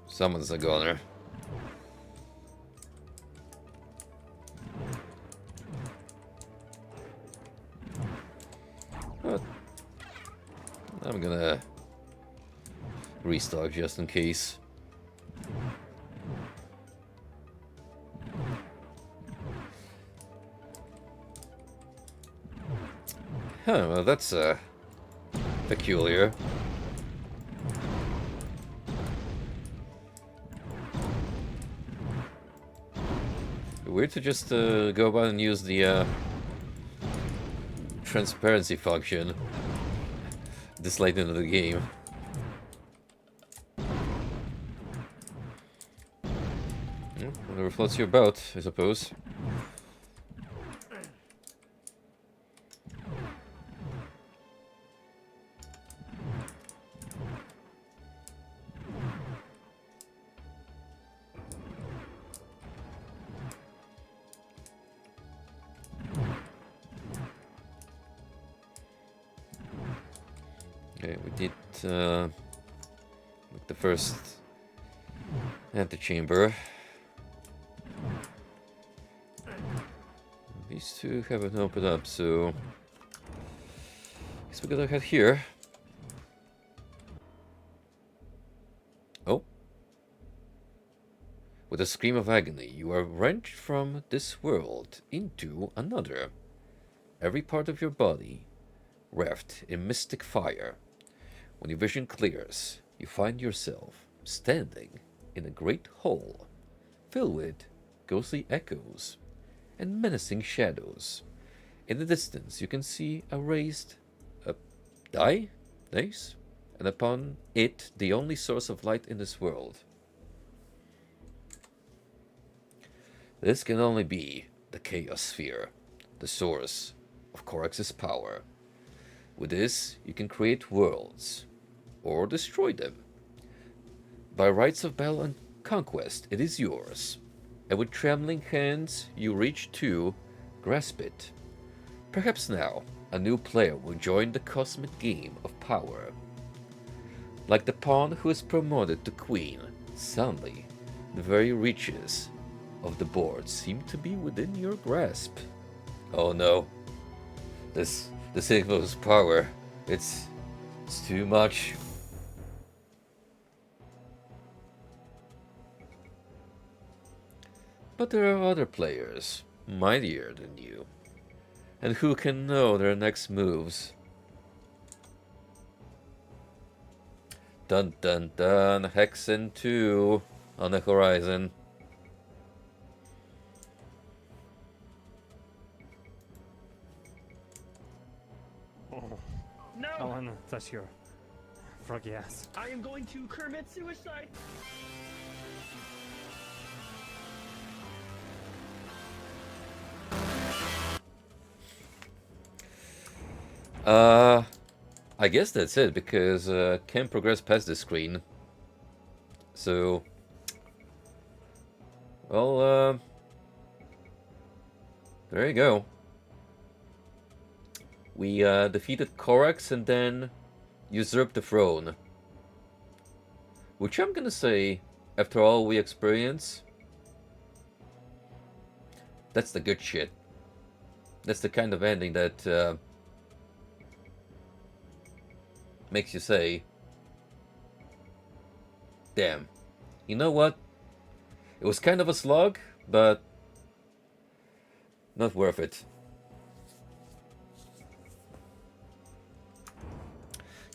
someone's a goner. But I'm gonna restock just in case. Huh, well that's peculiar. Weird to just go about and use the transparency function this late into the game. Whatever floats your boat, I suppose. Okay, we did like the first antechamber. These two haven't opened up, so I guess we gotta head here. Oh. With a scream of agony, you are wrenched from this world into another. Every part of your body wrapped in mystic fire. When your vision clears, you find yourself standing in a great hall filled with ghostly echoes and menacing shadows. In the distance, you can see a raised dais, and upon it, the only source of light in this world. This can only be the Chaos Sphere, the source of Corax's power. With this, you can create worlds, or destroy them. By rights of battle and conquest, it is yours. and with trembling hands you reach to grasp it. Perhaps now a new player will join the cosmic game of power. Like the pawn who is promoted to queen, suddenly the very reaches of the board seem to be within your grasp. Oh no. This equals power. It's too much. But there are other players, mightier than you, and who can know their next moves. Dun dun dun, Hexen 2 on the horizon. Oh, No! I wanna touch your froggy ass. I am going to commit suicide. I guess that's it, because can't progress past the screen. So, well, there you go. We defeated Korax and then usurped the throne. Which I'm gonna say, after all we experience, that's the good shit. That's the kind of ending that makes you say, damn, you know what? It was kind of a slog, but not worth it.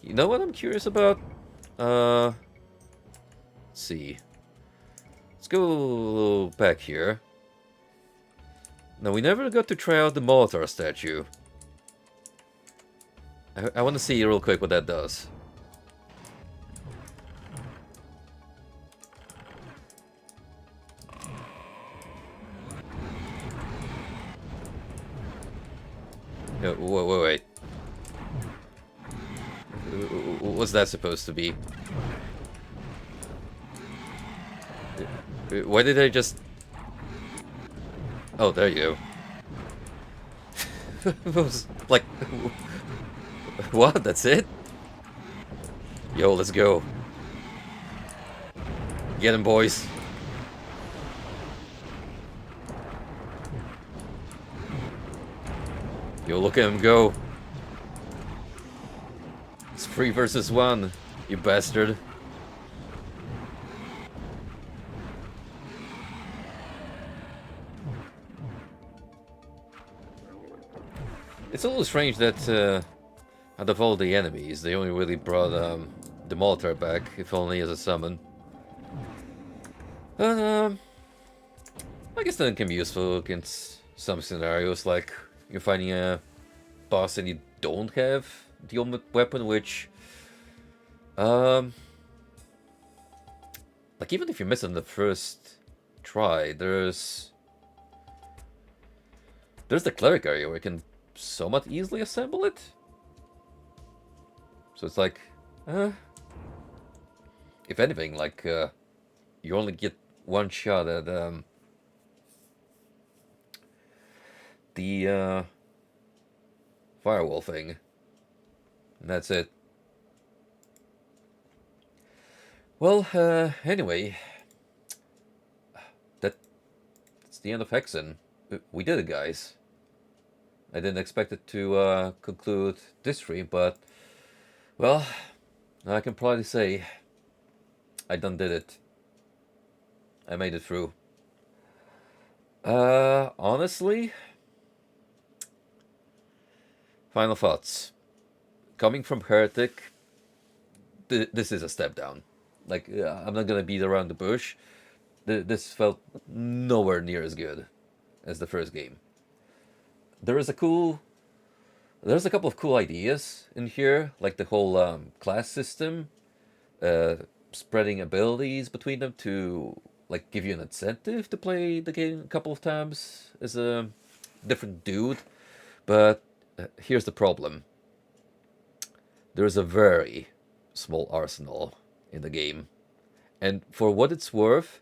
You know what I'm curious about? Let's see. Let's go back here. Now, we never got to try out the Molitor statue. I want to see real quick what that does. Wait. What's that supposed to be? Why did I just... Oh, there you go. It was like... What? That's it? Yo, let's go. Get him, boys. Yo, look at him go. It's 3 versus 1, you bastard. It's a little strange that out of all the enemies, they only really brought the Molitor back, if only as a summon. I guess that can be useful against some scenarios, like you're fighting a boss and you don't have the ultimate weapon, which... like, even if you miss on the first try, there's the Cleric area where you can somewhat easily assemble it. So it's like, if anything, like, you only get one shot at the firewall thing, and that's it. Well, anyway, that's the end of Hexen. We did it, guys. I didn't expect it to conclude this stream, but, well, I can probably say I done did it. I made it through. Honestly, final thoughts. Coming from Heretic, this is a step down. Like, I'm not gonna beat around the bush. This felt nowhere near as good as the first game. There's a couple of cool ideas in here, like the whole class system, spreading abilities between them to like give you an incentive to play the game a couple of times as a different dude. But here's the problem. There's a very small arsenal in the game, and for what it's worth,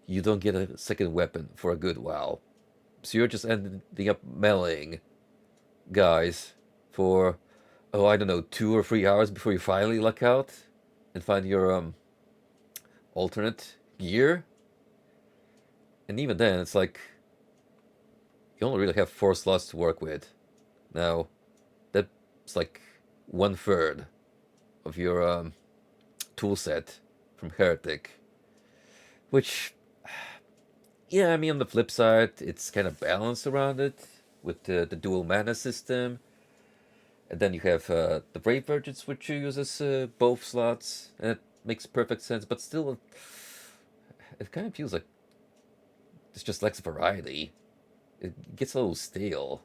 you don't get a second weapon for a good while. So you're just ending up meleeing guys for, oh, I don't know, 2 or 3 hours before you finally luck out and find your alternate gear. And even then, it's like you only really have 4 slots to work with. Now, that's like 1/3 of your tool set from Heretic. Which, yeah, I mean, on the flip side, it's kind of balanced around it with the dual mana system. And then you have the Brave Virgins, which you use as both slots, and it makes perfect sense. But still, it kind of feels like it's just lacks variety. It gets a little stale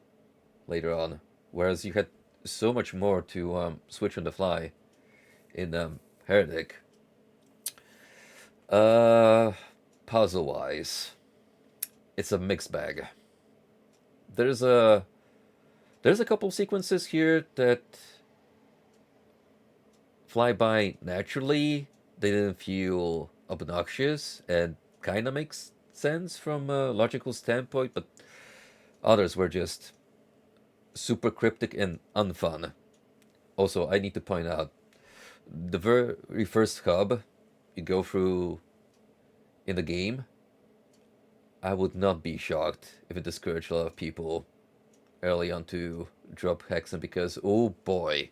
later on, whereas you had so much more to switch on the fly in Heretic. Puzzle-wise, it's a mixed bag. There's a couple sequences here that fly by naturally. They didn't feel obnoxious and kind of makes sense from a logical standpoint, but others were just super cryptic and unfun. Also, I need to point out the very first hub you go through in the game, I would not be shocked if it discouraged a lot of people early on to drop Hexen because, oh boy,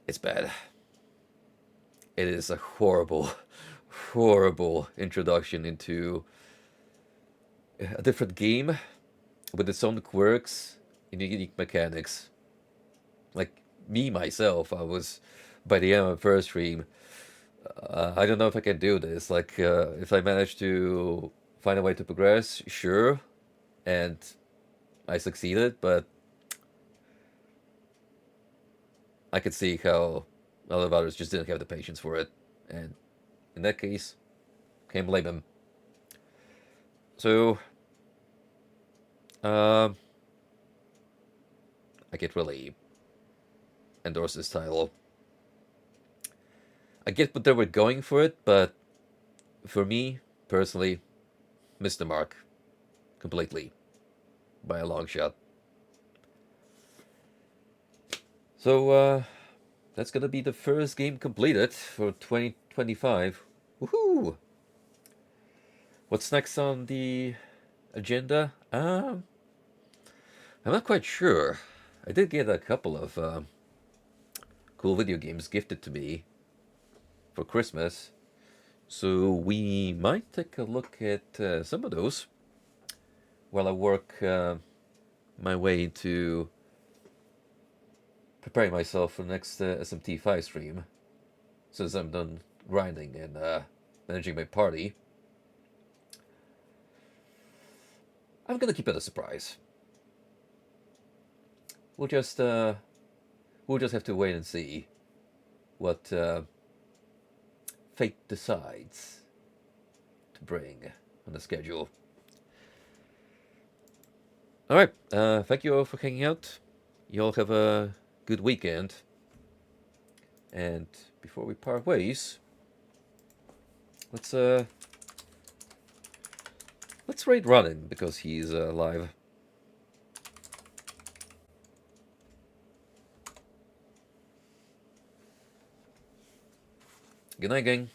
it's bad. It is a horrible, horrible introduction into a different game with its own quirks and unique mechanics. Like me, myself, I was, by the end of the first stream, I don't know if I can do this. Like, if I manage to find a way to progress, sure, and I succeeded, but I could see how a lot of others just didn't have the patience for it, and in that case, can't blame them. So, I can't really endorse this title. I get what they were going for it, but for me, personally, missed the mark completely by a long shot. So, that's gonna be the first game completed for 2025. Woohoo! What's next on the agenda? I'm not quite sure. I did get a couple of cool video games gifted to me for Christmas, so we might take a look at some of those while I work my way into preparing myself for the next SMT5 stream, since I'm done grinding and managing my party. I'm gonna keep it a surprise. We'll just have to wait and see what fate decides to bring on the schedule. All right, thank you all for hanging out. You all have a good weekend. And before we part ways, let's raid Ronin because he's live. Good night, gang.